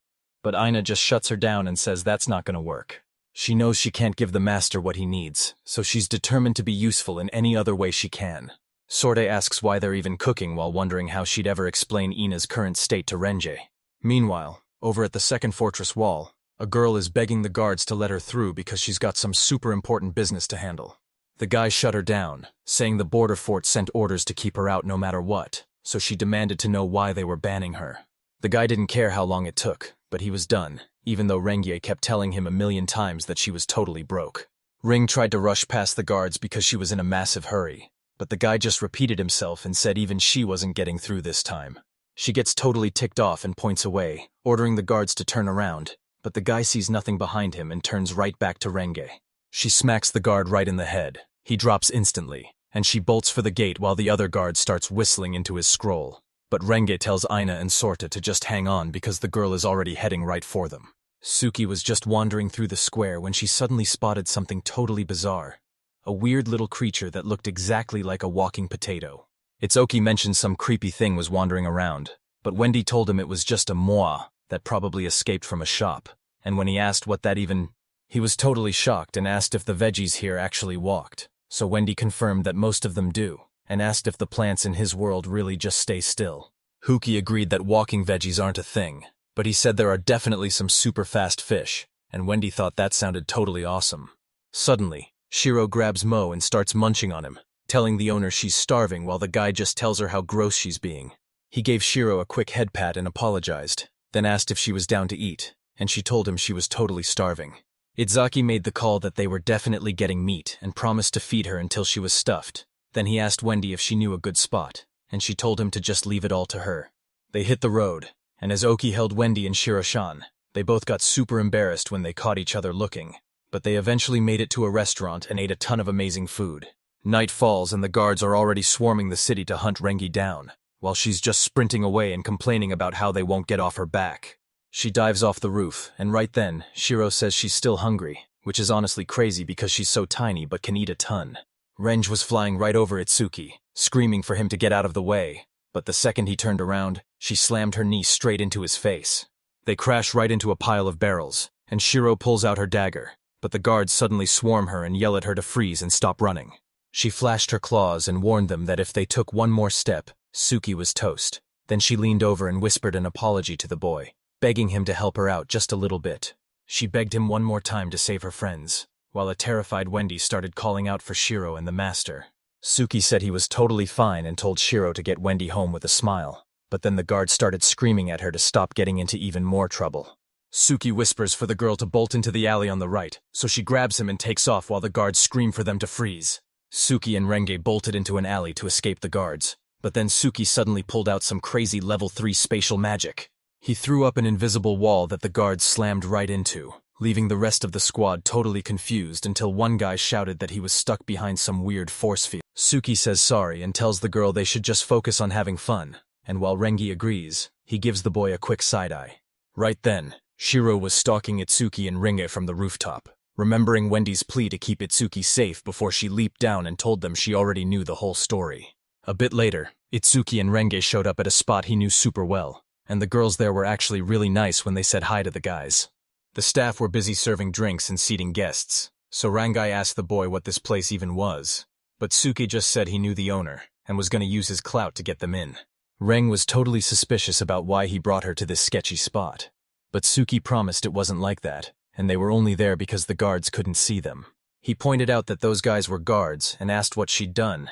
But Aina just shuts her down and says that's not gonna work. She knows she can't give the master what he needs, so she's determined to be useful in any other way she can. Sorta asks why they're even cooking while wondering how she'd ever explain Ina's current state to Renji. Meanwhile, over at the second fortress wall, a girl is begging the guards to let her through because she's got some super important business to handle. The guy shut her down, saying the border fort sent orders to keep her out no matter what, so she demanded to know why they were banning her. The guy didn't care how long it took, but he was done, even though Rengie kept telling him 1,000,000 times that she was totally broke. Ring tried to rush past the guards because she was in a massive hurry, but the guy just repeated himself and said even she wasn't getting through this time. She gets totally ticked off and points away, ordering the guards to turn around, but the guy sees nothing behind him and turns right back to Renge. She smacks the guard right in the head. He drops instantly, and she bolts for the gate while the other guard starts whistling into his scroll. But Renge tells Aina and Sorta to just hang on because the girl is already heading right for them. Suki was just wandering through the square when she suddenly spotted something totally bizarre. A weird little creature that looked exactly like a walking potato. Itsuki mentioned some creepy thing was wandering around, but Wendy told him it was just a moa that probably escaped from a shop, and when he asked what that even... He was totally shocked and asked if the veggies here actually walked, so Wendy confirmed that most of them do, and asked if the plants in his world really just stay still. Huki agreed that walking veggies aren't a thing, but he said there are definitely some super fast fish, and Wendy thought that sounded totally awesome. Suddenly, Shirou grabs Mo and starts munching on him, telling the owner she's starving while the guy just tells her how gross she's being. He gave Shirou a quick head pat and apologized, then asked if she was down to eat, and she told him she was totally starving. Itzaki made the call that they were definitely getting meat and promised to feed her until she was stuffed. Then he asked Wendy if she knew a good spot, and she told him to just leave it all to her. They hit the road, and as Oki held Wendy and Shiroshan, they both got super embarrassed when they caught each other looking, but they eventually made it to a restaurant and ate a ton of amazing food. Night falls and the guards are already swarming the city to hunt Rengi down, while she's just sprinting away and complaining about how they won't get off her back. She dives off the roof, and right then, Shirou says she's still hungry, which is honestly crazy because she's so tiny but can eat a ton. Renj was flying right over Itsuki, screaming for him to get out of the way, but the second he turned around, she slammed her knee straight into his face. They crash right into a pile of barrels, and Shirou pulls out her dagger, but the guards suddenly swarm her and yell at her to freeze and stop running. She flashed her claws and warned them that if they took one more step, Suki was toast. Then she leaned over and whispered an apology to the boy, begging him to help her out just a little bit. She begged him one more time to save her friends, while a terrified Wendy started calling out for Shirou and the master. Suki said he was totally fine and told Shirou to get Wendy home with a smile, but then the guards started screaming at her to stop getting into even more trouble. Suki whispers for the girl to bolt into the alley on the right, so she grabs him and takes off while the guards scream for them to freeze. Suki and Renge bolted into an alley to escape the guards, but then Suki suddenly pulled out some crazy level 3 spatial magic. He threw up an invisible wall that the guards slammed right into, leaving the rest of the squad totally confused until one guy shouted that he was stuck behind some weird force field. Suki says sorry and tells the girl they should just focus on having fun, and while Rengi agrees, he gives the boy a quick side-eye. Right then, Shirou was stalking Itsuki and Renge from the rooftop, remembering Wendy's plea to keep Itsuki safe before she leaped down and told them she already knew the whole story. A bit later, Itsuki and Renge showed up at a spot he knew super well, and the girls there were actually really nice when they said hi to the guys. The staff were busy serving drinks and seating guests, so Rangai asked the boy what this place even was, but Suki just said he knew the owner and was going to use his clout to get them in. Reng was totally suspicious about why he brought her to this sketchy spot. But Suki promised it wasn't like that, and they were only there because the guards couldn't see them. He pointed out that those guys were guards and asked what she'd done.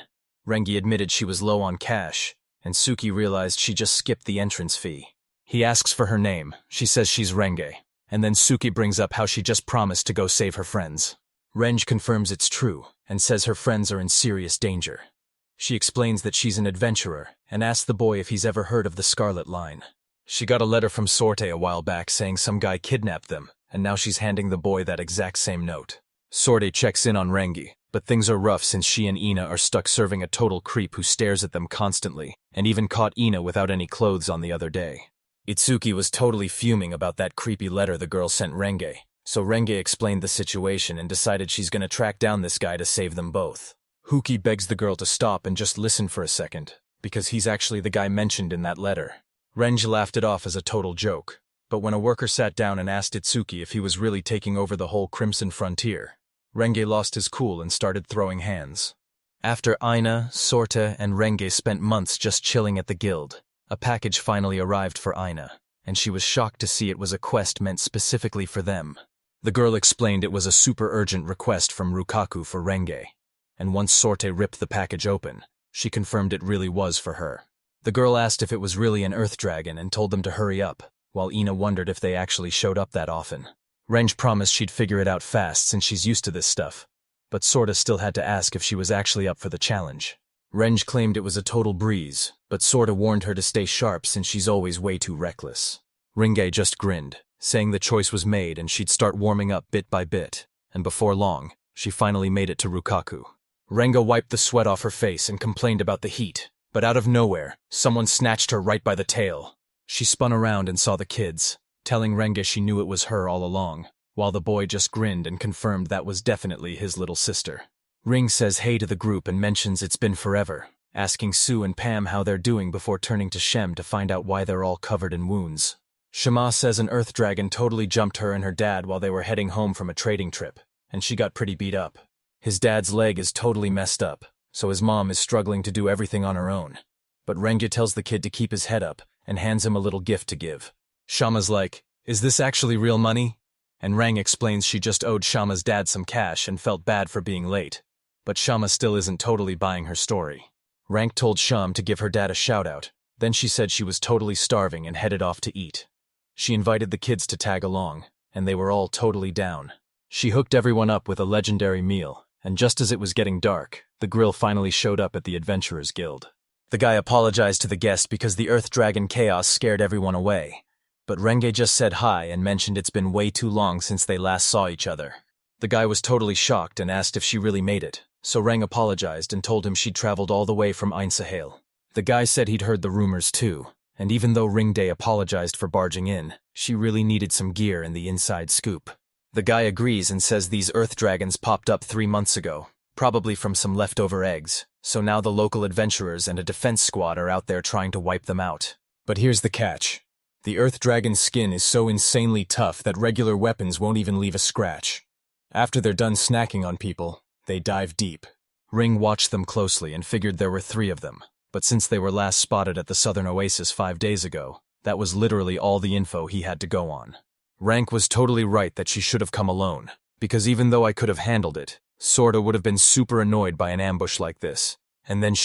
Rengi admitted she was low on cash, and Suki realized she just skipped the entrance fee. He asks for her name, she says she's Renge, and then Suki brings up how she just promised to go save her friends. Renge confirms it's true, and says her friends are in serious danger. She explains that she's an adventurer, and asks the boy if he's ever heard of the Scarlet Line. She got a letter from Sorte a while back saying some guy kidnapped them, and now she's handing the boy that exact same note. Sorte checks in on Rengi, but things are rough since she and Ina are stuck serving a total creep who stares at them constantly, and even caught Ina without any clothes on the other day. Itsuki was totally fuming about that creepy letter the girl sent Renge, so Renge explained the situation and decided she's gonna track down this guy to save them both. Huki begs the girl to stop and just listen for a second, because he's actually the guy mentioned in that letter. Renge laughed it off as a total joke, but when a worker sat down and asked Itsuki if he was really taking over the whole Crimson Frontier, Renge lost his cool and started throwing hands. After Ina, Sorta, and Renge spent months just chilling at the guild, a package finally arrived for Ina, and she was shocked to see it was a quest meant specifically for them. The girl explained it was a super urgent request from Rukaku for Renge, and once Sorte ripped the package open, she confirmed it really was for her. The girl asked if it was really an earth dragon and told them to hurry up, while Ina wondered if they actually showed up that often. Renge promised she'd figure it out fast since she's used to this stuff, but Sorta still had to ask if she was actually up for the challenge. Renge claimed it was a total breeze, but Sorta warned her to stay sharp since she's always way too reckless. Renge just grinned, saying the choice was made and she'd start warming up bit by bit, and before long, she finally made it to Rukaku. Renga wiped the sweat off her face and complained about the heat, but out of nowhere, someone snatched her right by the tail. She spun around and saw the kids, telling Renge she knew it was her all along, while the boy just grinned and confirmed that was definitely his little sister. Ring says hey to the group and mentions it's been forever, asking Sue and Pam how they're doing before turning to Shem to find out why they're all covered in wounds. Shema says an earth dragon totally jumped her and her dad while they were heading home from a trading trip, and she got pretty beat up. His dad's leg is totally messed up, so his mom is struggling to do everything on her own. But Renge tells the kid to keep his head up and hands him a little gift to give. Shama's like, "Is this actually real money?" And Rang explains she just owed Shama's dad some cash and felt bad for being late. But Shama still isn't totally buying her story. Rank told Sham to give her dad a shout-out, then she said she was totally starving and headed off to eat. She invited the kids to tag along, and they were all totally down. She hooked everyone up with a legendary meal, and just as it was getting dark, the grill finally showed up at the Adventurers Guild. The guy apologized to the guest because the Earth Dragon chaos scared everyone away, but Renge just said hi and mentioned it's been way too long since they last saw each other. The guy was totally shocked and asked if she really made it, so Reng apologized and told him she'd traveled all the way from Einsahel. The guy said he'd heard the rumors too, and even though Ringday apologized for barging in, she really needed some gear and the inside scoop. The guy agrees and says these earth dragons popped up 3 months ago, probably from some leftover eggs, so now the local adventurers and a defense squad are out there trying to wipe them out. But here's the catch. The earth dragon's skin is so insanely tough that regular weapons won't even leave a scratch. After they're done snacking on people, they dive deep. Ring watched them closely and figured there were 3 of them, but since they were last spotted at the southern oasis 5 days ago, that was literally all the info he had to go on. Rank was totally right that she should have come alone, because even though I could have handled it, Sorta would have been super annoyed by an ambush like this. And then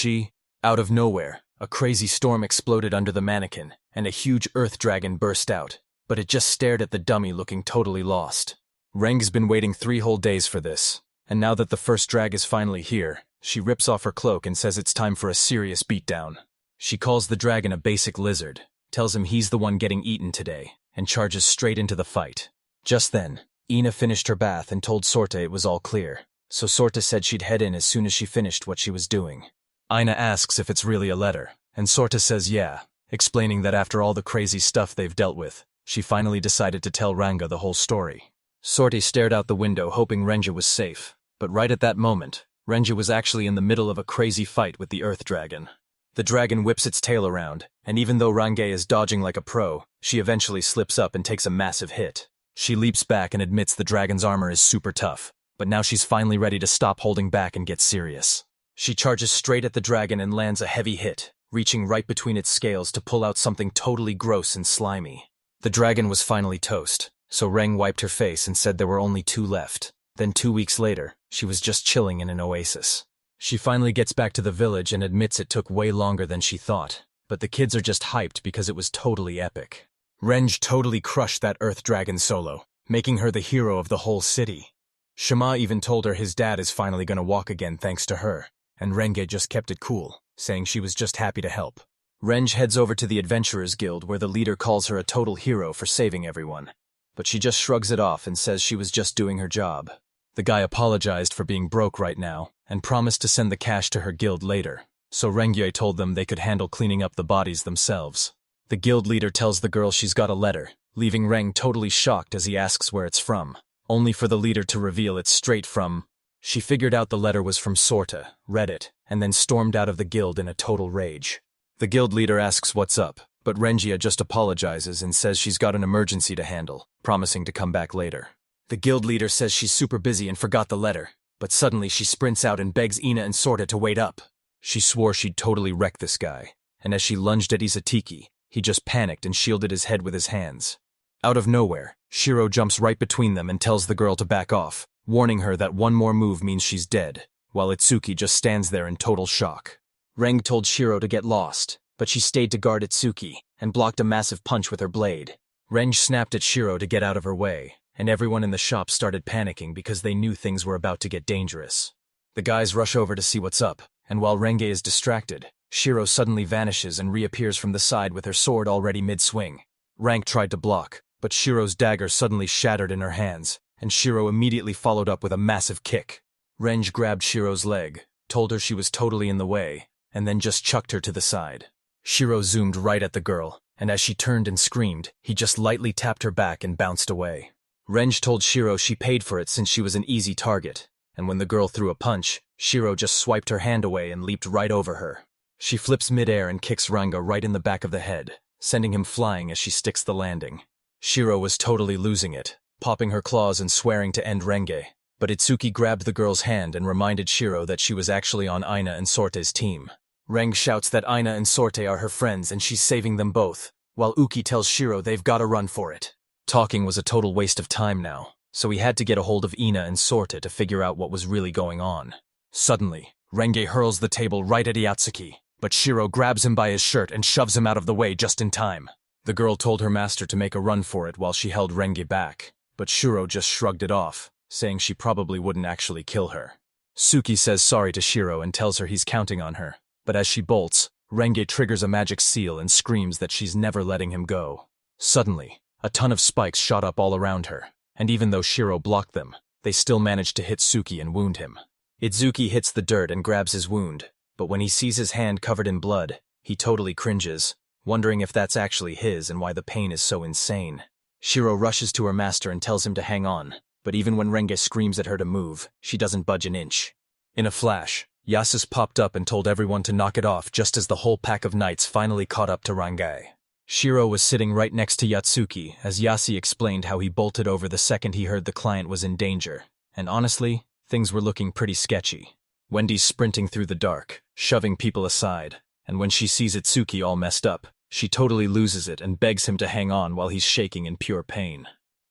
out of nowhere, a crazy storm exploded under the mannequin, and a huge earth dragon burst out. but it just stared at the dummy looking totally lost. Reng's been waiting 3 whole days for this, and now that the first drag is finally here, she rips off her cloak and says it's time for a serious beatdown. She calls the dragon a basic lizard, tells him he's the one getting eaten today, and charges straight into the fight. Just then, Ina finished her bath and told Sorta it was all clear, so Sorta said she'd head in as soon as she finished what she was doing. Ina asks if it's really a letter, and Sorta says yeah, explaining that after all the crazy stuff they've dealt with, she finally decided to tell Ranga the whole story. Sorta stared out the window hoping Renja was safe, but right at that moment, Renja was actually in the middle of a crazy fight with the Earth Dragon. The dragon whips its tail around, and even though Ranga is dodging like a pro, she eventually slips up and takes a massive hit. She leaps back and admits the dragon's armor is super tough, but now she's finally ready to stop holding back and get serious. She charges straight at the dragon and lands a heavy hit, reaching right between its scales to pull out something totally gross and slimy. The dragon was finally toast, so Reng wiped her face and said there were only 2 left. Then 2 weeks later, she was just chilling in an oasis. She finally gets back to the village and admits it took way longer than she thought, but the kids are just hyped because it was totally epic. Renj totally crushed that Earth Dragon solo, making her the hero of the whole city. Shama even told her his dad is finally gonna walk again thanks to her, and Renge just kept it cool, saying she was just happy to help. Renj heads over to the Adventurers Guild where the leader calls her a total hero for saving everyone, but she just shrugs it off and says she was just doing her job. The guy apologized for being broke right now and promised to send the cash to her guild later, so Rengye told them they could handle cleaning up the bodies themselves. The guild leader tells the girl she's got a letter, leaving Reng totally shocked as he asks where it's from, only for the leader to reveal it's straight from. She figured out the letter was from Sorta, read it, and then stormed out of the guild in a total rage. The guild leader asks what's up, but Rengia just apologizes and says she's got an emergency to handle, promising to come back later. The guild leader says she's super busy and forgot the letter, but suddenly she sprints out and begs Ina and Sorta to wait up. She swore she'd totally wreck this guy, and as she lunged at Isatiki, he just panicked and shielded his head with his hands. Out of nowhere, Shirou jumps right between them and tells the girl to back off, warning her that one more move means she's dead, while Itsuki just stands there in total shock. Reng told Shirou to get lost, but she stayed to guard Itsuki and blocked a massive punch with her blade. Reng snapped at Shirou to get out of her way, and everyone in the shop started panicking because they knew things were about to get dangerous. The guys rush over to see what's up, and while Renge is distracted, Shirou suddenly vanishes and reappears from the side with her sword already mid-swing. Rank tried to block, but Shirou's dagger suddenly shattered in her hands, and Shirou immediately followed up with a massive kick. Renge grabbed Shirou's leg, told her she was totally in the way, and then just chucked her to the side. Shirou zoomed right at the girl, and as she turned and screamed, he just lightly tapped her back and bounced away. Renge told Shirou she paid for it since she was an easy target, and when the girl threw a punch, Shirou just swiped her hand away and leaped right over her. She flips midair and kicks Ranga right in the back of the head, sending him flying as she sticks the landing. Shirou was totally losing it, popping her claws and swearing to end Renge, but Itsuki grabbed the girl's hand and reminded Shirou that she was actually on Ina and Sorte's team. Reng shouts that Ina and Sorte are her friends and she's saving them both, while Uki tells Shirou they've gotta run for it. Talking was a total waste of time now, so he had to get a hold of Ina and Sorte to figure out what was really going on. Suddenly, Renge hurls the table right at Yatsuki, but Shirou grabs him by his shirt and shoves him out of the way just in time. The girl told her master to make a run for it while she held Renge back, but Shirou just shrugged it off, saying she probably wouldn't actually kill her. Suki says sorry to Shirou and tells her he's counting on her, but as she bolts, Renge triggers a magic seal and screams that she's never letting him go. Suddenly, a ton of spikes shot up all around her, and even though Shirou blocked them, they still managed to hit Suki and wound him. Itsuki hits the dirt and grabs his wound, but when he sees his hand covered in blood, he totally cringes, wondering if that's actually his and why the pain is so insane. Shirou rushes to her master and tells him to hang on, but even when Renge screams at her to move, she doesn't budge an inch. In a flash, Yasus popped up and told everyone to knock it off just as the whole pack of knights finally caught up to Rangai. Shirou was sitting right next to Yatsuki as Yasi explained how he bolted over the second he heard the client was in danger, and honestly, things were looking pretty sketchy. Wendy's sprinting through the dark, shoving people aside, and when she sees Itsuki all messed up, she totally loses it and begs him to hang on while he's shaking in pure pain.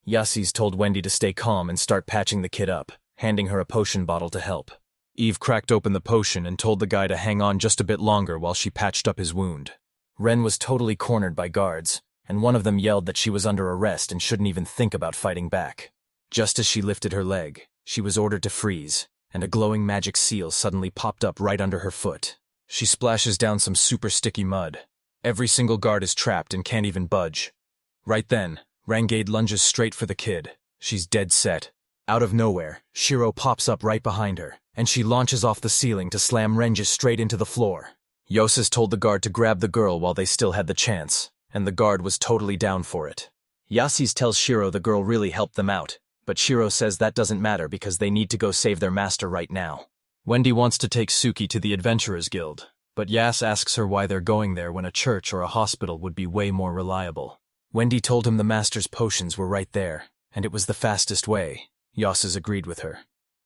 Yasi's told Wendy to stay calm and start patching the kid up, handing her a potion bottle to help. Eve cracked open the potion and told the guy to hang on just a bit longer while she patched up his wound. Ren was totally cornered by guards, and one of them yelled that she was under arrest and shouldn't even think about fighting back. Just as she lifted her leg, she was ordered to freeze, and a glowing magic seal suddenly popped up right under her foot. She splashes down some super sticky mud. Every single guard is trapped and can't even budge. Right then, Reincarnated lunges straight for the kid. She's dead set. Out of nowhere, Shirou pops up right behind her, and she launches off the ceiling to slam Reincarnated straight into the floor. Yasus told the guard to grab the girl while they still had the chance, and the guard was totally down for it. Yasus tells Shirou the girl really helped them out, but Shirou says that doesn't matter because they need to go save their master right now. Wendy wants to take Suki to the Adventurers Guild, but Yas asks her why they're going there when a church or a hospital would be way more reliable. Wendy told him the master's potions were right there, and it was the fastest way. Yasus agreed with her.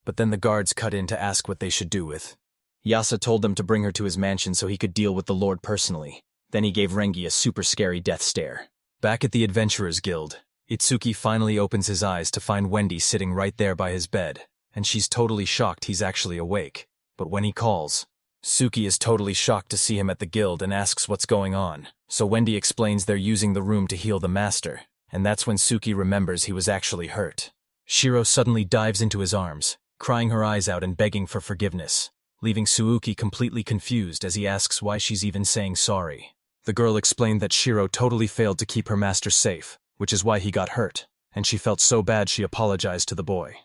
But then the guards cut in to ask what they should do with. Yasa told them to bring her to his mansion so he could deal with the Lord personally. Then he gave Rengi a super scary death stare. Back at the Adventurers Guild, Itsuki finally opens his eyes to find Wendy sitting right there by his bed, and she's totally shocked he's actually awake. But when he calls, Suki is totally shocked to see him at the guild and asks what's going on, so Wendy explains they're using the room to heal the master, and that's when Suki remembers he was actually hurt. Shirou suddenly dives into his arms, crying her eyes out and begging for forgiveness, leaving Suuki completely confused as he asks why she's even saying sorry. The girl explained that Shirou totally failed to keep her master safe, which is why he got hurt, and she felt so bad she apologized to the boy.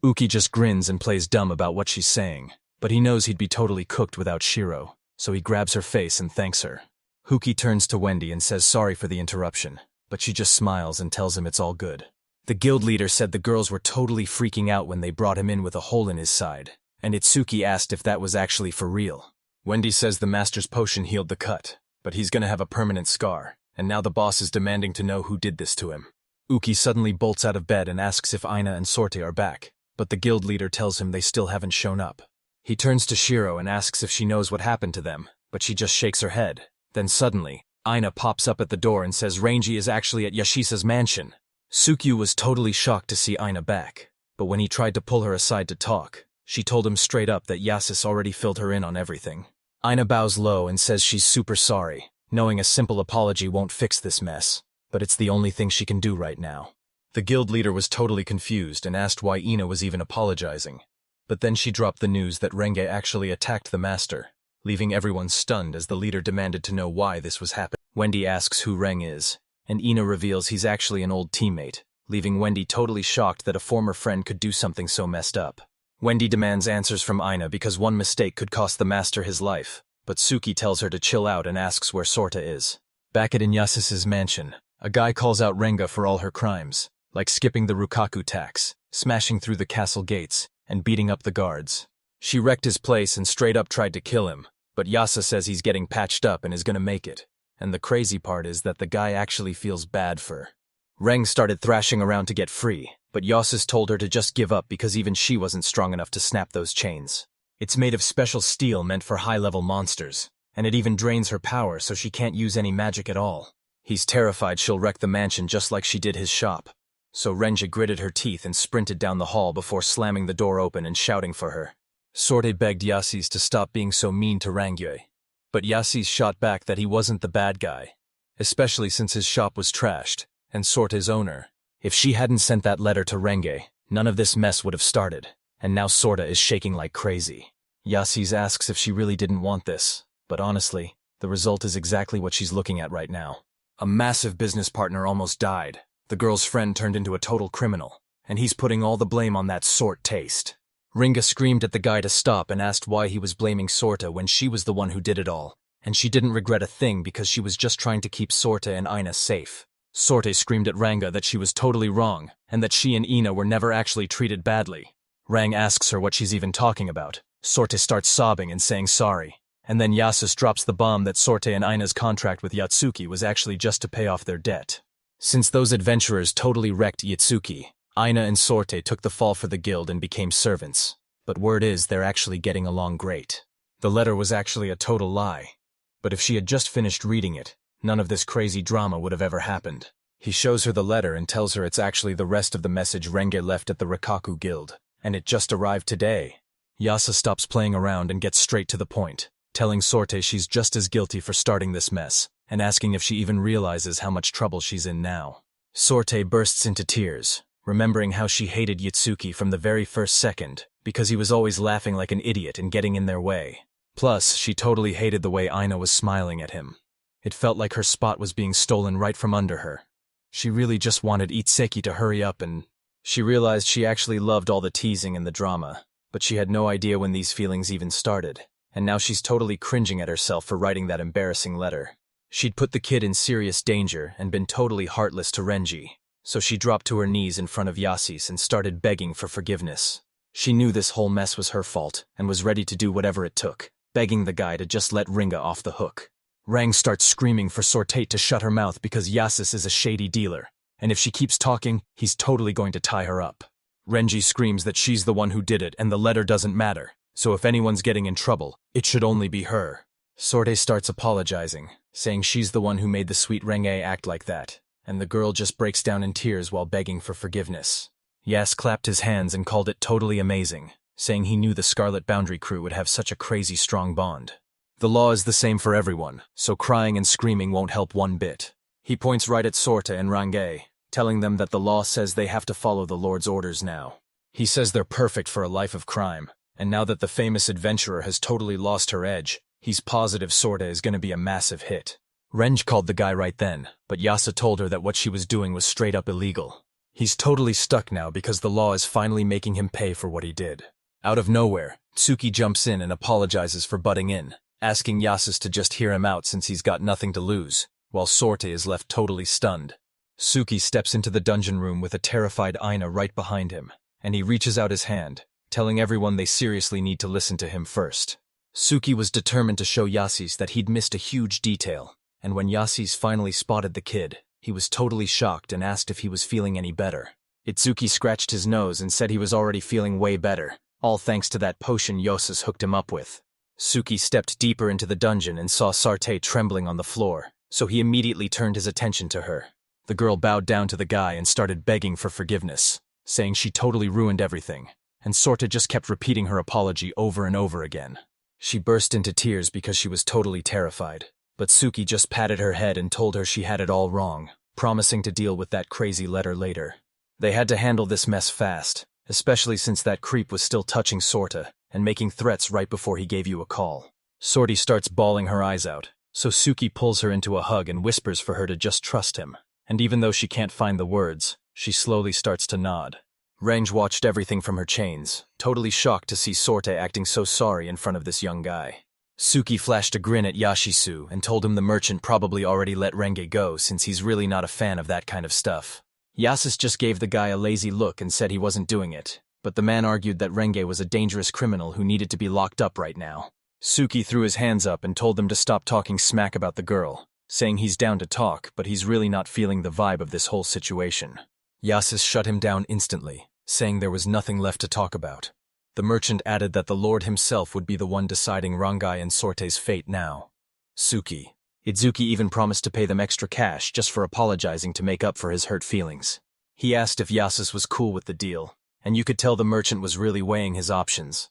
Uki just grins and plays dumb about what she's saying, but he knows he'd be totally cooked without Shirou, so he grabs her face and thanks her. Huki turns to Wendy and says sorry for the interruption, but she just smiles and tells him it's all good. The guild leader said the girls were totally freaking out when they brought him in with a hole in his side, and Itsuki asked if that was actually for real. Wendy says the master's potion healed the cut, but he's gonna have a permanent scar, and now the boss is demanding to know who did this to him. Uki suddenly bolts out of bed and asks if Aina and Sorte are back, but the guild leader tells him they still haven't shown up. He turns to Shirou and asks if she knows what happened to them, but she just shakes her head. Then suddenly, Aina pops up at the door and says Rangi is actually at Yashisa's mansion. Sukyu was totally shocked to see Aina back, but when he tried to pull her aside to talk, she told him straight up that Yasus already filled her in on everything. Aina bows low and says she's super sorry, knowing a simple apology won't fix this mess, but it's the only thing she can do right now. The guild leader was totally confused and asked why Ina was even apologizing, but then she dropped the news that Renge actually attacked the master, leaving everyone stunned as the leader demanded to know why this was happening. Wendy asks who Reng is, and Ina reveals he's actually an old teammate, leaving Wendy totally shocked that a former friend could do something so messed up. Wendy demands answers from Ina because one mistake could cost the master his life, but Suki tells her to chill out and asks where Sorta is. Back at Inyasus's mansion, a guy calls out Renga for all her crimes, like skipping the Rukaku tax, smashing through the castle gates, and beating up the guards. She wrecked his place and straight up tried to kill him, but Yasa says he's getting patched up and is gonna make it. And the crazy part is that the guy actually feels bad for her. Reng started thrashing around to get free, but Yasus told her to just give up because even she wasn't strong enough to snap those chains. It's made of special steel meant for high-level monsters, and it even drains her power so she can't use any magic at all. He's terrified she'll wreck the mansion just like she did his shop. So Renja gritted her teeth and sprinted down the hall before slamming the door open and shouting for her. Sorte begged Yasis to stop being so mean to Rangyue, but Yasis shot back that he wasn't the bad guy, especially since his shop was trashed, and Sorte's owner. If she hadn't sent that letter to Renge, none of this mess would have started, and now Sorta is shaking like crazy. Yasis asks if she really didn't want this, but honestly, the result is exactly what she's looking at right now. A massive business partner almost died. The girl's friend turned into a total criminal, and he's putting all the blame on that Sort taste. Ringa screamed at the guy to stop and asked why he was blaming Sorta when she was the one who did it all, and she didn't regret a thing because she was just trying to keep Sorta and Ina safe. Sorte screamed at Ranga that she was totally wrong, and that she and Ina were never actually treated badly. Rang asks her what she's even talking about. Sorte starts sobbing and saying sorry, and then Yasus drops the bomb that Sorte and Ina's contract with Yatsuki was actually just to pay off their debt. Since those adventurers totally wrecked Yatsuki, Ina and Sorte took the fall for the guild and became servants, but word is they're actually getting along great. The letter was actually a total lie, but if she had just finished reading it, none of this crazy drama would have ever happened. He shows her the letter and tells her it's actually the rest of the message Renge left at the Rikaku Guild, and it just arrived today. Yasa stops playing around and gets straight to the point, telling Sorte she's just as guilty for starting this mess, and asking if she even realizes how much trouble she's in now. Sorte bursts into tears, remembering how she hated Yutsuki from the very first second, because he was always laughing like an idiot and getting in their way. Plus, she totally hated the way Aina was smiling at him. It felt like her spot was being stolen right from under her. She really just wanted Itseki to hurry up, and she realized she actually loved all the teasing and the drama, but she had no idea when these feelings even started, and now she's totally cringing at herself for writing that embarrassing letter. She'd put the kid in serious danger and been totally heartless to Renji, so she dropped to her knees in front of Yasus and started begging for forgiveness. She knew this whole mess was her fault and was ready to do whatever it took, begging the guy to just let Ringa off the hook. Rang starts screaming for Sorte to shut her mouth because Yasus is a shady dealer, and if she keeps talking, he's totally going to tie her up. Renji screams that she's the one who did it and the letter doesn't matter, so if anyone's getting in trouble, it should only be her. Sorte starts apologizing, saying she's the one who made the sweet Renge act like that, and the girl just breaks down in tears while begging for forgiveness. Yas clapped his hands and called it totally amazing, saying he knew the Scarlet Boundary crew would have such a crazy strong bond. The law is the same for everyone, so crying and screaming won't help one bit. He points right at Sorte and Range, telling them that the law says they have to follow the Lord's orders now. He says they're perfect for a life of crime, and now that the famous adventurer has totally lost her edge, he's positive Sorte is going to be a massive hit. Renj called the guy right then, but Yasa told her that what she was doing was straight up illegal. He's totally stuck now because the law is finally making him pay for what he did. Out of nowhere, Tsuki jumps in and apologizes for butting in, asking Yasus to just hear him out since he's got nothing to lose, while Sorte is left totally stunned. Suki steps into the dungeon room with a terrified Aina right behind him, and he reaches out his hand, telling everyone they seriously need to listen to him first. Suki was determined to show Yasus that he'd missed a huge detail, and when Yasus finally spotted the kid, he was totally shocked and asked if he was feeling any better. Itsuki scratched his nose and said he was already feeling way better, all thanks to that potion Yasus hooked him up with. Suki stepped deeper into the dungeon and saw Sarte trembling on the floor, so he immediately turned his attention to her. The girl bowed down to the guy and started begging for forgiveness, saying she totally ruined everything, and Sorta just kept repeating her apology over and over again. She burst into tears because she was totally terrified, but Suki just patted her head and told her she had it all wrong, promising to deal with that crazy letter later. They had to handle this mess fast, especially since that creep was still touching Sorta and making threats right before he gave you a call. Sorty starts bawling her eyes out, so Suki pulls her into a hug and whispers for her to just trust him, and even though she can't find the words, she slowly starts to nod. Range watched everything from her chains, totally shocked to see Sorte acting so sorry in front of this young guy. Suki flashed a grin at Yashisu and told him the merchant probably already let Renge go since he's really not a fan of that kind of stuff. Yasus just gave the guy a lazy look and said he wasn't doing it, but the man argued that Renge was a dangerous criminal who needed to be locked up right now. Suki threw his hands up and told them to stop talking smack about the girl, saying he's down to talk, but he's really not feeling the vibe of this whole situation. Yasus shut him down instantly, saying there was nothing left to talk about. The merchant added that the Lord himself would be the one deciding Rangai and Sorte's fate now. Suki. Itsuki even promised to pay them extra cash just for apologizing to make up for his hurt feelings. He asked if Yasus was cool with the deal, and you could tell the merchant was really weighing his options.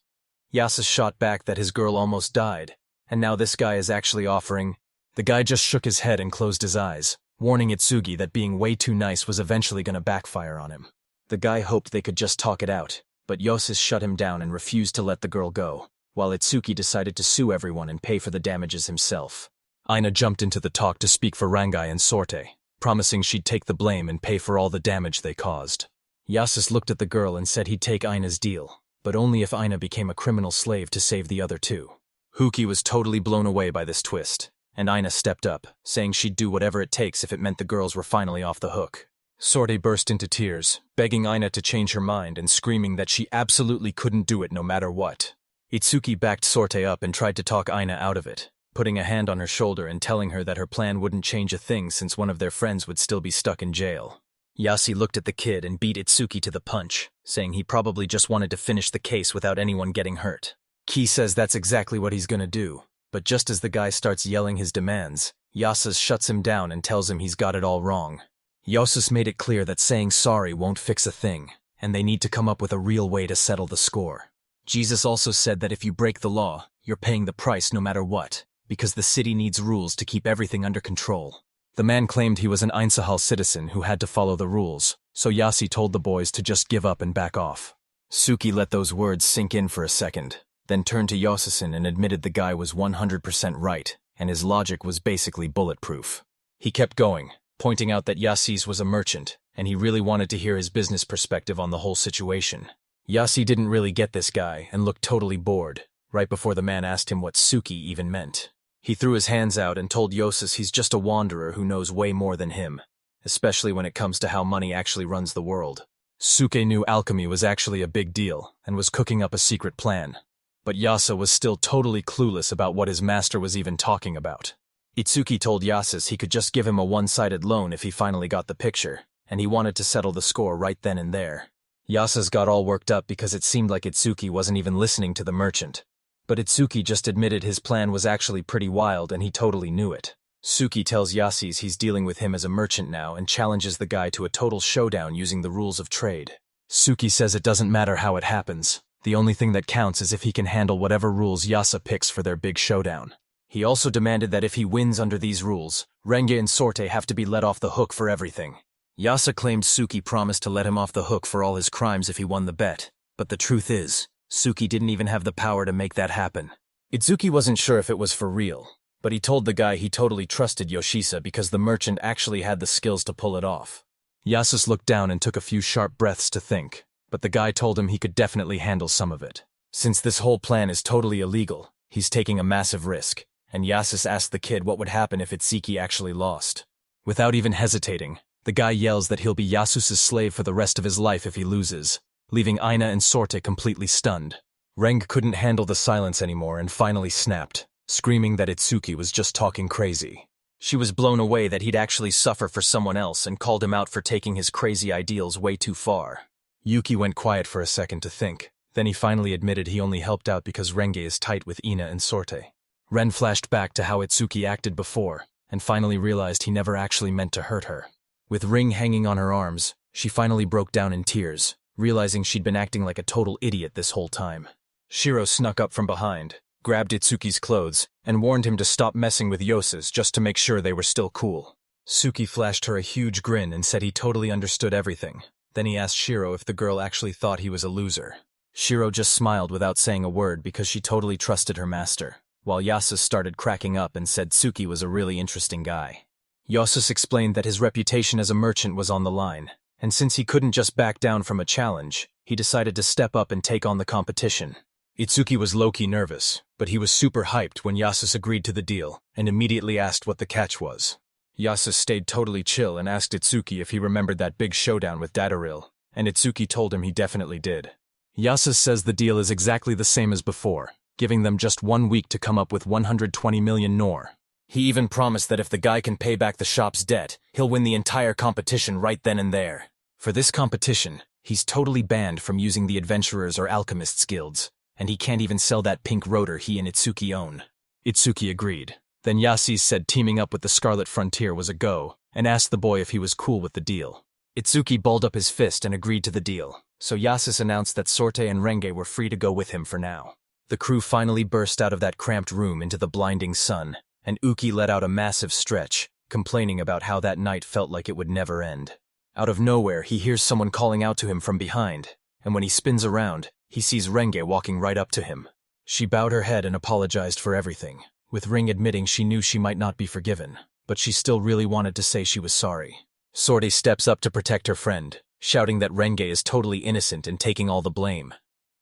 Yasus shot back that his girl almost died, and now this guy is actually offering. The guy just shook his head and closed his eyes, warning Itsugi that being way too nice was eventually going to backfire on him. The guy hoped they could just talk it out, but Yasus shut him down and refused to let the girl go, while Itsuki decided to sue everyone and pay for the damages himself. Aina jumped into the talk to speak for Rangai and Sorte, promising she'd take the blame and pay for all the damage they caused. Yasus looked at the girl and said he'd take Aina's deal, but only if Aina became a criminal slave to save the other two. Huki was totally blown away by this twist, and Aina stepped up, saying she'd do whatever it takes if it meant the girls were finally off the hook. Sorte burst into tears, begging Aina to change her mind and screaming that she absolutely couldn't do it no matter what. Itsuki backed Sorte up and tried to talk Aina out of it, putting a hand on her shoulder and telling her that her plan wouldn't change a thing since one of their friends would still be stuck in jail. Yasi looked at the kid and beat Itsuki to the punch, saying he probably just wanted to finish the case without anyone getting hurt. Ki says that's exactly what he's gonna do, but just as the guy starts yelling his demands, Yasus shuts him down and tells him he's got it all wrong. Yasus made it clear that saying sorry won't fix a thing, and they need to come up with a real way to settle the score. Jesus also said that if you break the law, you're paying the price no matter what, because the city needs rules to keep everything under control. The man claimed he was an Einsahal citizen who had to follow the rules, so Yasu told the boys to just give up and back off. Suki let those words sink in for a second, then turned to Yosusin and admitted the guy was 100% right, and his logic was basically bulletproof. He kept going, pointing out that Yasis was a merchant, and he really wanted to hear his business perspective on the whole situation. Yasi didn't really get this guy and looked totally bored, right before the man asked him what Suki even meant. He threw his hands out and told Yasus he's just a wanderer who knows way more than him, especially when it comes to how money actually runs the world. Suke knew alchemy was actually a big deal and was cooking up a secret plan. But Yasa was still totally clueless about what his master was even talking about. Itsuki told Yasus he could just give him a one-sided loan if he finally got the picture, and he wanted to settle the score right then and there. Yasus got all worked up because it seemed like Itsuki wasn't even listening to the merchant. But Itsuki just admitted his plan was actually pretty wild and he totally knew it. Suki tells Yasis he's dealing with him as a merchant now and challenges the guy to a total showdown using the rules of trade. Suki says it doesn't matter how it happens. The only thing that counts is if he can handle whatever rules Yasa picks for their big showdown. He also demanded that if he wins under these rules, Renge and Sorte have to be let off the hook for everything. Yasa claimed Suki promised to let him off the hook for all his crimes if he won the bet, but the truth is, Suki didn't even have the power to make that happen. Itsuki wasn't sure if it was for real, but he told the guy he totally trusted Yoshisa because the merchant actually had the skills to pull it off. Yasus looked down and took a few sharp breaths to think, but the guy told him he could definitely handle some of it. Since this whole plan is totally illegal, he's taking a massive risk, and Yasus asked the kid what would happen if Itsuki actually lost. Without even hesitating, the guy yells that he'll be Yasus's slave for the rest of his life if he loses, leaving Aina and Sorte completely stunned. Reng couldn't handle the silence anymore and finally snapped, screaming that Itsuki was just talking crazy. She was blown away that he'd actually suffer for someone else and called him out for taking his crazy ideals way too far. Yuki went quiet for a second to think, then he finally admitted he only helped out because Renge is tight with Ina and Sorte. Ren flashed back to how Itsuki acted before, and finally realized he never actually meant to hurt her. With Ring hanging on her arms, she finally broke down in tears, realizing she'd been acting like a total idiot this whole time. Shirou snuck up from behind, grabbed Itsuki's clothes, and warned him to stop messing with Yasus just to make sure they were still cool. Suki flashed her a huge grin and said he totally understood everything. Then he asked Shirou if the girl actually thought he was a loser. Shirou just smiled without saying a word because she totally trusted her master, while Yasus started cracking up and said Suki was a really interesting guy. Yasus explained that his reputation as a merchant was on the line, and since he couldn't just back down from a challenge, he decided to step up and take on the competition. Itsuki was low-key nervous, but he was super hyped when Yasus agreed to the deal and immediately asked what the catch was. Yasus stayed totally chill and asked Itsuki if he remembered that big showdown with Dadel, and Itsuki told him he definitely did. Yasus says the deal is exactly the same as before, giving them just 1 week to come up with 120 million nor. He even promised that if the guy can pay back the shop's debt, he'll win the entire competition right then and there. For this competition, he's totally banned from using the Adventurers or Alchemist Guilds, and he can't even sell that pink rotor he and Itsuki own. Itsuki agreed. Then Yasis said teaming up with the Scarlet Frontier was a go, and asked the boy if he was cool with the deal. Itsuki balled up his fist and agreed to the deal, so Yasus announced that Sorte and Renge were free to go with him for now. The crew finally burst out of that cramped room into the blinding sun, and Uki let out a massive stretch, complaining about how that night felt like it would never end. Out of nowhere, he hears someone calling out to him from behind, and when he spins around, he sees Renge walking right up to him. She bowed her head and apologized for everything, with Ring admitting she knew she might not be forgiven, but she still really wanted to say she was sorry. Sorte steps up to protect her friend, shouting that Renge is totally innocent and taking all the blame.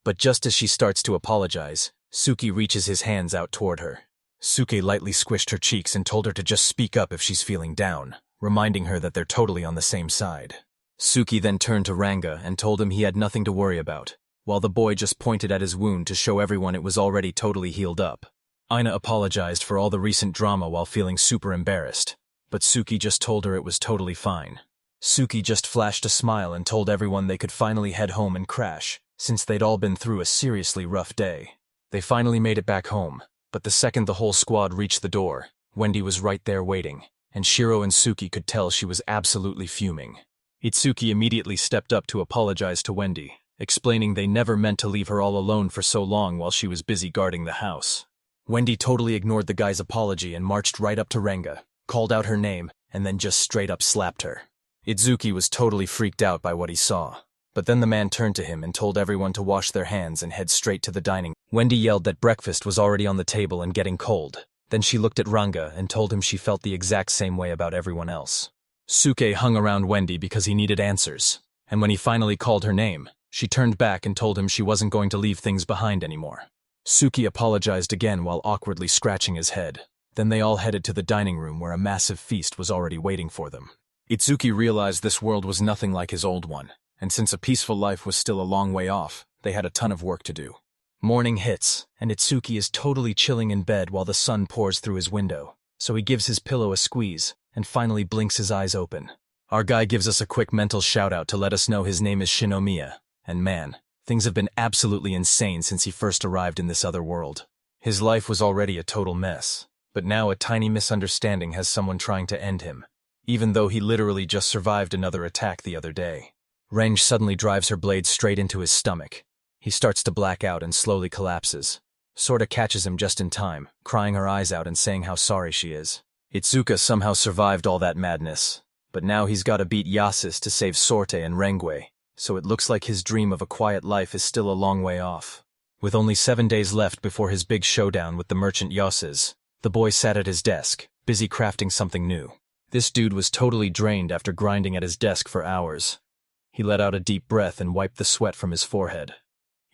But just as she starts to apologize, Suki reaches his hands out toward her. Suki lightly squished her cheeks and told her to just speak up if she's feeling down, reminding her that they're totally on the same side. Suki then turned to Ranga and told him he had nothing to worry about, while the boy just pointed at his wound to show everyone it was already totally healed up. Aina apologized for all the recent drama while feeling super embarrassed, but Suki just told her it was totally fine. Suki just flashed a smile and told everyone they could finally head home and crash, since they'd all been through a seriously rough day. They finally made it back home, but the second the whole squad reached the door, Wendy was right there waiting, and Shirou and Suki could tell she was absolutely fuming. Itsuki immediately stepped up to apologize to Wendy, explaining they never meant to leave her all alone for so long while she was busy guarding the house. Wendy totally ignored the guy's apology and marched right up to Renga, called out her name, and then just straight up slapped her. Itsuki was totally freaked out by what he saw. But then the man turned to him and told everyone to wash their hands and head straight to the dining. Wendy yelled that breakfast was already on the table and getting cold. Then she looked at Ranga and told him she felt the exact same way about everyone else. Suke hung around Wendy because he needed answers. And when he finally called her name, she turned back and told him she wasn't going to leave things behind anymore. Suke apologized again while awkwardly scratching his head. Then they all headed to the dining room where a massive feast was already waiting for them. Itsuki realized this world was nothing like his old one, and since a peaceful life was still a long way off, they had a ton of work to do. Morning hits, and Itsuki is totally chilling in bed while the sun pours through his window, so he gives his pillow a squeeze and finally blinks his eyes open. Our guy gives us a quick mental shout-out to let us know his name is Shinomiya, and man, things have been absolutely insane since he first arrived in this other world. His life was already a total mess, but now a tiny misunderstanding has someone trying to end him, even though he literally just survived another attack the other day. Range suddenly drives her blade straight into his stomach. He starts to black out and slowly collapses. Sorta catches him just in time, crying her eyes out and saying how sorry she is. Itsuka somehow survived all that madness, but now he's gotta beat Yasus to save Sorte and Rengwe, so it looks like his dream of a quiet life is still a long way off. With only 7 days left before his big showdown with the merchant Yasus, the boy sat at his desk, busy crafting something new. This dude was totally drained after grinding at his desk for hours. He let out a deep breath and wiped the sweat from his forehead.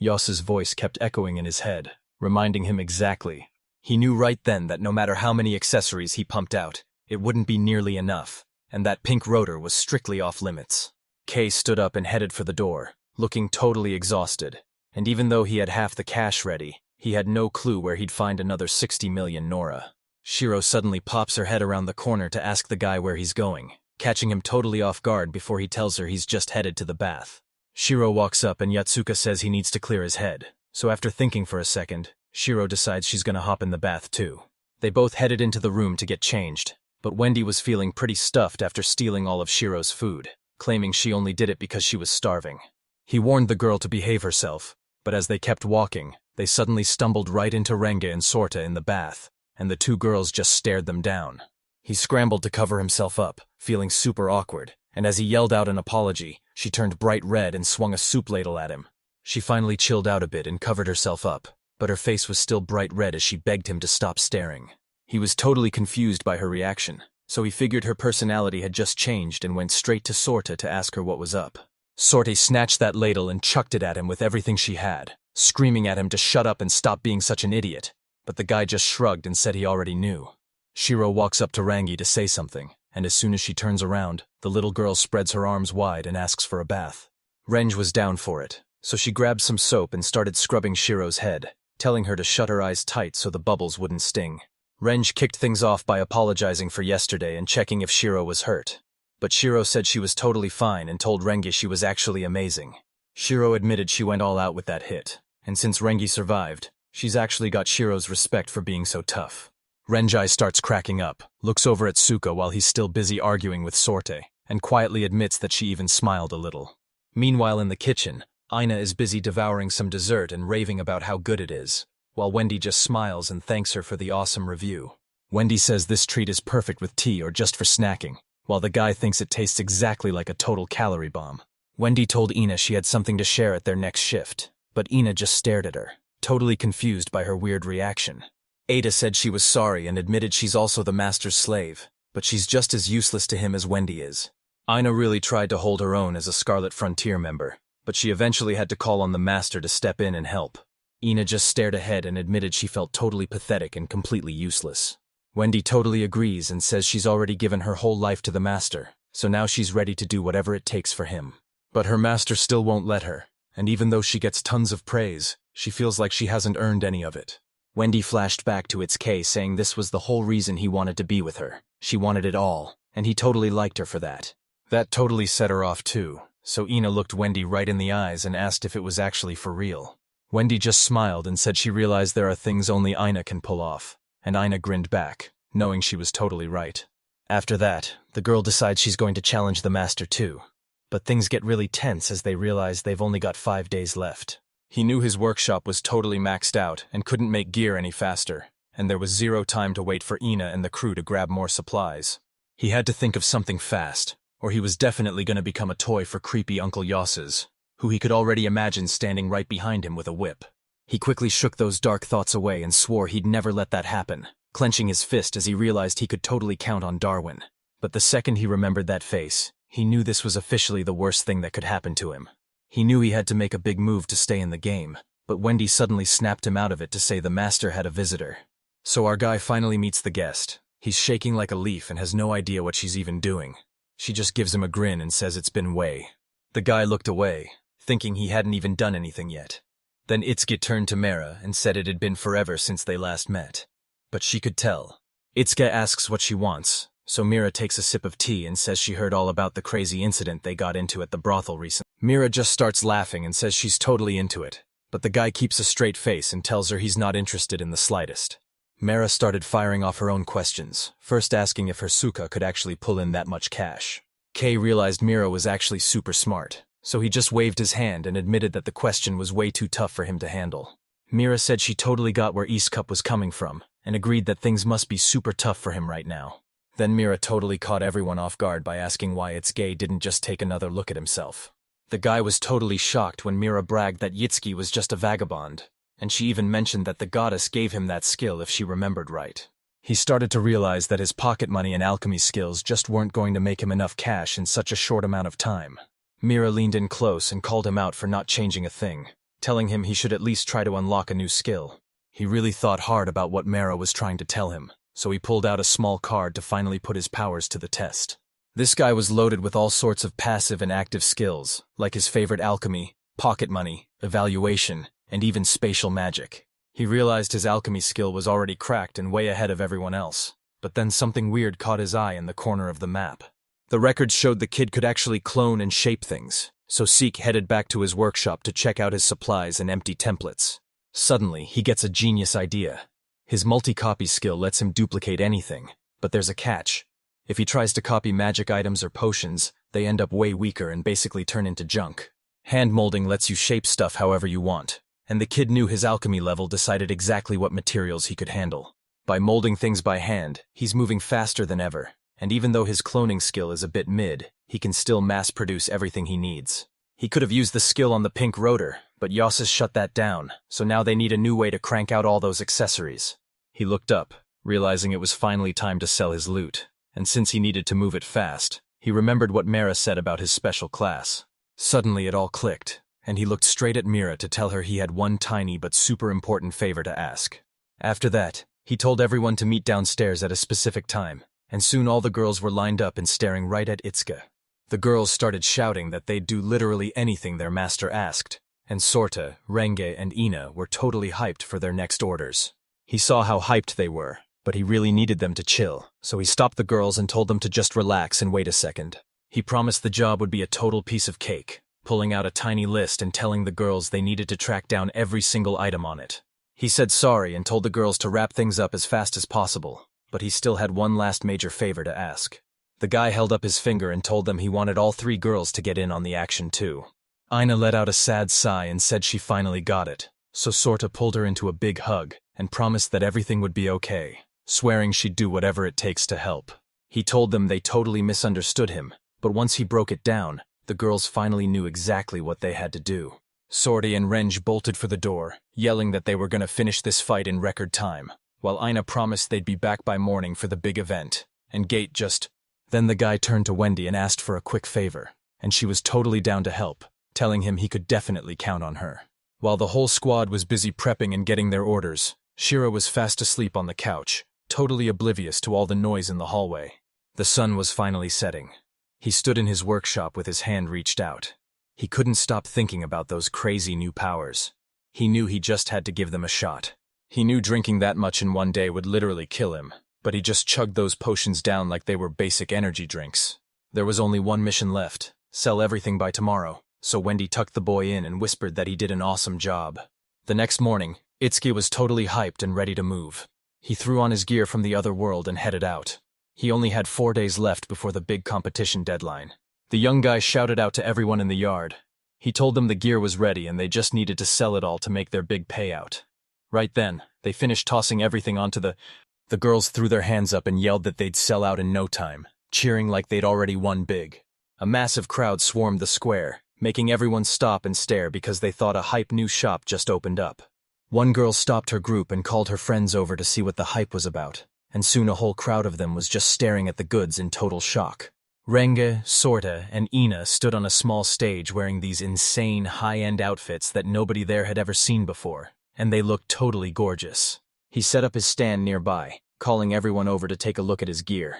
Yasus' voice kept echoing in his head, reminding him exactly. He knew right then that no matter how many accessories he pumped out, it wouldn't be nearly enough, and that pink rotor was strictly off limits. Kay stood up and headed for the door, looking totally exhausted, and even though he had half the cash ready, he had no clue where he'd find another 60 million Nora. Shirou suddenly pops her head around the corner to ask the guy where he's going, catching him totally off guard before he tells her he's just headed to the bath. Shirou walks up and Yatsuka says he needs to clear his head, so after thinking for a second, Shirou decides she's gonna hop in the bath too. They both headed into the room to get changed, but Wendy was feeling pretty stuffed after stealing all of Shirou's food, claiming she only did it because she was starving. He warned the girl to behave herself, but as they kept walking, they suddenly stumbled right into Renge and Sorta in the bath, and the two girls just stared them down. He scrambled to cover himself up, feeling super awkward, and as he yelled out an apology, she turned bright red and swung a soup ladle at him. She finally chilled out a bit and covered herself up, but her face was still bright red as she begged him to stop staring. He was totally confused by her reaction, so he figured her personality had just changed and went straight to Sorta to ask her what was up. Sorte snatched that ladle and chucked it at him with everything she had, screaming at him to shut up and stop being such an idiot, but the guy just shrugged and said he already knew. Shirou walks up to Rangi to say something, and as soon as she turns around, the little girl spreads her arms wide and asks for a bath. Renge was down for it, so she grabbed some soap and started scrubbing Shirou's head, telling her to shut her eyes tight so the bubbles wouldn't sting. Renge kicked things off by apologizing for yesterday and checking if Shirou was hurt. But Shirou said she was totally fine and told Rengi she was actually amazing. Shirou admitted she went all out with that hit, and since Rengi survived, she's actually got Shirou's respect for being so tough. Renjai starts cracking up, looks over at Suka while he's still busy arguing with Sorte, and quietly admits that she even smiled a little. Meanwhile in the kitchen, Aina is busy devouring some dessert and raving about how good it is, while Wendy just smiles and thanks her for the awesome review. Wendy says this treat is perfect with tea or just for snacking, while the guy thinks it tastes exactly like a total calorie bomb. Wendy told Ina she had something to share at their next shift, but Ina just stared at her, totally confused by her weird reaction. Ada said she was sorry and admitted she's also the master's slave, but she's just as useless to him as Wendy is. Ina really tried to hold her own as a Scarlet Frontier member, but she eventually had to call on the master to step in and help. Ina just stared ahead and admitted she felt totally pathetic and completely useless. Wendy totally agrees and says she's already given her whole life to the master, so now she's ready to do whatever it takes for him. But her master still won't let her, and even though she gets tons of praise, she feels like she hasn't earned any of it. Wendy flashed back to its K saying this was the whole reason he wanted to be with her. She wanted it all, and he totally liked her for that. That totally set her off too, so Ina looked Wendy right in the eyes and asked if it was actually for real. Wendy just smiled and said she realized there are things only Ina can pull off, and Ina grinned back, knowing she was totally right. After that, the girl decides she's going to challenge the master too. But things get really tense as they realize they've only got 5 days left. He knew his workshop was totally maxed out and couldn't make gear any faster, and there was zero time to wait for Ina and the crew to grab more supplies. He had to think of something fast, or he was definitely going to become a toy for creepy Uncle Yasus, who he could already imagine standing right behind him with a whip. He quickly shook those dark thoughts away and swore he'd never let that happen, clenching his fist as he realized he could totally count on Darwin. But the second he remembered that face, he knew this was officially the worst thing that could happen to him. He knew he had to make a big move to stay in the game, but Wendy suddenly snapped him out of it to say the master had a visitor. So our guy finally meets the guest. He's shaking like a leaf and has no idea what she's even doing. She just gives him a grin and says it's been way. The guy looked away, thinking he hadn't even done anything yet. Then Itsuki turned to Mera and said it had been forever since they last met. But she could tell. Itsuki asks what she wants, so Mira takes a sip of tea and says she heard all about the crazy incident they got into at the brothel recently. Mira just starts laughing and says she's totally into it, but the guy keeps a straight face and tells her he's not interested in the slightest. Mera started firing off her own questions, first asking if her Suka could actually pull in that much cash. Kei realized Mira was actually super smart, so he just waved his hand and admitted that the question was way too tough for him to handle. Mira said she totally got where East Cup was coming from, and agreed that things must be super tough for him right now. Then Mira totally caught everyone off guard by asking why Itsuki didn't just take another look at himself. The guy was totally shocked when Mira bragged that Yitsuki was just a vagabond, and she even mentioned that the goddess gave him that skill if she remembered right. He started to realize that his pocket money and alchemy skills just weren't going to make him enough cash in such a short amount of time. Mira leaned in close and called him out for not changing a thing, telling him he should at least try to unlock a new skill. He really thought hard about what Mira was trying to tell him, so he pulled out a small card to finally put his powers to the test. This guy was loaded with all sorts of passive and active skills, like his favorite alchemy, pocket money, evaluation, and even spatial magic. He realized his alchemy skill was already cracked and way ahead of everyone else, but then something weird caught his eye in the corner of the map. The records showed the kid could actually clone and shape things, so Seek headed back to his workshop to check out his supplies and empty templates. Suddenly, he gets a genius idea. His multi-copy skill lets him duplicate anything, but there's a catch. If he tries to copy magic items or potions, they end up way weaker and basically turn into junk. Hand molding lets you shape stuff however you want, and the kid knew his alchemy level decided exactly what materials he could handle. By molding things by hand, he's moving faster than ever, and even though his cloning skill is a bit mid, he can still mass-produce everything he needs. He could have used the skill on the pink rotor, but Yasus shut that down, so now they need a new way to crank out all those accessories. He looked up, realizing it was finally time to sell his loot, and since he needed to move it fast, he remembered what Mera said about his special class. Suddenly it all clicked, and he looked straight at Mira to tell her he had one tiny but super important favor to ask. After that, he told everyone to meet downstairs at a specific time, and soon all the girls were lined up and staring right at Itsuki. The girls started shouting that they'd do literally anything their master asked, and Sorta, Renge, and Ina were totally hyped for their next orders. He saw how hyped they were, but he really needed them to chill, so he stopped the girls and told them to just relax and wait a second. He promised the job would be a total piece of cake, pulling out a tiny list and telling the girls they needed to track down every single item on it. He said sorry and told the girls to wrap things up as fast as possible, but he still had one last major favor to ask. The guy held up his finger and told them he wanted all three girls to get in on the action too. Ina let out a sad sigh and said she finally got it, so Sorta pulled her into a big hug and promised that everything would be okay, swearing she'd do whatever it takes to help. He told them they totally misunderstood him, but once he broke it down, the girls finally knew exactly what they had to do. Sorty and Renge bolted for the door, yelling that they were going to finish this fight in record time, while Ina promised they'd be back by morning for the big event, and Gate just... Then the guy turned to Wendy and asked for a quick favor, and she was totally down to help, telling him he could definitely count on her. While the whole squad was busy prepping and getting their orders, Shirou was fast asleep on the couch, totally oblivious to all the noise in the hallway. The sun was finally setting. He stood in his workshop with his hand reached out. He couldn't stop thinking about those crazy new powers. He knew he just had to give them a shot. He knew drinking that much in one day would literally kill him, but he just chugged those potions down like they were basic energy drinks. There was only one mission left, sell everything by tomorrow, so Wendy tucked the boy in and whispered that he did an awesome job. The next morning, Itsuki was totally hyped and ready to move. He threw on his gear from the other world and headed out. He only had 4 days left before the big competition deadline. The young guy shouted out to everyone in the yard. He told them the gear was ready and they just needed to sell it all to make their big payout. Right then, they finished tossing everything onto The girls threw their hands up and yelled that they'd sell out in no time, cheering like they'd already won big. A massive crowd swarmed the square, making everyone stop and stare because they thought a hype new shop just opened up. One girl stopped her group and called her friends over to see what the hype was about, and soon a whole crowd of them was just staring at the goods in total shock. Renge, Sorta, and Ina stood on a small stage wearing these insane high-end outfits that nobody there had ever seen before, and they looked totally gorgeous. He set up his stand nearby, calling everyone over to take a look at his gear.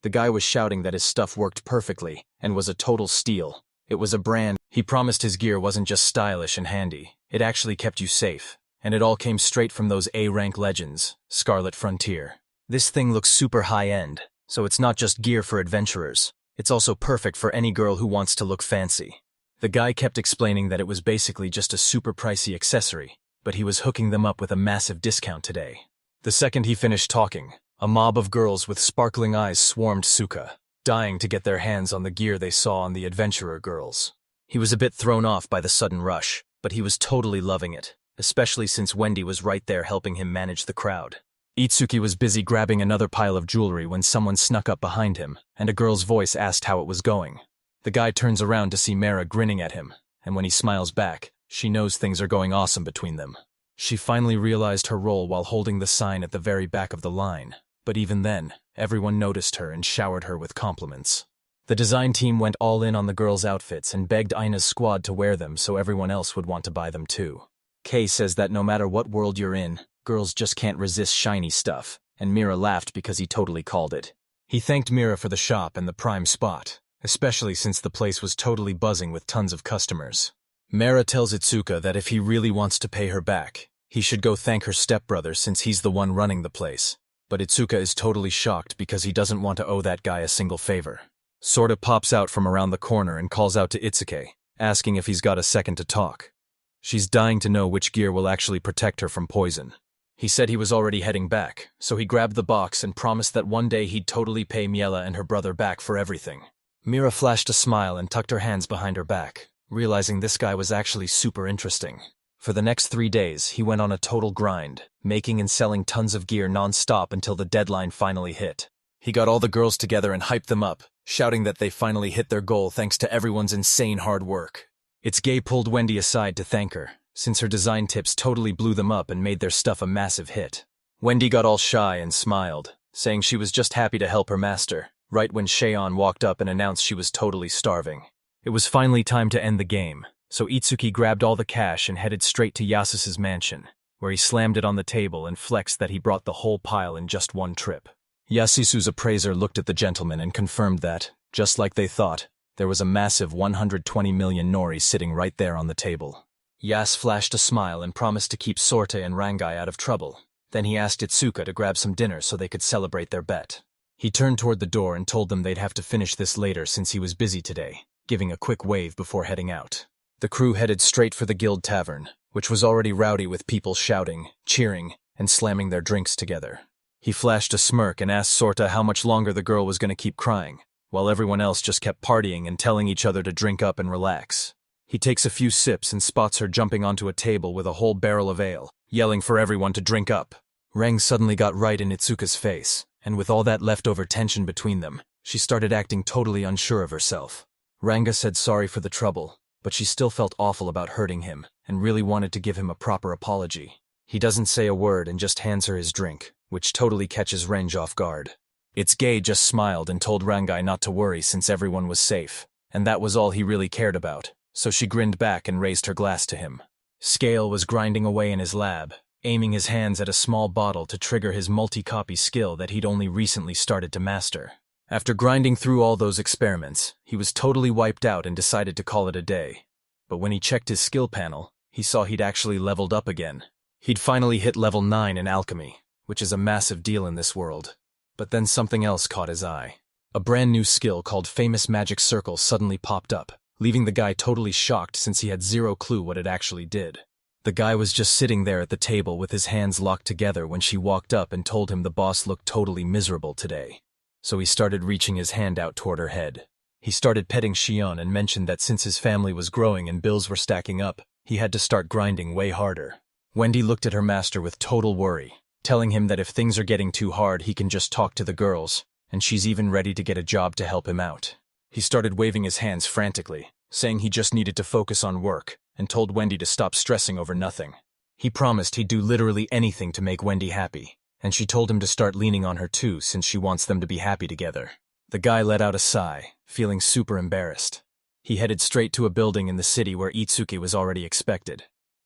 The guy was shouting that his stuff worked perfectly and was a total steal. It was a brand. He promised his gear wasn't just stylish and handy, it actually kept you safe, and it all came straight from those A-rank legends, Scarlet Frontier. This thing looks super high-end, so it's not just gear for adventurers. It's also perfect for any girl who wants to look fancy. The guy kept explaining that it was basically just a super pricey accessory, but he was hooking them up with a massive discount today. The second he finished talking, a mob of girls with sparkling eyes swarmed Suka, dying to get their hands on the gear they saw on the adventurer girls. He was a bit thrown off by the sudden rush, but he was totally loving it, especially since Wendy was right there helping him manage the crowd. Itsuki was busy grabbing another pile of jewelry when someone snuck up behind him, and a girl's voice asked how it was going. The guy turns around to see Mera grinning at him, and when he smiles back, she knows things are going awesome between them. She finally realized her role while holding the sign at the very back of the line, but even then, everyone noticed her and showered her with compliments. The design team went all in on the girls' outfits and begged Ina's squad to wear them so everyone else would want to buy them too. Kay says that no matter what world you're in, girls just can't resist shiny stuff, and Mira laughed because he totally called it. He thanked Mira for the shop and the prime spot, especially since the place was totally buzzing with tons of customers. Mera tells Itsuka that if he really wants to pay her back, he should go thank her stepbrother since he's the one running the place. But Itsuka is totally shocked because he doesn't want to owe that guy a single favor. Sorta pops out from around the corner and calls out to Itsuke, asking if he's got a second to talk. She's dying to know which gear will actually protect her from poison. He said he was already heading back, so he grabbed the box and promised that one day he'd totally pay Miela and her brother back for everything. Mira flashed a smile and tucked her hands behind her back, realizing this guy was actually super interesting. For the next 3 days, he went on a total grind, making and selling tons of gear non-stop until the deadline finally hit. He got all the girls together and hyped them up, shouting that they finally hit their goal thanks to everyone's insane hard work. Itsuke pulled Wendy aside to thank her, since her design tips totally blew them up and made their stuff a massive hit. Wendy got all shy and smiled, saying she was just happy to help her master, right when Cheon walked up and announced she was totally starving. It was finally time to end the game, so Itsuki grabbed all the cash and headed straight to Yasus's mansion, where he slammed it on the table and flexed that he brought the whole pile in just one trip. Yasusu's appraiser looked at the gentleman and confirmed that, just like they thought, there was a massive 120 million nori sitting right there on the table. Yas flashed a smile and promised to keep Sorte and Rangai out of trouble. Then he asked Itsuka to grab some dinner so they could celebrate their bet. He turned toward the door and told them they'd have to finish this later since he was busy today, giving a quick wave before heading out. The crew headed straight for the guild tavern, which was already rowdy with people shouting, cheering, and slamming their drinks together. He flashed a smirk and asked Sorta how much longer the girl was going to keep crying, while everyone else just kept partying and telling each other to drink up and relax. He takes a few sips and spots her jumping onto a table with a whole barrel of ale, yelling for everyone to drink up. Reng suddenly got right in Itsuka's face, and with all that leftover tension between them, she started acting totally unsure of herself. Ranga said sorry for the trouble, but she still felt awful about hurting him and really wanted to give him a proper apology. He doesn't say a word and just hands her his drink, which totally catches Renge off guard. Itsuke just smiled and told Rangai not to worry since everyone was safe, and that was all he really cared about, so she grinned back and raised her glass to him. Scale was grinding away in his lab, aiming his hands at a small bottle to trigger his multi-copy skill that he'd only recently started to master. After grinding through all those experiments, he was totally wiped out and decided to call it a day. But when he checked his skill panel, he saw he'd actually leveled up again. He'd finally hit level 9 in alchemy, which is a massive deal in this world. But then something else caught his eye. A brand new skill called Famous Magic Circle suddenly popped up, leaving the guy totally shocked since he had zero clue what it actually did. The guy was just sitting there at the table with his hands locked together when she walked up and told him the boss looked totally miserable today. So he started reaching his hand out toward her head. He started petting Shion and mentioned that since his family was growing and bills were stacking up, he had to start grinding way harder. Wendy looked at her master with total worry, telling him that if things are getting too hard, he can just talk to the girls, and she's even ready to get a job to help him out. He started waving his hands frantically, saying he just needed to focus on work, and told Wendy to stop stressing over nothing. He promised he'd do literally anything to make Wendy happy, and she told him to start leaning on her too since she wants them to be happy together. The guy let out a sigh, feeling super embarrassed. He headed straight to a building in the city where Itsuki was already expected.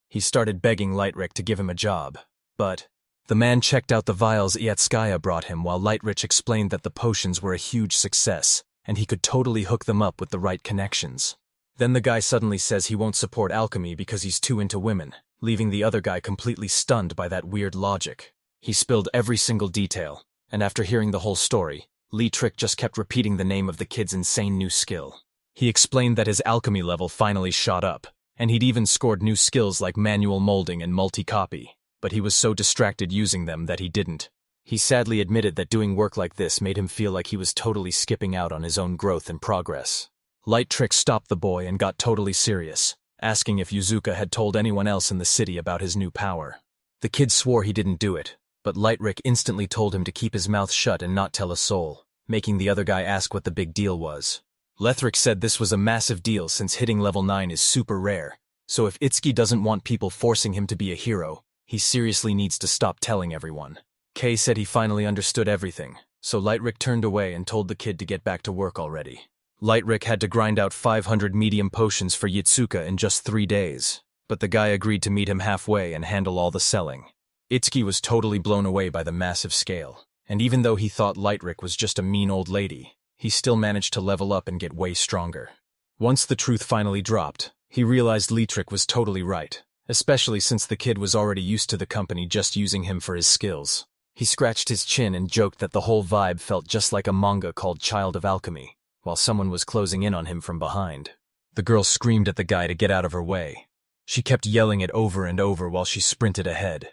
He started begging Lightrick to give him a job, but the man checked out the vials Iatskaya brought him while Lightrich explained that the potions were a huge success, and he could totally hook them up with the right connections. Then the guy suddenly says he won't support alchemy because he's too into women, leaving the other guy completely stunned by that weird logic. He spilled every single detail, and after hearing the whole story, Lightrick just kept repeating the name of the kid's insane new skill. He explained that his alchemy level finally shot up, and he'd even scored new skills like manual molding and multi-copy, but he was so distracted using them that he didn't. He sadly admitted that doing work like this made him feel like he was totally skipping out on his own growth and progress. Lightrick stopped the boy and got totally serious, asking if Yuzuka had told anyone else in the city about his new power. The kid swore he didn't do it, but Lightrick instantly told him to keep his mouth shut and not tell a soul, making the other guy ask what the big deal was. Lethrick said this was a massive deal since hitting level 9 is super rare, so if Itsuki doesn't want people forcing him to be a hero, he seriously needs to stop telling everyone. Kay said he finally understood everything, so Lightrick turned away and told the kid to get back to work already. Lightrick had to grind out 500 medium potions for Yitsuka in just 3 days, but the guy agreed to meet him halfway and handle all the selling. Itsuki was totally blown away by the massive scale, and even though he thought Lightrick was just a mean old lady, he still managed to level up and get way stronger. Once the truth finally dropped, he realized Lightrick was totally right, especially since the kid was already used to the company just using him for his skills. He scratched his chin and joked that the whole vibe felt just like a manga called Child of Alchemy, while someone was closing in on him from behind. The girl screamed at the guy to get out of her way. She kept yelling it over and over while she sprinted ahead.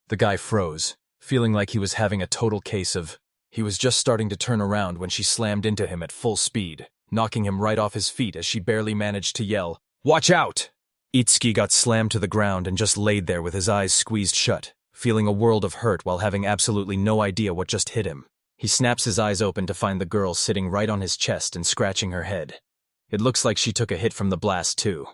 The guy froze, feeling like he was having a total case of. He was just starting to turn around when she slammed into him at full speed, knocking him right off his feet as she barely managed to yell, "Watch out!" Itsuki got slammed to the ground and just laid there with his eyes squeezed shut, feeling a world of hurt while having absolutely no idea what just hit him. He snaps his eyes open to find the girl sitting right on his chest and scratching her head. It looks like she took a hit from the blast too.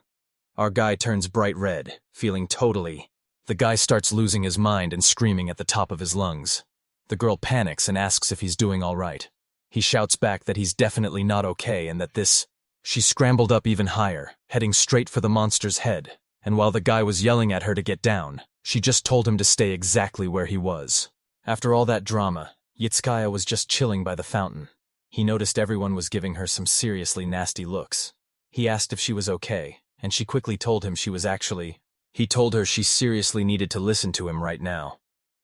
Our guy turns bright red, feeling totally. The guy starts losing his mind and screaming at the top of his lungs. The girl panics and asks if he's doing all right. He shouts back that he's definitely not okay and that this. She scrambled up even higher, heading straight for the monster's head, and while the guy was yelling at her to get down, she just told him to stay exactly where he was. After all that drama, Yitskaya was just chilling by the fountain. He noticed everyone was giving her some seriously nasty looks. He asked if she was okay, and she quickly told him she was actually. He told her she seriously needed to listen to him right now.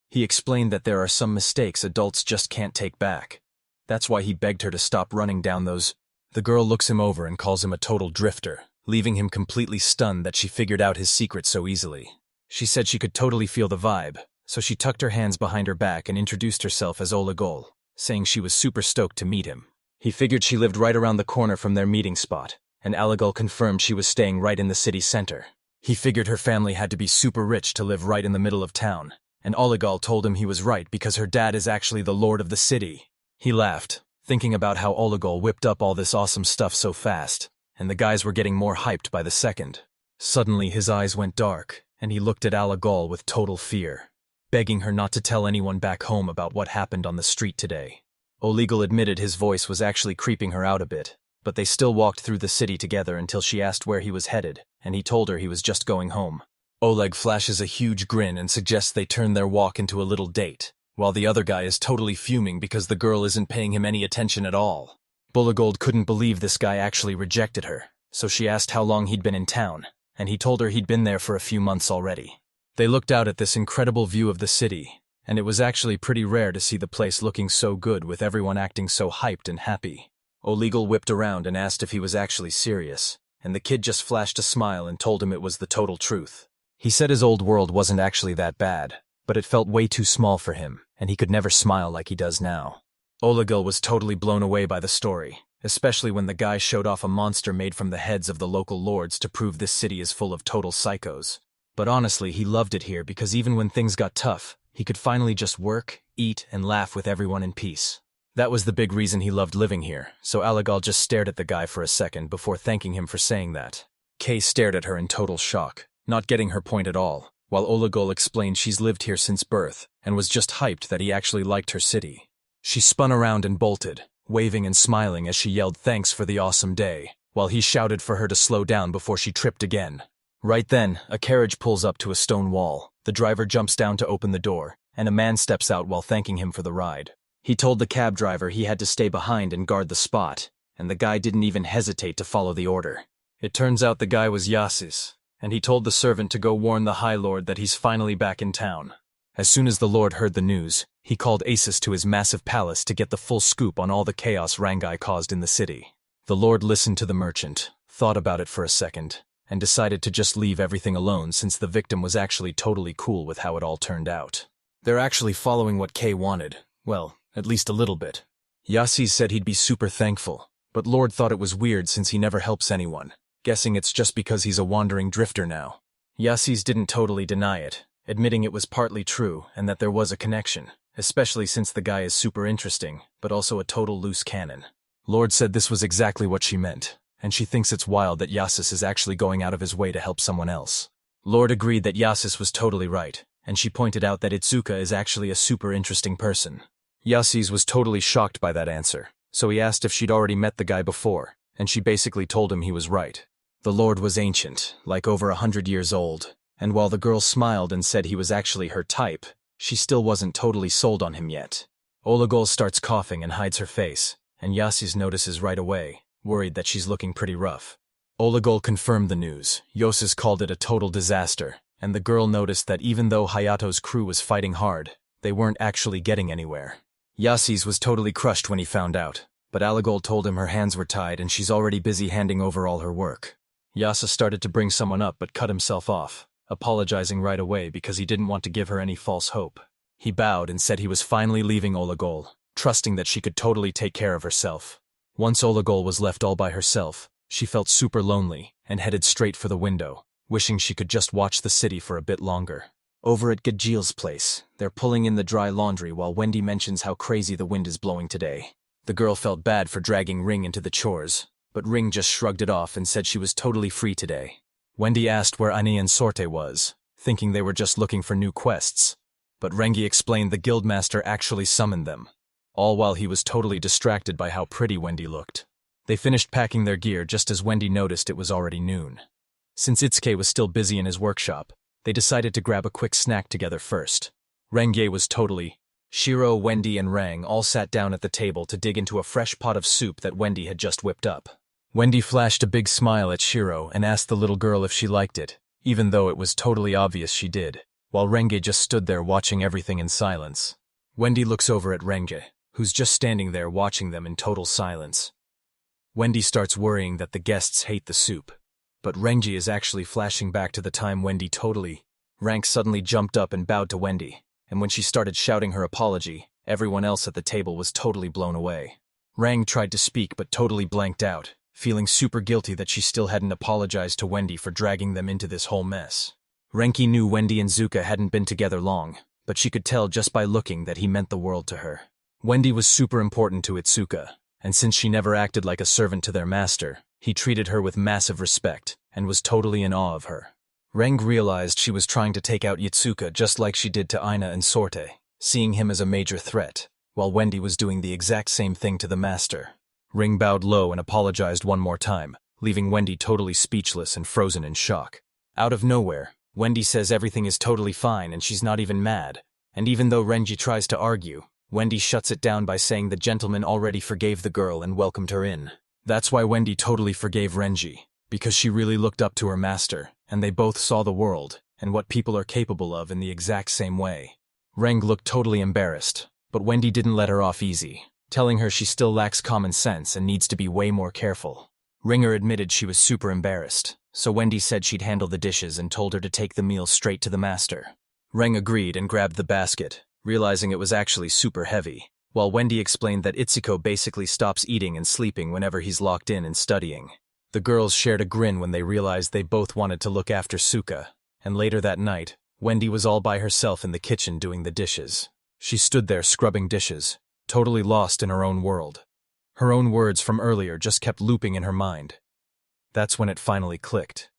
He explained that there are some mistakes adults just can't take back. That's why he begged her to stop running down those. The girl looks him over and calls him a total drifter, leaving him completely stunned that she figured out his secret so easily. She said she could totally feel the vibe, so she tucked her hands behind her back and introduced herself as Olegol, saying she was super stoked to meet him. He figured she lived right around the corner from their meeting spot, and Olegol confirmed she was staying right in the city center. He figured her family had to be super rich to live right in the middle of town, and Olegol told him he was right because her dad is actually the lord of the city. He laughed, thinking about how Olegol whipped up all this awesome stuff so fast, and the guys were getting more hyped by the second. Suddenly his eyes went dark, and he looked at Olegol with total fear, begging her not to tell anyone back home about what happened on the street today. Olegol admitted his voice was actually creeping her out a bit, but they still walked through the city together until she asked where he was headed, and he told her he was just going home. Oleg flashes a huge grin and suggests they turn their walk into a little date, while the other guy is totally fuming because the girl isn't paying him any attention at all. Bullagold couldn't believe this guy actually rejected her, so she asked how long he'd been in town, and he told her he'd been there for a few months already. They looked out at this incredible view of the city, and it was actually pretty rare to see the place looking so good with everyone acting so hyped and happy. Olegol whipped around and asked if he was actually serious, and the kid just flashed a smile and told him it was the total truth. He said his old world wasn't actually that bad, but it felt way too small for him, and he could never smile like he does now. Olegol was totally blown away by the story, especially when the guy showed off a monster made from the heads of the local lords to prove this city is full of total psychos. But honestly, he loved it here because even when things got tough, he could finally just work, eat, and laugh with everyone in peace. That was the big reason he loved living here, so Alagol just stared at the guy for a second before thanking him for saying that. Kay stared at her in total shock, not getting her point at all, while Olagol explained she's lived here since birth and was just hyped that he actually liked her city. She spun around and bolted, waving and smiling as she yelled thanks for the awesome day, while he shouted for her to slow down before she tripped again. Right then, a carriage pulls up to a stone wall, the driver jumps down to open the door, and a man steps out while thanking him for the ride. He told the cab driver he had to stay behind and guard the spot, and the guy didn't even hesitate to follow the order. It turns out the guy was Yasus, and he told the servant to go warn the High Lord that he's finally back in town. As soon as the Lord heard the news, he called Yasus to his massive palace to get the full scoop on all the chaos Rangai caused in the city. The Lord listened to the merchant, thought about it for a second, and decided to just leave everything alone since the victim was actually totally cool with how it all turned out. They're actually following what Kay wanted. Well, at least a little bit. Yasis said he'd be super thankful, but Lord thought it was weird since he never helps anyone, guessing it's just because he's a wandering drifter now. Yasis didn't totally deny it, admitting it was partly true and that there was a connection, especially since the guy is super interesting, but also a total loose cannon. Lord said this was exactly what she meant, and she thinks it's wild that Yasus is actually going out of his way to help someone else. Lord agreed that Yasus was totally right, and she pointed out that Itsuka is actually a super interesting person. Yasis was totally shocked by that answer, so he asked if she'd already met the guy before, and she basically told him he was right. The Lord was ancient, like over 100 years old, and while the girl smiled and said he was actually her type, she still wasn't totally sold on him yet. Olagol starts coughing and hides her face, and Yasis notices right away, worried that she's looking pretty rough. Olagol confirmed the news. Yasus called it a total disaster, and the girl noticed that even though Hayato's crew was fighting hard, they weren't actually getting anywhere. Yasis was totally crushed when he found out, but Alagol told him her hands were tied and she's already busy handing over all her work. Yasus started to bring someone up but cut himself off, apologizing right away because he didn't want to give her any false hope. He bowed and said he was finally leaving Olagol, trusting that she could totally take care of herself. Once Olagol was left all by herself, she felt super lonely and headed straight for the window, wishing she could just watch the city for a bit longer. Over at Gajil's place, they're pulling in the dry laundry while Wendy mentions how crazy the wind is blowing today. The girl felt bad for dragging Ring into the chores, but Ring just shrugged it off and said she was totally free today. Wendy asked where Ani and Sorte was, thinking they were just looking for new quests, but Rengi explained the guildmaster actually summoned them, all while he was totally distracted by how pretty Wendy looked. They finished packing their gear just as Wendy noticed it was already noon. Since Itsuke was still busy in his workshop, they decided to grab a quick snack together first. Renge was totally. Shirou, Wendy, and Rang all sat down at the table to dig into a fresh pot of soup that Wendy had just whipped up. Wendy flashed a big smile at Shirou and asked the little girl if she liked it, even though it was totally obvious she did, while Renge just stood there watching everything in silence. Wendy looks over at Renge, who's just standing there watching them in total silence. Wendy starts worrying that the guests hate the soup. But Renji is actually flashing back to the time Wendy totally. Rank suddenly jumped up and bowed to Wendy, and when she started shouting her apology, everyone else at the table was totally blown away. Rang tried to speak but totally blanked out, feeling super guilty that she still hadn't apologized to Wendy for dragging them into this whole mess. Renki knew Wendy and Zuka hadn't been together long, but she could tell just by looking that he meant the world to her. Wendy was super important to Itsuka, and since she never acted like a servant to their master, he treated her with massive respect and was totally in awe of her. Reng realized she was trying to take out Yitsuka just like she did to Aina and Sorte, seeing him as a major threat, while Wendy was doing the exact same thing to the master. Ring bowed low and apologized one more time, leaving Wendy totally speechless and frozen in shock. Out of nowhere, Wendy says everything is totally fine and she's not even mad, and even though Renji tries to argue, Wendy shuts it down by saying the gentleman already forgave the girl and welcomed her in. That's why Wendy totally forgave Renji, because she really looked up to her master, and they both saw the world and what people are capable of in the exact same way. Reng looked totally embarrassed, but Wendy didn't let her off easy, telling her she still lacks common sense and needs to be way more careful. Ringer admitted she was super embarrassed, so Wendy said she'd handle the dishes and told her to take the meal straight to the master. Reng agreed and grabbed the basket, realizing it was actually super heavy, while Wendy explained that Itsuko basically stops eating and sleeping whenever he's locked in and studying. The girls shared a grin when they realized they both wanted to look after Suka, And later that night, Wendy was all by herself in the kitchen doing the dishes. She stood there scrubbing dishes, totally lost in her own world. Her own words from earlier just kept looping in her mind. That's when it finally clicked.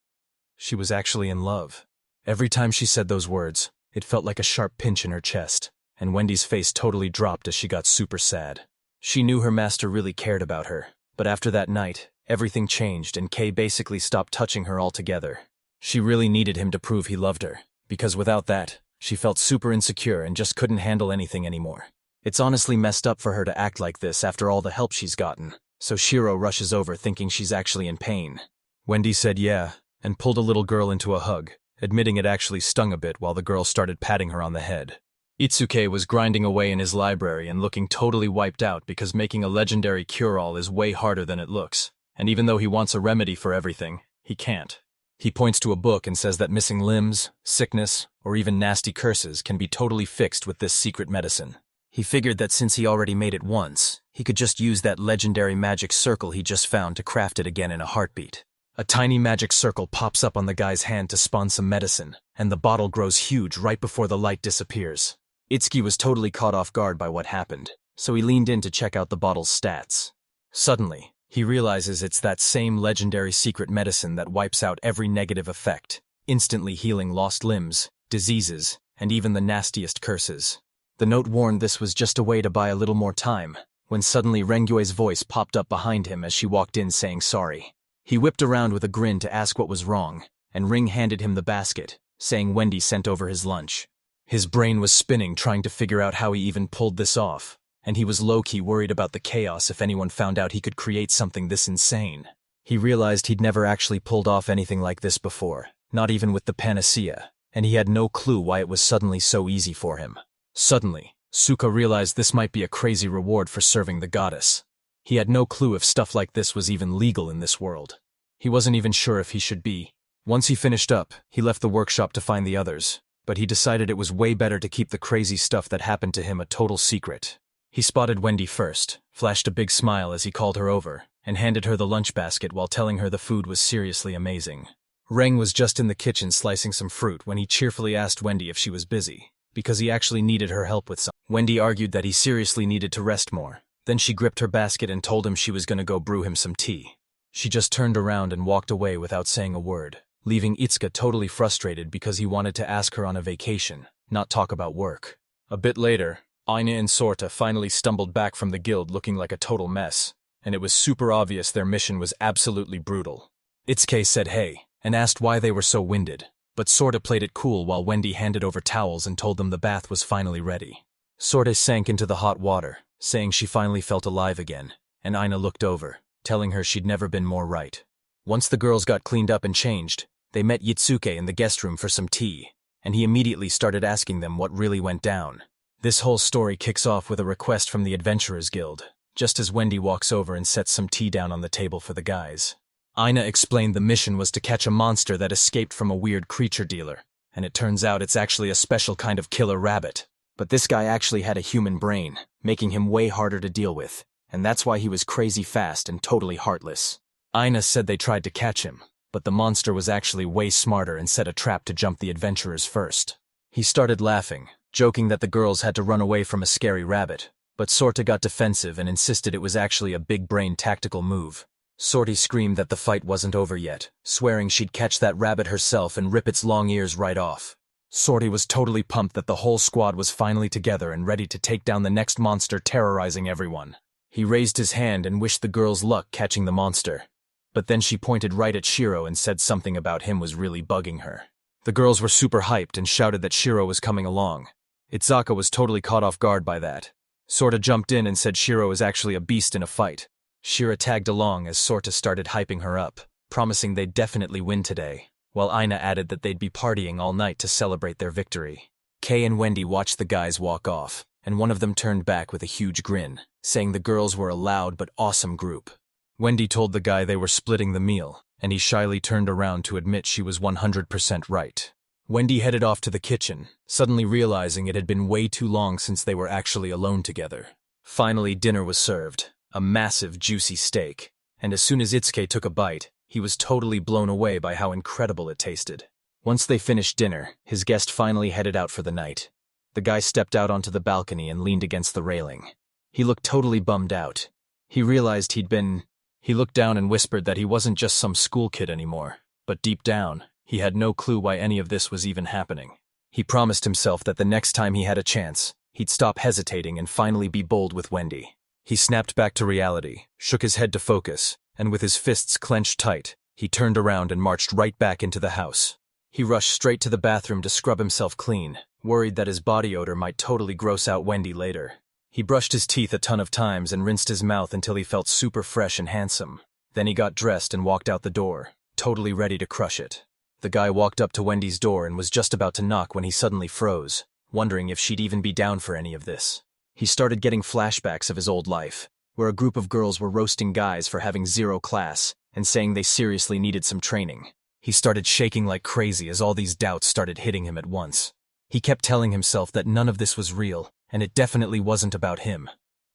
She was actually in love. Every time she said those words, it felt like a sharp pinch in her chest, and Wendy's face totally dropped as she got super sad. She knew her master really cared about her, but after that night, everything changed and Kay basically stopped touching her altogether. She really needed him to prove he loved her, because without that, she felt super insecure and just couldn't handle anything anymore. It's honestly messed up for her to act like this after all the help she's gotten, so Shirou rushes over thinking she's actually in pain. Wendy said yeah, and pulled a little girl into a hug, admitting it actually stung a bit while the girl started patting her on the head. Itsuke was grinding away in his library and looking totally wiped out because making a legendary cure-all is way harder than it looks, and even though he wants a remedy for everything, he can't. He points to a book and says that missing limbs, sickness, or even nasty curses can be totally fixed with this secret medicine. He figured that since he already made it once, he could just use that legendary magic circle he just found to craft it again in a heartbeat. A tiny magic circle pops up on the guy's hand to spawn some medicine, and the bottle grows huge right before the light disappears. Itsuki was totally caught off guard by what happened, so he leaned in to check out the bottle's stats. Suddenly, he realizes it's that same legendary secret medicine that wipes out every negative effect, instantly healing lost limbs, diseases, and even the nastiest curses. The note warned this was just a way to buy a little more time, when suddenly Rengyue's voice popped up behind him as she walked in saying sorry. He whipped around with a grin to ask what was wrong, and Ring handed him the basket, saying Wendy sent over his lunch. His brain was spinning trying to figure out how he even pulled this off, and he was low-key worried about the chaos if anyone found out he could create something this insane. He realized he'd never actually pulled off anything like this before, not even with the panacea, and he had no clue why it was suddenly so easy for him. Suddenly, Suka realized this might be a crazy reward for serving the goddess. He had no clue if stuff like this was even legal in this world. He wasn't even sure if he should be. Once he finished up, he left the workshop to find the others, but he decided it was way better to keep the crazy stuff that happened to him a total secret. He spotted Wendy first, flashed a big smile as he called her over, and handed her the lunch basket while telling her the food was seriously amazing. Reng was just in the kitchen slicing some fruit when he cheerfully asked Wendy if she was busy, because he actually needed her help with something. Wendy argued that he seriously needed to rest more. Then she gripped her basket and told him she was going to go brew him some tea. She just turned around and walked away without saying a word, leaving Itsuka totally frustrated because he wanted to ask her on a vacation, not talk about work. A bit later, Aina and Sorta finally stumbled back from the guild looking like a total mess, and it was super obvious their mission was absolutely brutal. Itsuke said hey, and asked why they were so winded, but Sorta played it cool while Wendy handed over towels and told them the bath was finally ready. Sorta sank into the hot water, saying she finally felt alive again, and Aina looked over, telling her she'd never been more right. Once the girls got cleaned up and changed, they met Yitsuke in the guest room for some tea, and he immediately started asking them what really went down. This whole story kicks off with a request from the Adventurers Guild, just as Wendy walks over and sets some tea down on the table for the guys. Aina explained the mission was to catch a monster that escaped from a weird creature dealer, and it turns out it's actually a special kind of killer rabbit. But this guy actually had a human brain, making him way harder to deal with, and that's why he was crazy fast and totally heartless. Aina said they tried to catch him, but the monster was actually way smarter and set a trap to jump the adventurers first. He started laughing, joking that the girls had to run away from a scary rabbit, but Sorta got defensive and insisted it was actually a big-brain tactical move. Sorty screamed that the fight wasn't over yet, swearing she'd catch that rabbit herself and rip its long ears right off. Sorty was totally pumped that the whole squad was finally together and ready to take down the next monster terrorizing everyone. He raised his hand and wished the girls luck catching the monster. But then she pointed right at Shirou and said something about him was really bugging her. The girls were super hyped and shouted that Shirou was coming along. Itzaka was totally caught off guard by that. Sorta jumped in and said Shirou is actually a beast in a fight. Shira tagged along as Sorta started hyping her up, promising they'd definitely win today, while Aina added that they'd be partying all night to celebrate their victory. Kay and Wendy watched the guys walk off, and one of them turned back with a huge grin, saying the girls were a loud but awesome group. Wendy told the guy they were splitting the meal, and he shyly turned around to admit she was 100% right. Wendy headed off to the kitchen, suddenly realizing it had been way too long since they were actually alone together. Finally, dinner was served, a massive, juicy steak, and as soon as Itsuke took a bite, he was totally blown away by how incredible it tasted. Once they finished dinner, his guest finally headed out for the night. The guy stepped out onto the balcony and leaned against the railing. He looked totally bummed out. He realized He looked down and whispered that he wasn't just some school kid anymore, but deep down, he had no clue why any of this was even happening. He promised himself that the next time he had a chance, he'd stop hesitating and finally be bold with Wendy. He snapped back to reality, shook his head to focus, and with his fists clenched tight, he turned around and marched right back into the house. He rushed straight to the bathroom to scrub himself clean, worried that his body odor might totally gross out Wendy later. He brushed his teeth a ton of times and rinsed his mouth until he felt super fresh and handsome. Then he got dressed and walked out the door, totally ready to crush it. The guy walked up to Wendy's door and was just about to knock when he suddenly froze, wondering if she'd even be down for any of this. He started getting flashbacks of his old life, where a group of girls were roasting guys for having zero class and saying they seriously needed some training. He started shaking like crazy as all these doubts started hitting him at once. He kept telling himself that none of this was real, and it definitely wasn't about him.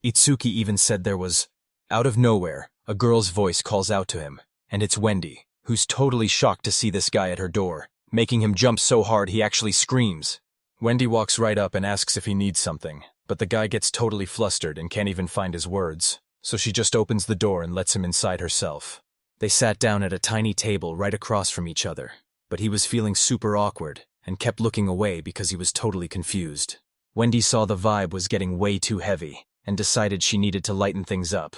Itsuki even said there was. Out of nowhere, a girl's voice calls out to him, and it's Wendy, who's totally shocked to see this guy at her door, making him jump so hard he actually screams. Wendy walks right up and asks if he needs something, but the guy gets totally flustered and can't even find his words, so she just opens the door and lets him inside herself. They sat down at a tiny table right across from each other, but he was feeling super awkward and kept looking away because he was totally confused. Wendy saw the vibe was getting way too heavy and decided she needed to lighten things up.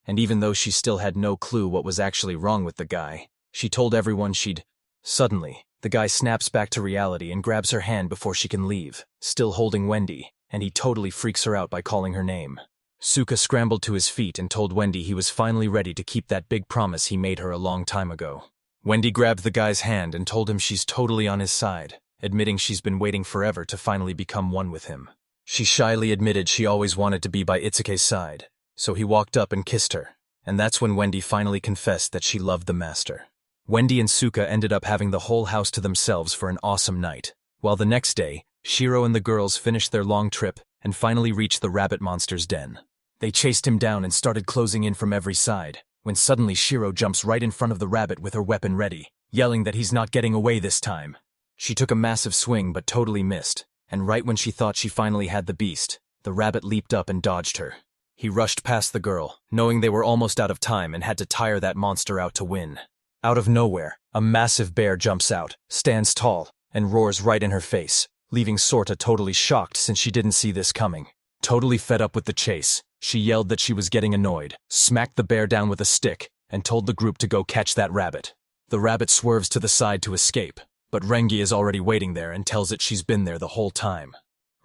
And even though she still had no clue what was actually wrong with the guy, she told everyone she'd. Suddenly, the guy snaps back to reality and grabs her hand before she can leave, still holding Wendy, and he totally freaks her out by calling her name. Suka scrambled to his feet and told Wendy he was finally ready to keep that big promise he made her a long time ago. Wendy grabbed the guy's hand and told him she's totally on his side, admitting she's been waiting forever to finally become one with him. She shyly admitted she always wanted to be by Itsuke's side, so he walked up and kissed her, and that's when Wendy finally confessed that she loved the master. Wendy and Suka ended up having the whole house to themselves for an awesome night, while the next day, Shirou and the girls finished their long trip and finally reached the rabbit monster's den. They chased him down and started closing in from every side, when suddenly Shirou jumps right in front of the rabbit with her weapon ready, yelling that he's not getting away this time. She took a massive swing but totally missed, and right when she thought she finally had the beast, the rabbit leaped up and dodged her. He rushed past the girl, knowing they were almost out of time and had to tire that monster out to win. Out of nowhere, a massive bear jumps out, stands tall, and roars right in her face, leaving Sorta totally shocked since she didn't see this coming. Totally fed up with the chase, she yelled that she was getting annoyed, smacked the bear down with a stick, and told the group to go catch that rabbit. The rabbit swerves to the side to escape, but Rengi is already waiting there and tells it she's been there the whole time.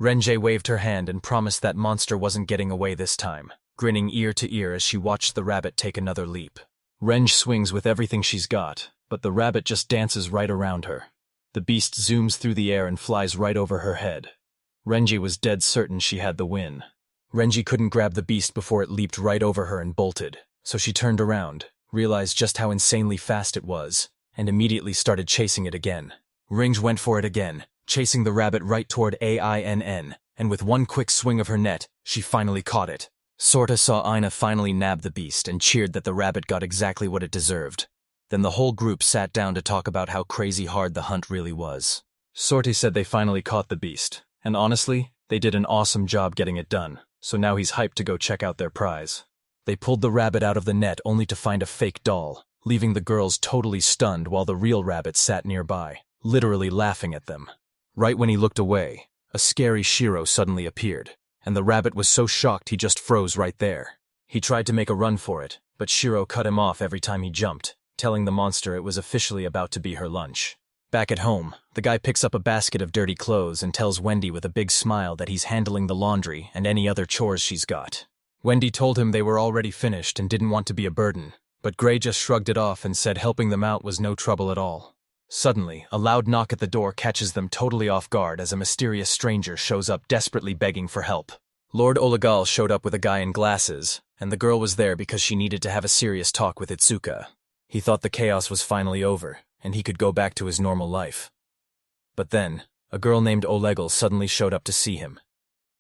Renji waved her hand and promised that monster wasn't getting away this time, grinning ear to ear as she watched the rabbit take another leap. Renj swings with everything she's got, but the rabbit just dances right around her. The beast zooms through the air and flies right over her head. Renji was dead certain she had the win. Renji couldn't grab the beast before it leaped right over her and bolted, so she turned around, realized just how insanely fast it was, and immediately started chasing it again. Ringe went for it again, chasing the rabbit right toward Ainn, and with one quick swing of her net, she finally caught it. Sorta saw Aina finally nab the beast and cheered that the rabbit got exactly what it deserved. Then the whole group sat down to talk about how crazy hard the hunt really was. Sorty said they finally caught the beast, and honestly, they did an awesome job getting it done, so now he's hyped to go check out their prize. They pulled the rabbit out of the net only to find a fake doll, leaving the girls totally stunned while the real rabbit sat nearby, literally laughing at them. Right when he looked away, a scary Shirou suddenly appeared, and the rabbit was so shocked he just froze right there. He tried to make a run for it, but Shirou cut him off every time he jumped, telling the monster it was officially about to be her lunch. Back at home, the guy picks up a basket of dirty clothes and tells Wendy with a big smile that he's handling the laundry and any other chores she's got. Wendy told him they were already finished and didn't want to be a burden, but Gray just shrugged it off and said helping them out was no trouble at all. Suddenly, a loud knock at the door catches them totally off guard as a mysterious stranger shows up desperately begging for help. Lord Olegal showed up with a guy in glasses, and the girl was there because she needed to have a serious talk with Itsuka. He thought the chaos was finally over, and he could go back to his normal life. But then, a girl named Olegal suddenly showed up to see him.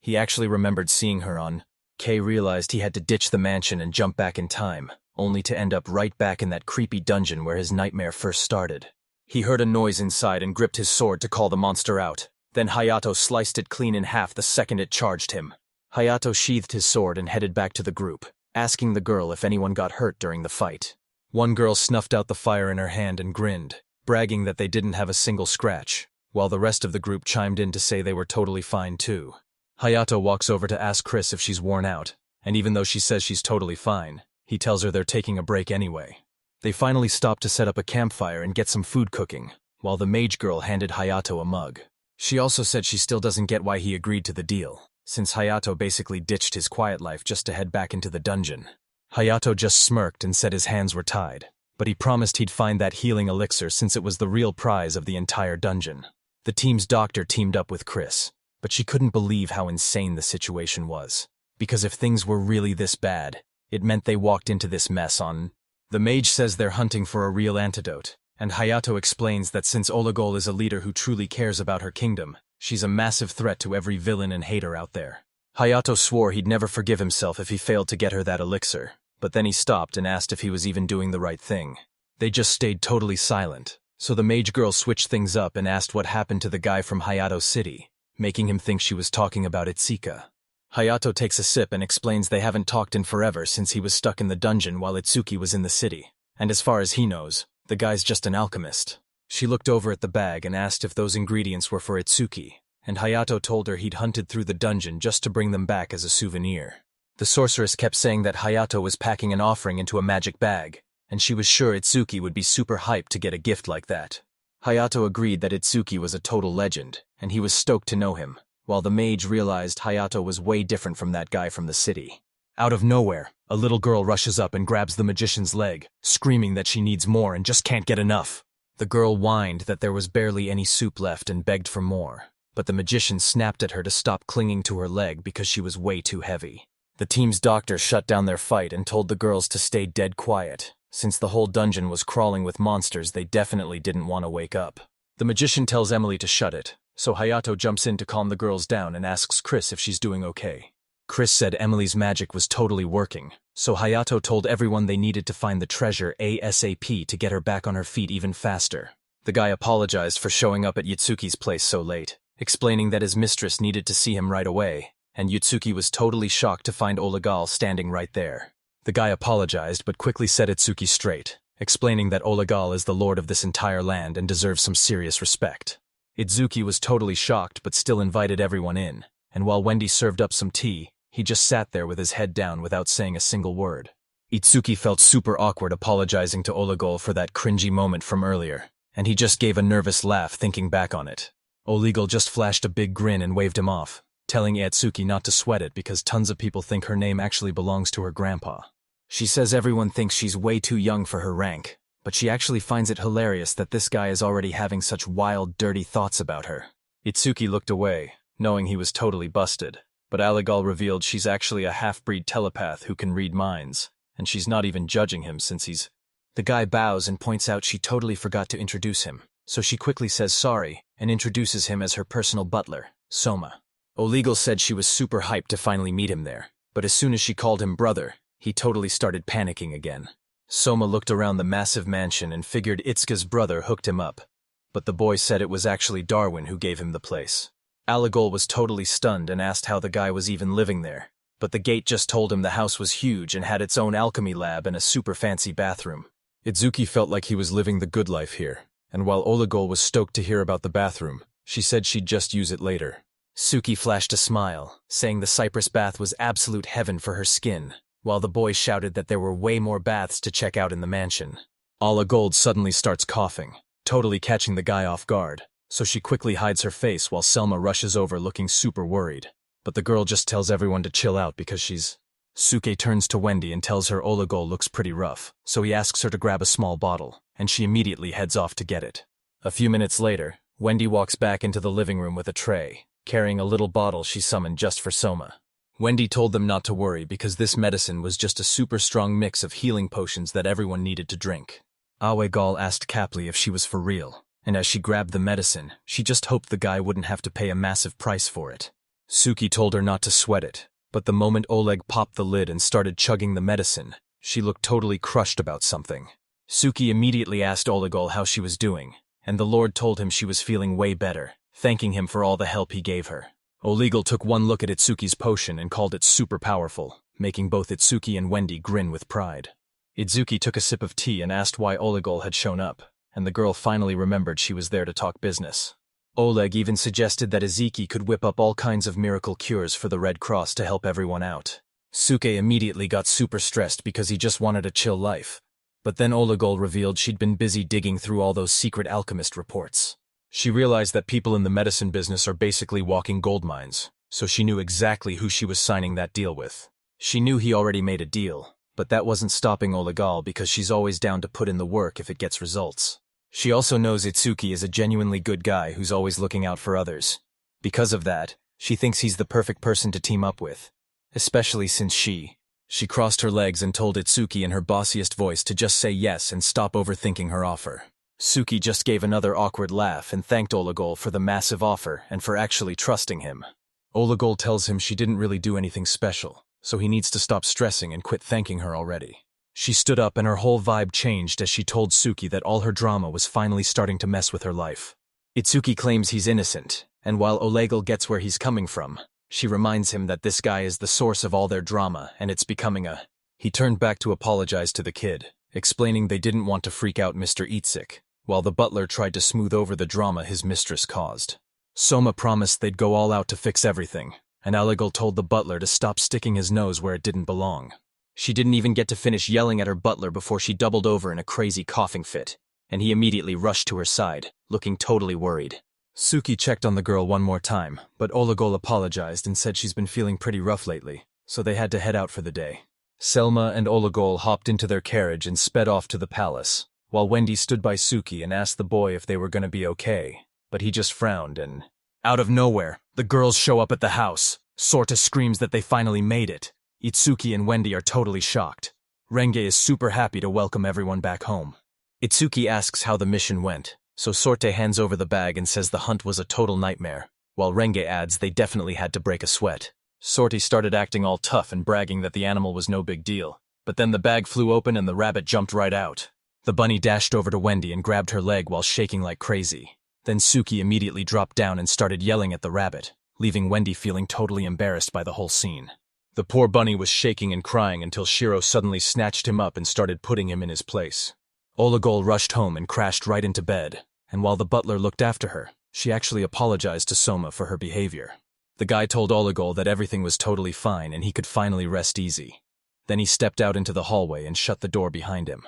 He actually remembered seeing her on. Kay realized he had to ditch the mansion and jump back in time, only to end up right back in that creepy dungeon where his nightmare first started. He heard a noise inside and gripped his sword to call the monster out. Then Hayato sliced it clean in half the second it charged him. Hayato sheathed his sword and headed back to the group, asking the girl if anyone got hurt during the fight. One girl snuffed out the fire in her hand and grinned, bragging that they didn't have a single scratch, while the rest of the group chimed in to say they were totally fine too. Hayato walks over to ask Chris if she's worn out, and even though she says she's totally fine, he tells her they're taking a break anyway. They finally stop to set up a campfire and get some food cooking, while the mage girl handed Hayato a mug. She also said she still doesn't get why he agreed to the deal, since Hayato basically ditched his quiet life just to head back into the dungeon. Hayato just smirked and said his hands were tied, but he promised he'd find that healing elixir since it was the real prize of the entire dungeon. The team's doctor teamed up with Chris, but she couldn't believe how insane the situation was, because if things were really this bad, it meant they walked into this mess on. The mage says they're hunting for a real antidote, and Hayato explains that since Oligol is a leader who truly cares about her kingdom, she's a massive threat to every villain and hater out there. Hayato swore he'd never forgive himself if he failed to get her that elixir, but then he stopped and asked if he was even doing the right thing. They just stayed totally silent, so the mage girl switched things up and asked what happened to the guy from Hayato City, making him think she was talking about Itsuka. Hayato takes a sip and explains they haven't talked in forever since he was stuck in the dungeon while Itsuki was in the city, and as far as he knows, the guy's just an alchemist. She looked over at the bag and asked if those ingredients were for Itsuki, and Hayato told her he'd hunted through the dungeon just to bring them back as a souvenir. The sorceress kept saying that Hayato was packing an offering into a magic bag, and she was sure Itsuki would be super hyped to get a gift like that. Hayato agreed that Itsuki was a total legend, and he was stoked to know him, while the mage realized Hayato was way different from that guy from the city. Out of nowhere, a little girl rushes up and grabs the magician's leg, screaming that she needs more and just can't get enough. The girl whined that there was barely any soup left and begged for more, but the magician snapped at her to stop clinging to her leg because she was way too heavy. The team's doctor shut down their fight and told the girls to stay dead quiet. Since the whole dungeon was crawling with monsters, they definitely didn't want to wake up. The magician tells Emily to shut it, so Hayato jumps in to calm the girls down and asks Chris if she's doing okay. Chris said Emily's magic was totally working, so Hayato told everyone they needed to find the treasure ASAP to get her back on her feet even faster. The guy apologized for showing up at Yutsuki's place so late, explaining that his mistress needed to see him right away, and Yutsuki was totally shocked to find Olegal standing right there. The guy apologized but quickly set Itsuki straight, explaining that Olegal is the lord of this entire land and deserves some serious respect. Itsuki was totally shocked but still invited everyone in, and while Wendy served up some tea, he just sat there with his head down without saying a single word. Itsuki felt super awkward apologizing to Olegal for that cringy moment from earlier, and he just gave a nervous laugh thinking back on it. Olegal just flashed a big grin and waved him off, telling Itsuki not to sweat it because tons of people think her name actually belongs to her grandpa. She says everyone thinks she's way too young for her rank, but she actually finds it hilarious that this guy is already having such wild, dirty thoughts about her. Itsuki looked away, knowing he was totally busted, but Olegal revealed she's actually a half-breed telepath who can read minds, and she's not even judging him since he's... The guy bows and points out she totally forgot to introduce him, so she quickly says sorry and introduces him as her personal butler, Soma. Olegal said she was super hyped to finally meet him there, but as soon as she called him brother, he totally started panicking again. Soma looked around the massive mansion and figured Itsuka's brother hooked him up, but the boy said it was actually Darwin who gave him the place. Olegal was totally stunned and asked how the guy was even living there, but the gate just told him the house was huge and had its own alchemy lab and a super fancy bathroom. Itsuki felt like he was living the good life here, and while Olegal was stoked to hear about the bathroom, she said she'd just use it later. Suki flashed a smile, saying the cypress bath was absolute heaven for her skin, while the boy shouted that there were way more baths to check out in the mansion. Olegal suddenly starts coughing, totally catching the guy off guard, so she quickly hides her face while Selma rushes over looking super worried. But the girl just tells everyone to chill out because she's... Suke turns to Wendy and tells her Olegal looks pretty rough, so he asks her to grab a small bottle, and she immediately heads off to get it. A few minutes later, Wendy walks back into the living room with a tray, carrying a little bottle she summoned just for Soma. Wendy told them not to worry because this medicine was just a super strong mix of healing potions that everyone needed to drink. Awegal asked Capli if she was for real, and as she grabbed the medicine, she just hoped the guy wouldn't have to pay a massive price for it. Suki told her not to sweat it, but the moment Oleg popped the lid and started chugging the medicine, she looked totally crushed about something. Suki immediately asked Olegal how she was doing, and the Lord told him she was feeling way better, thanking him for all the help he gave her. Olegal took one look at Itsuki's potion and called it super powerful, making both Itsuki and Wendy grin with pride. Itsuki took a sip of tea and asked why Olegal had shown up, and the girl finally remembered she was there to talk business. Oleg even suggested that Iziki could whip up all kinds of miracle cures for the Red Cross to help everyone out. Suke immediately got super stressed because he just wanted a chill life. But then Olegal revealed she'd been busy digging through all those secret alchemist reports. She realized that people in the medicine business are basically walking gold mines, so she knew exactly who she was signing that deal with. She knew he already made a deal, but that wasn't stopping Olegal because she's always down to put in the work if it gets results. She also knows Itsuki is a genuinely good guy who's always looking out for others. Because of that, she thinks he's the perfect person to team up with, especially since she crossed her legs and told Itsuki in her bossiest voice to just say yes and stop overthinking her offer. Suki just gave another awkward laugh and thanked Olegal for the massive offer and for actually trusting him. Olegal tells him she didn't really do anything special, so he needs to stop stressing and quit thanking her already. She stood up and her whole vibe changed as she told Suki that all her drama was finally starting to mess with her life. Itsuki claims he's innocent, and while Olegal gets where he's coming from, she reminds him that this guy is the source of all their drama and it's becoming a... He turned back to apologize to the kid, explaining they didn't want to freak out Mr. Itzik, while the butler tried to smooth over the drama his mistress caused. Soma promised they'd go all out to fix everything, and Olegal told the butler to stop sticking his nose where it didn't belong. She didn't even get to finish yelling at her butler before she doubled over in a crazy coughing fit, and he immediately rushed to her side, looking totally worried. Suki checked on the girl one more time, but Olegal apologized and said she's been feeling pretty rough lately, so they had to head out for the day. Selma and Olegal hopped into their carriage and sped off to the palace, while Wendy stood by Suki and asked the boy if they were going to be okay, but he just frowned and... Out of nowhere, the girls show up at the house. Sorta screams that they finally made it. Itsuki and Wendy are totally shocked. Renge is super happy to welcome everyone back home. Itsuki asks how the mission went, so Sorte hands over the bag and says the hunt was a total nightmare, while Renge adds they definitely had to break a sweat. Sorte started acting all tough and bragging that the animal was no big deal, but then the bag flew open and the rabbit jumped right out. The bunny dashed over to Wendy and grabbed her leg while shaking like crazy. Then Suki immediately dropped down and started yelling at the rabbit, leaving Wendy feeling totally embarrassed by the whole scene. The poor bunny was shaking and crying until Shirou suddenly snatched him up and started putting him in his place. Olegal rushed home and crashed right into bed, and while the butler looked after her, she actually apologized to Soma for her behavior. The guy told Olegal that everything was totally fine and he could finally rest easy. Then he stepped out into the hallway and shut the door behind him.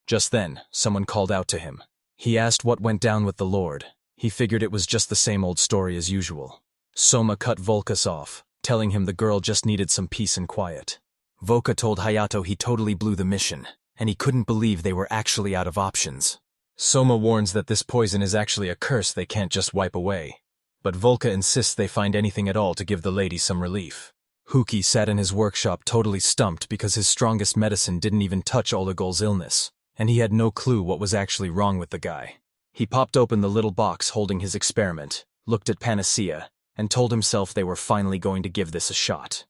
Just then, someone called out to him. He asked what went down with the Lord. He figured it was just the same old story as usual. Soma cut Volkas off, telling him the girl just needed some peace and quiet. Voka told Hayato he totally blew the mission, and he couldn't believe they were actually out of options. Soma warns that this poison is actually a curse they can't just wipe away. But Volka insists they find anything at all to give the lady some relief. Huki sat in his workshop totally stumped because his strongest medicine didn't even touch Olegal's illness, and he had no clue what was actually wrong with the guy. He popped open the little box holding his experiment, looked at Panacea, and told himself they were finally going to give this a shot.